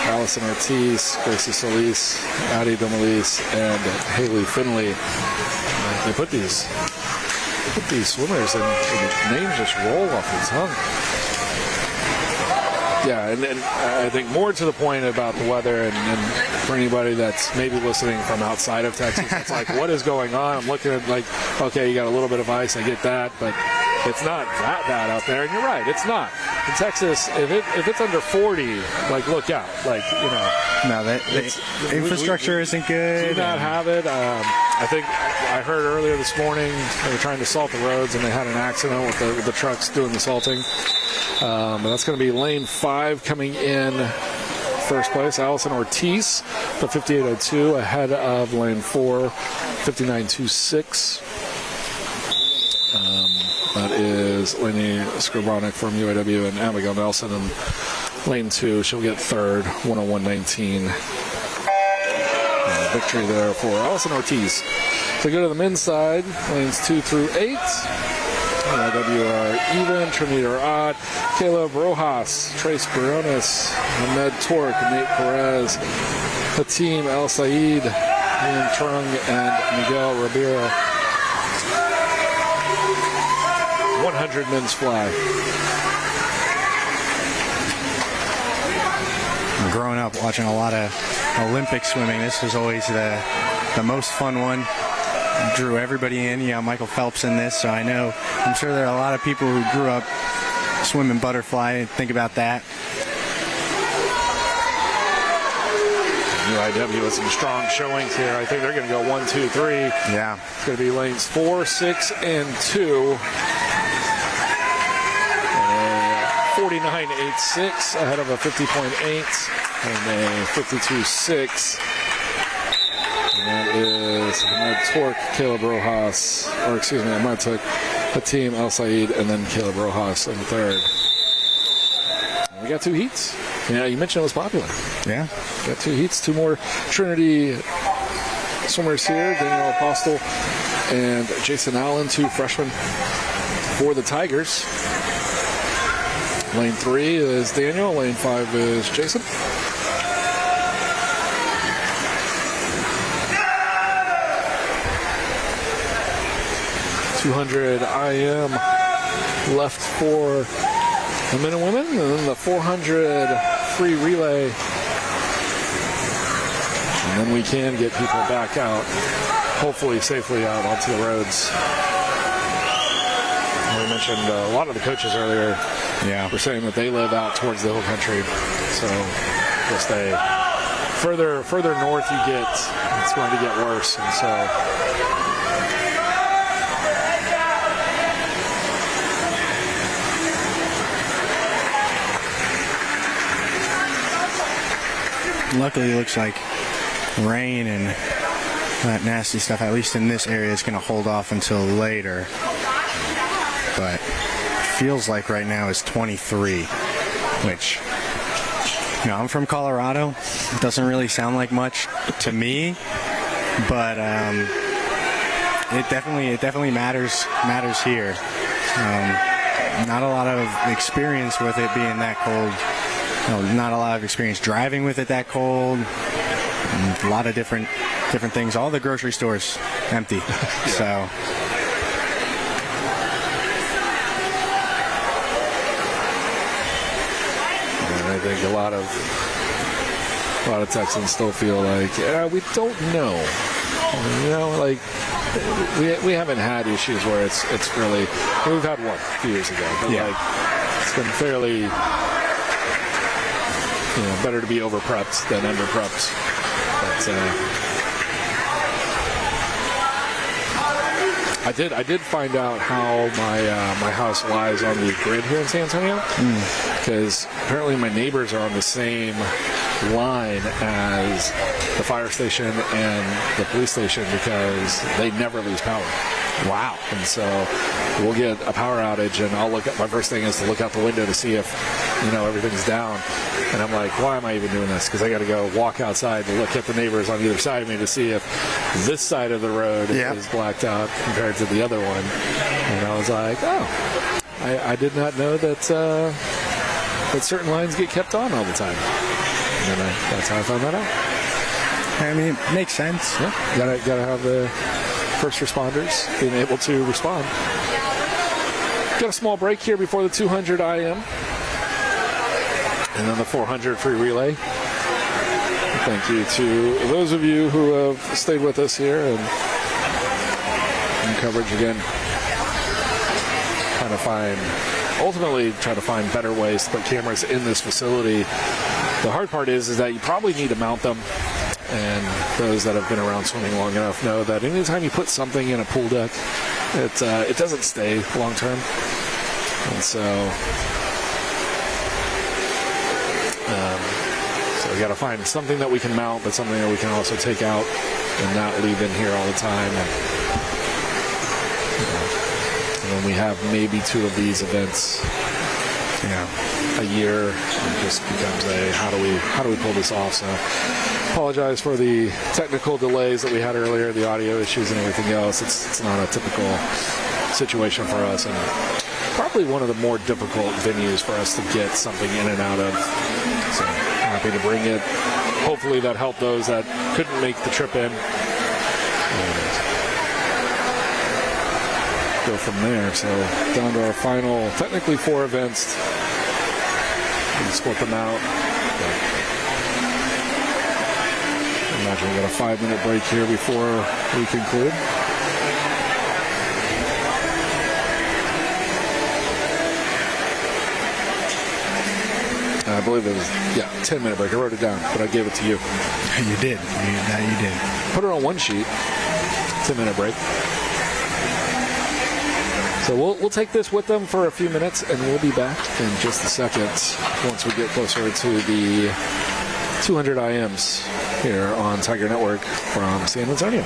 [SPEAKER 2] Allison Ortiz, Gracie Solis, Addie Domalis, and Haley Finley. They put these swimmers and the names just roll off the tongue. Yeah, and I think more to the point about the weather, and for anybody that's maybe listening from outside of Texas, it's like, what is going on? I'm looking at, like, okay, you got a little bit of ice, I get that, but it's not that bad out there. And you're right, it's not. In Texas, if it's under 40, like, look out. Like, you know.
[SPEAKER 12] No, the infrastructure isn't good.
[SPEAKER 2] Do not have it. I think I heard earlier this morning they were trying to salt the roads, and they had an accident with the trucks doing the salting. But that's going to be lane 5 coming in first place. Allison Ortiz, the 58.02, ahead of lane 4, 59.26. That is Lainey Skrbanek from UAW and Abigail Nelson in lane 2. She'll get third, 101.19. Victory there for Allison Ortiz. So go to the men's side, lanes 2 through 8. UAW are even, Trinity are odd. Caleb Rojas, Trace Baronis, Ahmed Tork, Nate Perez, Hatim El Said, Ian Trung, and Miguel Ribeiro. 100 men's fly.
[SPEAKER 12] Growing up watching a lot of Olympic swimming, this was always the most fun one. Drew everybody in. You know, Michael Phelps in this, so I'm sure there are a lot of people who grew up swimming butterfly and think about that.
[SPEAKER 2] UIW with some strong showings here. I think they're going to go 1, 2, 3.
[SPEAKER 12] Yeah.
[SPEAKER 2] It's going to be lanes 4, 6, and 2. 49.86 ahead of a 50.8 and a 52.6. And that is Ahmed Tork, Caleb Rojas, Ahmed Tork, Hatim El Said, and then Caleb Rojas in third. And we got 2 heats. Yeah, you mentioned it was popular.
[SPEAKER 12] Yeah.
[SPEAKER 2] Got 2 heats, 2 more Trinity swimmers here, Daniel Apostle and Jason Allen, 2 freshmen for the Tigers. Lane 3 is Daniel. Lane 5 is Jason. $200 IM left for the men and women, and then the 400 free relay. And then we can get people back out, hopefully safely out onto the roads. We mentioned a lot of the coaches earlier.
[SPEAKER 12] Yeah,
[SPEAKER 2] were saying that they live out towards the hill country, so just further north you get, it's going to get worse, and so.
[SPEAKER 12] Luckily, it looks like rain and that nasty stuff, at least in this area, is going to hold off until later. But feels like right now is 23, which, you know, I'm from Colorado. It doesn't really sound like much to me, but it definitely matters here. Not a lot of experience with it being that cold. Not a lot of experience driving with it that cold. A lot of different things. All the grocery stores empty. Yeah. So.
[SPEAKER 2] I think a lot of Texans still feel like, we don't know. You know, like we haven't had issues where it's really. We've had one a few years ago, but like it's been fairly. You know, better to be over prepped than under prepped. But I did find out how my house lies on the grid here in San Antonio, because apparently my neighbors are on the same line as the fire station and the police station because they never lose power. Wow. And so we'll get a power outage, and I'll look at, my first thing is to look out the window to see if, everything's down. And I'm like, why am I even doing this? Because I got to go walk outside and look at the neighbors on either side of me to see if this side of the road is blacked out compared to the other one. And I was like, oh, I did not know that that certain lines get kept on all the time. And then that's how I found that out.
[SPEAKER 12] I mean, it makes sense.
[SPEAKER 2] Yeah, gotta have the first responders being able to respond. Got a small break here before the 200 IM, and then the 400 free relay. Thank you to those of you who have stayed with us here and coverage again. Ultimately try to find better ways to put cameras in this facility. The hard part is that you probably need to mount them. And those that have been around swimming long enough know that anytime you put something in a pool deck, it doesn't stay long term. And so we got to find something that we can mount, but something that we can also take out and not leave in here all the time. And when we have maybe 2 of these events, a year, it just becomes a how do we pull this off? So apologize for the technical delays that we had earlier, the audio issues and everything else. It's not a typical situation for us, and probably one of the more difficult venues for us to get something in and out of. So happy to bring it. Hopefully that helped those that couldn't make the trip in. And go from there. So down to our final, technically 4 events. We can split them out. Imagine we got a 5-minute break here before we conclude. I believe it was, 10-minute break. I wrote it down, but I gave it to you.
[SPEAKER 12] You did. You did.
[SPEAKER 2] Put it on one sheet. 10-minute break. So we'll take this with them for a few minutes, and we'll be back in just a second once we get closer to the 200 IMs here on Tiger Network from San Antonio.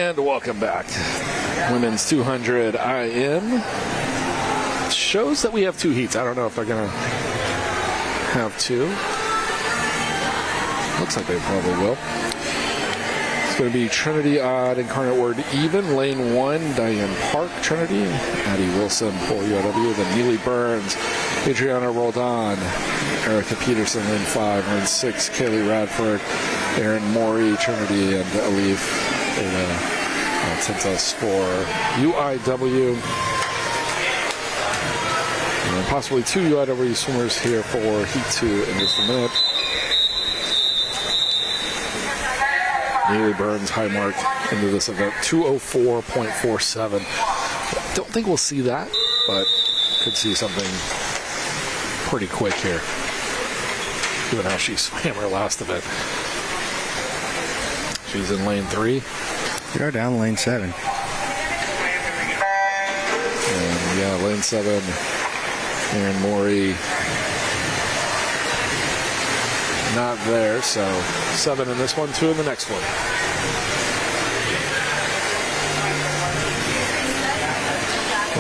[SPEAKER 2] And welcome back. Women's 200 IM. Shows that we have 2 heats. I don't know if they're going to have 2. Looks like they probably will. It's going to be Trinity odd, Incarnate word even. Lane 1, Diane Park, Trinity. Addie Wilson for UIW. Then Neely Burns, Adriana Roldan, Erica Peterson, lane 5. Lane 6, Kaylee Radford, Erin Morey, Trinity, and Alif Tintas for UIW. And possibly 2 UIW swimmers here for Heat 2 in just a minute. Neely Burns high mark into this event, 2:04.47. Don't think we'll see that, but could see something pretty quick here, given how she swam her last event. She's in lane 3.
[SPEAKER 12] You're down lane 7.
[SPEAKER 2] And yeah, lane 7, Erin Morey not there, so 7 in this one, 2 in the next one.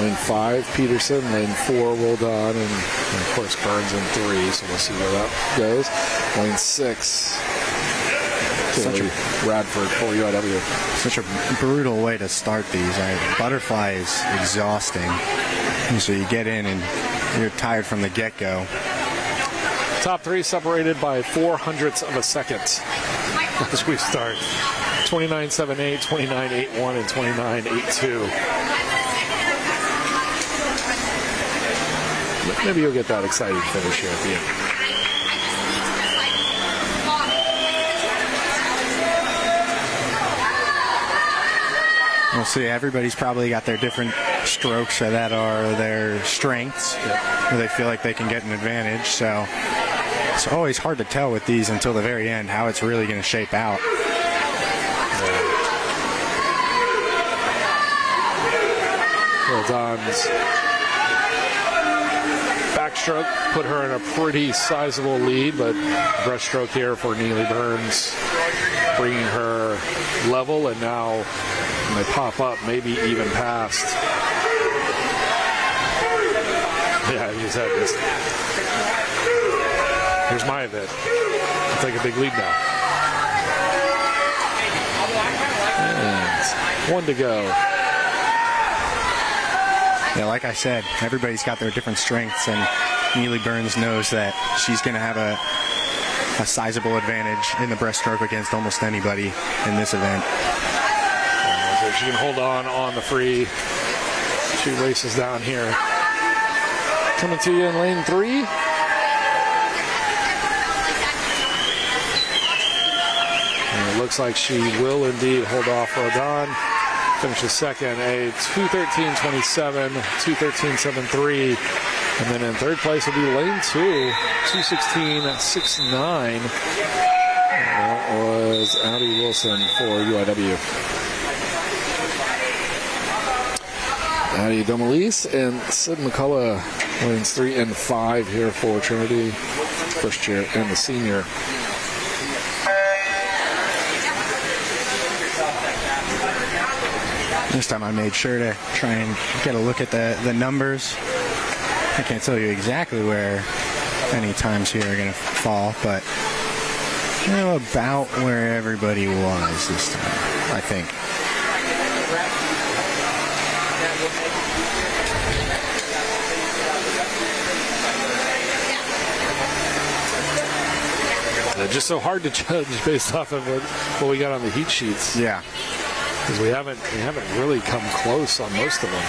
[SPEAKER 2] Lane 5, Peterson. Lane 4, Roldan, and of course Burns in 3, so we'll see where that goes. Lane 6, Radford for UIW.
[SPEAKER 12] Such a brutal way to start these. Butterfly is exhausting. And so you get in and you're tired from the get-go.
[SPEAKER 2] Top 3 separated by 0.04 of a second as we start. 29.78, 29.81, and 29.82. Maybe you'll get that exciting finish here at the end.
[SPEAKER 12] We'll see. Everybody's probably got their different strokes that are their strengths, where they feel like they can get an advantage. So it's always hard to tell with these until the very end how it's really going to shape out.
[SPEAKER 2] Roldan's backstroke put her in a pretty sizable lead, but breaststroke here for Neely Burns, bringing her level, and now when they pop up, maybe even past. Yeah, he said this. Here's my event. I'll take a big lead now. And 1 to go.
[SPEAKER 12] Yeah, like I said, everybody's got their different strengths, and Neely Burns knows that she's going to have a sizable advantage in the breaststroke against almost anybody in this event.
[SPEAKER 2] So she can hold on the free. She races down here. Coming to you in lane 3. And it looks like she will indeed hold off Roldan. Finishes second, a 2:13.27, 2:13.73. And then in third place will be lane 2, 2:16.69. That was Addie Wilson for UIW. Addie Domalise and Sid McCullough, lanes 3 and 5 here for Trinity, first year and the senior.
[SPEAKER 12] This time I made sure to try and get a look at the numbers. I can't tell you exactly where any times here are going to fall, but you know about where everybody was this time, I think.
[SPEAKER 2] They're just so hard to judge based off of what we got on the heat sheets.
[SPEAKER 12] Yeah.
[SPEAKER 2] Because we haven't really come close on most of them.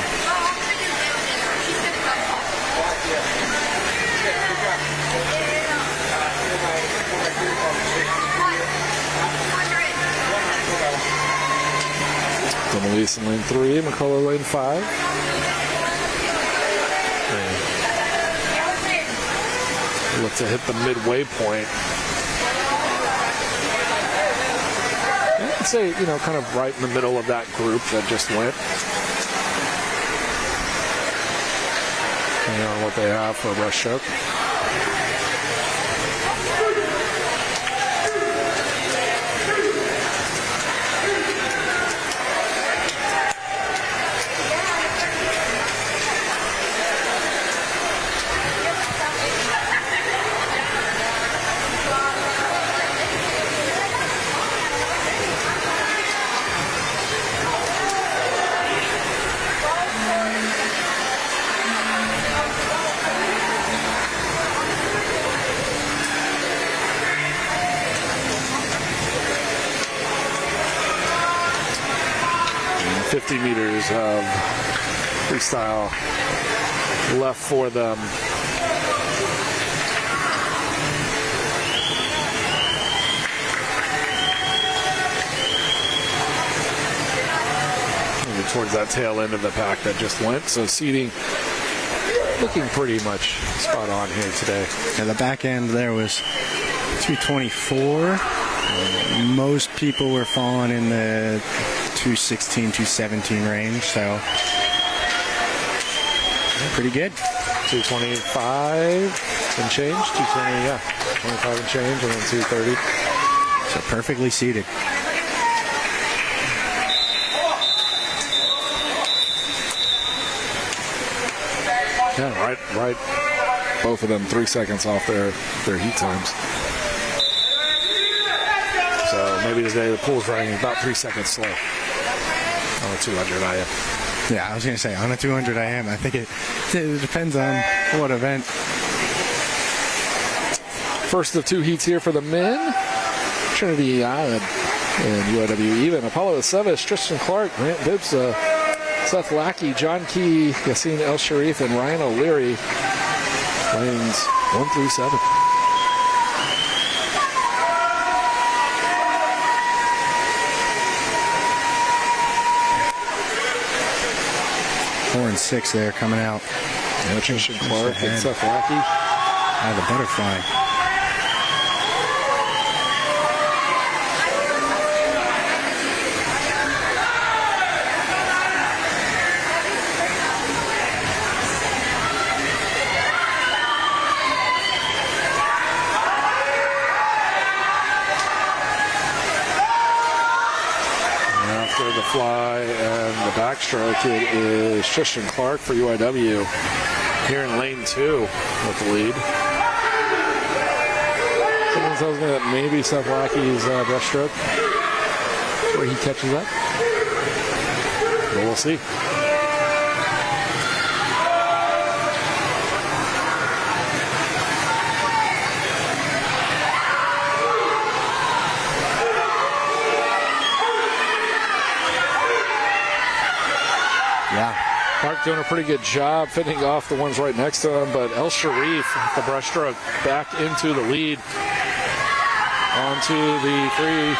[SPEAKER 2] Domalise in lane 3, McCullough lane 5. Look to hit the midway point. I'd say, kind of right in the middle of that group that just went. Depending on what they have for a breaststroke. 50 meters of freestyle left for them. Moving towards that tail end of the pack that just went. So seating looking pretty much spot on here today.
[SPEAKER 12] Yeah, the back end there was 224. Most people were falling in the 216, 217 range, so pretty good.
[SPEAKER 2] 225 and change, 220, yeah, 25 and change, and then 230.
[SPEAKER 12] So perfectly seated.
[SPEAKER 2] Yeah, right. Both of them 3 seconds off their heat times. So maybe today the pool's running about 3 seconds slow on a 200 IM.
[SPEAKER 12] Yeah, I was going to say, on a 200 IM, I think it depends on what event.
[SPEAKER 2] First of two heats here for the men. Trinity Island and UIW even. Apollo Aceves, Tristan Clark, Grant Dibsa, Seth Lackey, John Key, Yassine El Sharif, and Ryan O'Leary. Lanes 1 through 7.
[SPEAKER 12] 4 and 6 there coming out.
[SPEAKER 2] Yeah, Tristan Clark and Seth Lackey.
[SPEAKER 12] The butterfly.
[SPEAKER 2] The fly and the backstroke, it is Tristan Clark for UIW here in lane 2 with the lead. Someone tells me that maybe Seth Lackey's breaststroke where he catches up, but we'll see. Clark doing a pretty good job fending off the ones right next to him, but El Sharif, the breaststroke, back into the lead. Onto the free.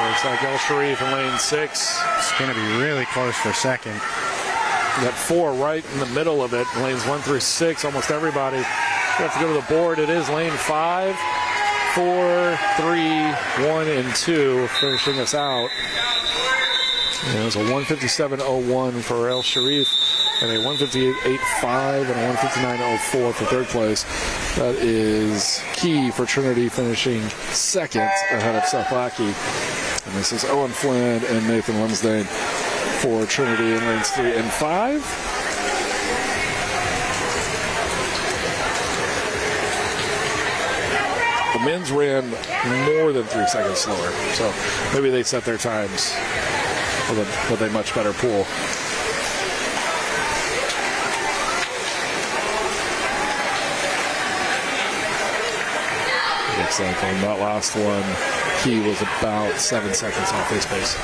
[SPEAKER 2] Looks like El Sharif in lane 6.
[SPEAKER 12] It's going to be really close for second.
[SPEAKER 2] You got 4 right in the middle of it. Lanes 1 through 6, almost everybody. You have to go to the board. It is lane 5, 4, 3, 1, and 2 finishing us out. And it was a 157.01 for El Sharif and a 158.85 and a 159.04 for third place. That is key for Trinity finishing second ahead of Seth Lackey. And this is Owen Flynn and Nathan Lumsdain for Trinity in lanes 3 and 5. The men's ran more than 3 seconds slower, so maybe they set their times with a much better pool. Looks like on that last one, he was about 7 seconds off his pace.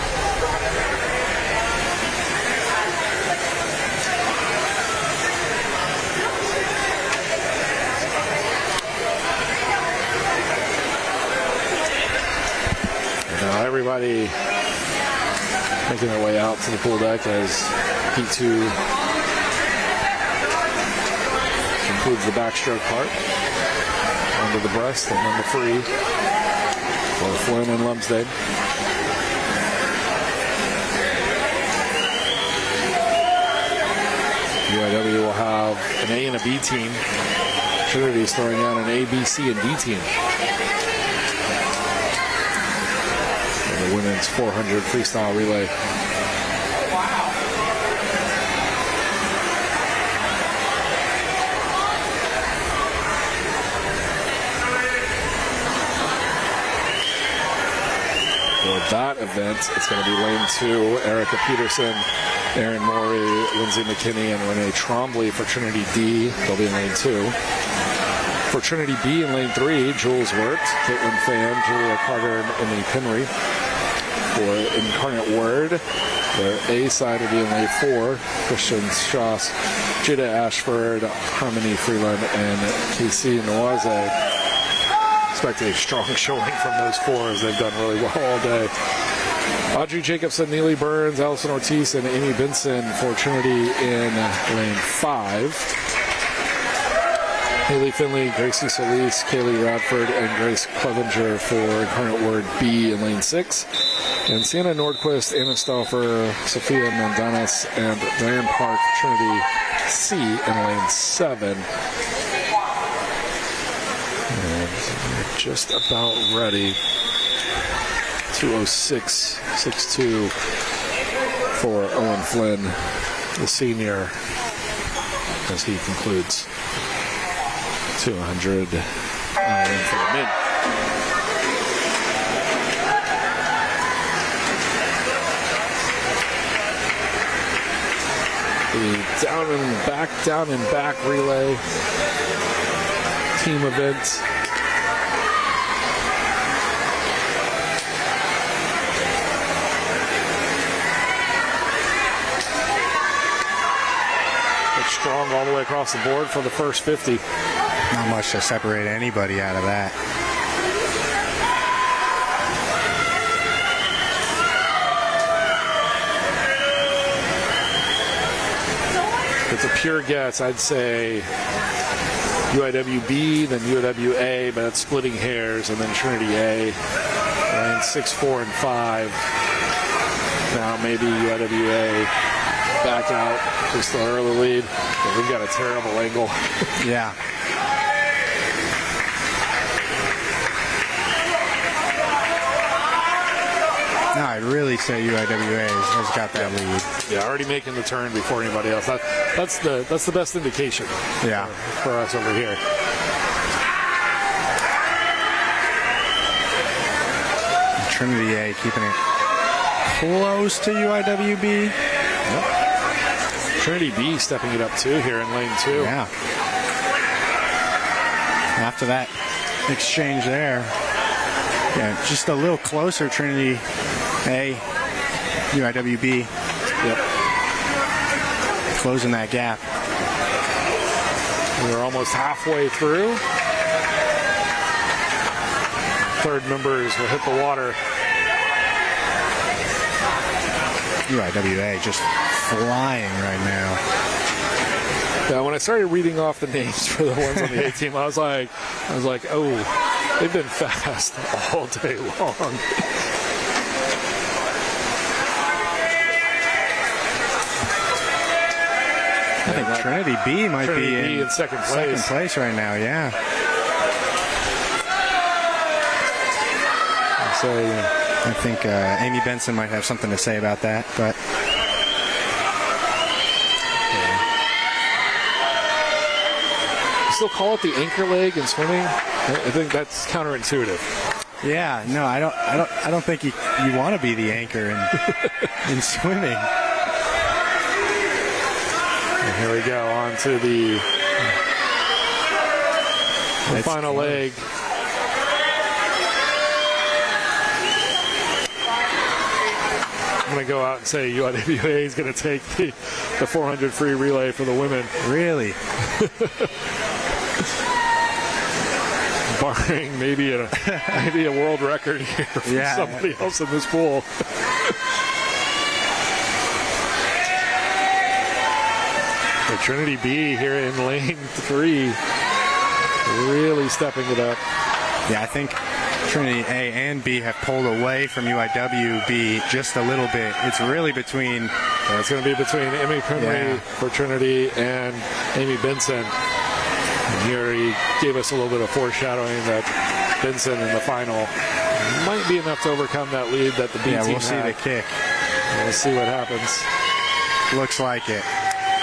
[SPEAKER 2] Everybody making their way out to the pool deck as Heat 2 includes the backstroke part onto the breast and then the free for Flynn and Lumsdain. UIW will have an A and a B team. Trinity is throwing out an A, B, C, and D team. The women's 400 freestyle relay. for that event. It's going to be lane 2, Erica Peterson, Erin Morey, Lindsay McKinney, and Renee Trombley for Trinity D. They'll be in lane 2. For Trinity B in lane 3, Jules Wirt, Caitlin Pham, Julia Carter, and Emily Penry. For Incarnate Word, their A side will be in lane 4, Christian Strauss, Jada Ashford, Harmony Freeland, and Casey Noise. Expect a strong showing from those 4 as they've done really well all day. Audrey Jacobson, Neely Burns, Allison Ortiz, and Amy Benson for Trinity in lane 5. Haley Finley, Gracie Solis, Kaylee Radford, and Grace Clevenger for Incarnate Word B in lane 6. And Sienna Nordquist, Anna Stauffer, Sophia Mandanas, and Diane Park, Trinity C in lane 7. And we're just about ready. 2:06.62 for Owen Flynn, the senior, as he concludes 200 for the mid. The down and back relay team event. Strong all the way across the board for the first 50.
[SPEAKER 12] Not much to separate anybody out of that.
[SPEAKER 2] If it's a pure guess, I'd say UIWB, then UWA, but that's splitting hairs, and then Trinity A, lane 6, 4, and 5. Now maybe UIWA back out, just the early lead. But we've got a terrible angle.
[SPEAKER 12] Yeah. No, I'd really say UIWA has got that lead.
[SPEAKER 2] Yeah, already making the turn before anybody else. That's the best indication.
[SPEAKER 12] Yeah.
[SPEAKER 2] For us over here.
[SPEAKER 12] Trinity A keeping it close to UIWB.
[SPEAKER 2] Yep. Trinity B stepping it up too here in lane 2.
[SPEAKER 12] Yeah. After that exchange there, yeah, just a little closer. Trinity A, UIWB.
[SPEAKER 2] Yep.
[SPEAKER 12] Closing that gap.
[SPEAKER 2] We're almost halfway through. Third members will hit the water.
[SPEAKER 12] UIWA just flying right now.
[SPEAKER 2] Yeah, when I started reading off the names for the ones on the A team, I was like, oh, they've been fast all day long.
[SPEAKER 12] I think Trinity B might be in
[SPEAKER 2] second
[SPEAKER 12] place right now. Yeah.
[SPEAKER 2] So
[SPEAKER 12] I think Amy Benson might have something to say about that, but.
[SPEAKER 2] Still call it the anchor leg in swimming? I think that's counterintuitive.
[SPEAKER 12] Yeah, no, I don't think you want to be the anchor in swimming.
[SPEAKER 2] And here we go on to the final leg. I'm going to go out and say UIWA is going to take the 400 free relay for the women.
[SPEAKER 12] Really?
[SPEAKER 2] Barring maybe a world record here from somebody else in this pool. The Trinity B here in lane 3 really stepping it up.
[SPEAKER 12] Yeah, I think Trinity A and B have pulled away from UIWB just a little bit. It's really between...
[SPEAKER 2] It's going to be between Emmy Penry for Trinity and Amy Benson. And here he gave us a little bit of foreshadowing that Benson in the final might be enough to overcome that lead that the B team
[SPEAKER 12] we'll see
[SPEAKER 2] had.
[SPEAKER 12] the kick.
[SPEAKER 2] We'll see what happens.
[SPEAKER 12] Looks like it.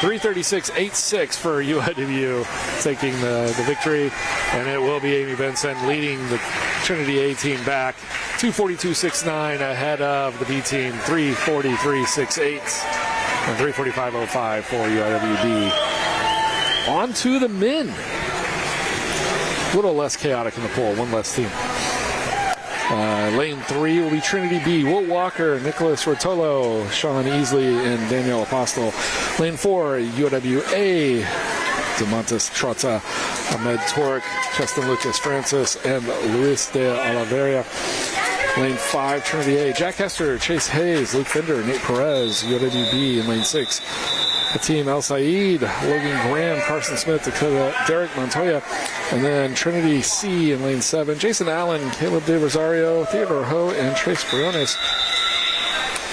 [SPEAKER 2] 336.86 for UIW taking the victory, and it will be Amy Benson leading the Trinity A team back 242.69 ahead of the B team 343.68 and 345.05 for UIWB. On to the men. A little less chaotic in the poll, one less team. Lane 3 will be Trinity B. Will Walker, Nicholas Rotolo, Sean Easley, and Danielle Apostle. Lane 4, UWA, DeMontis Trota, Ahmed Torek, Justin Lucas Francis, and Luis de Oliveira. Lane 5, Trinity A, Jack Hester, Chase Hayes, Luke Fender, Nate Perez, UWB. In Lane 6, Ateem El Saeed, Logan Graham, Carson Smith, Dakota, Derek Montoya, and then Trinity C in Lane 7, Jason Allen, Caleb De Rosario, Theodore Ho, and Trace Briones.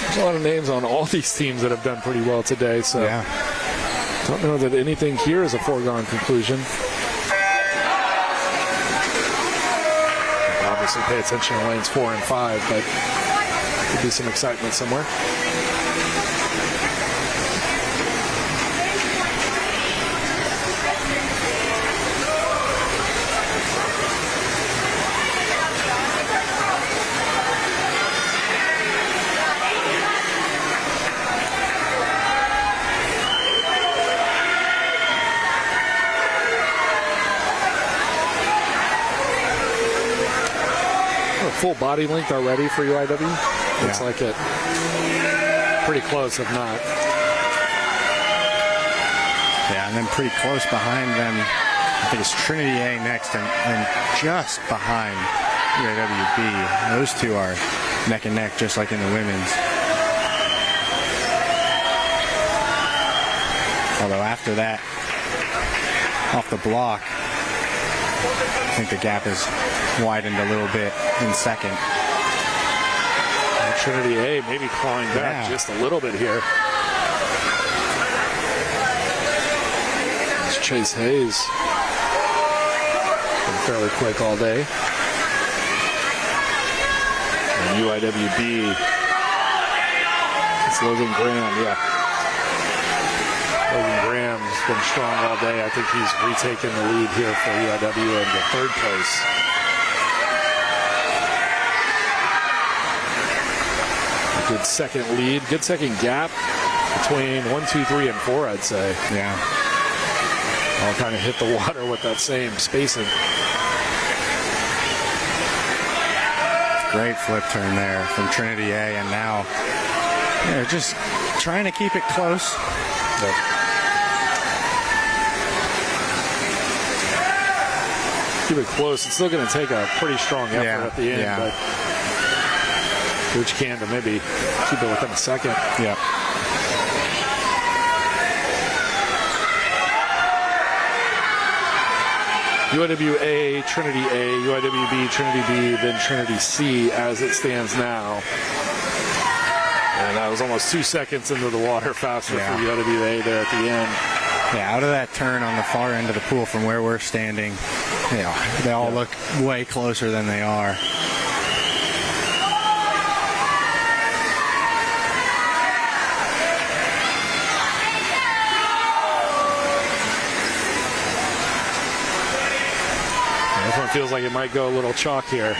[SPEAKER 2] There's a lot of names on all these teams that have done pretty well today, so don't know that anything here is a foregone conclusion. Obviously pay attention to lanes 4 and 5, but could be some excitement somewhere. Full body length already for UIW. Looks like it. Pretty close, if not.
[SPEAKER 12] Yeah, and then pretty close behind them, I think it's Trinity A next, and just behind UIWB. Those two are neck and neck, just like in the women's. Although after that, off the block, I think the gap is widened a little bit in second.
[SPEAKER 2] And Trinity A maybe clawing back just a little bit here. It's Chase Hayes. Been fairly quick all day. And UIWB. It's Logan Graham, Logan Graham's been strong all day. I think he's retaken the lead here for UIW in the third place. A good second lead, good second gap between 1, 2, 3, and 4, I'd say.
[SPEAKER 12] Yeah.
[SPEAKER 2] All kind of hit the water with that same spacing.
[SPEAKER 12] Great flip turn there from Trinity A, and now they're just trying to keep it close.
[SPEAKER 2] Keep it close. It's still going to take a pretty strong effort at the end, but do what you can to maybe keep it within a second.
[SPEAKER 12] Yeah.
[SPEAKER 2] UIWA, Trinity A, UIWB, Trinity B, then Trinity C as it stands now. And that was almost 2 seconds into the water faster for UIWA there at the end.
[SPEAKER 12] Yeah, out of that turn on the far end of the pool from where we're standing, they all look way closer than they are.
[SPEAKER 2] This one feels like it might go a little chalk here.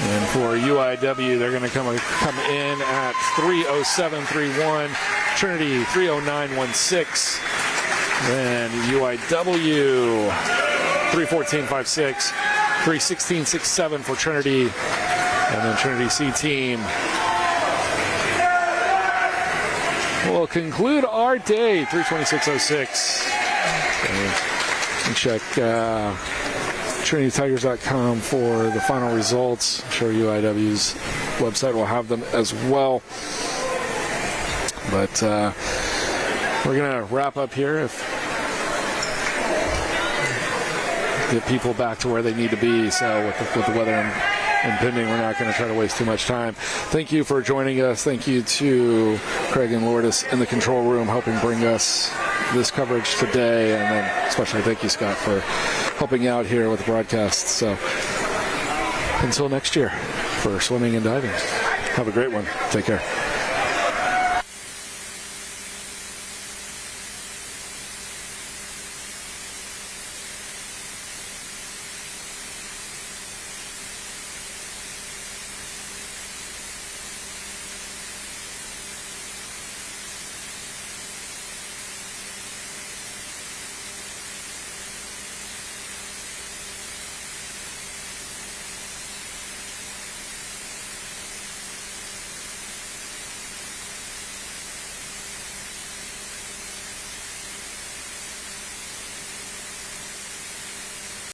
[SPEAKER 2] And for UIW, they're going to come in at 3:07.31. Trinity 3:09.16. Then UIW 3:14.56. 3:16.67 for Trinity. And then Trinity C team will conclude our day 3:26.06. Check TrinityTigers.com for the final results. I'm sure UIW's website will have them as well. But we're going to wrap up here. Get people back to where they need to be. So with the weather impending. We're not going to try to waste too much time. Thank you for joining us. Thank you to Craig and Lourdes in the control room helping bring us this coverage today, and then especially thank you, Scott, for helping out here with the broadcast. So until next year for swimming and diving, have a great one. Take care.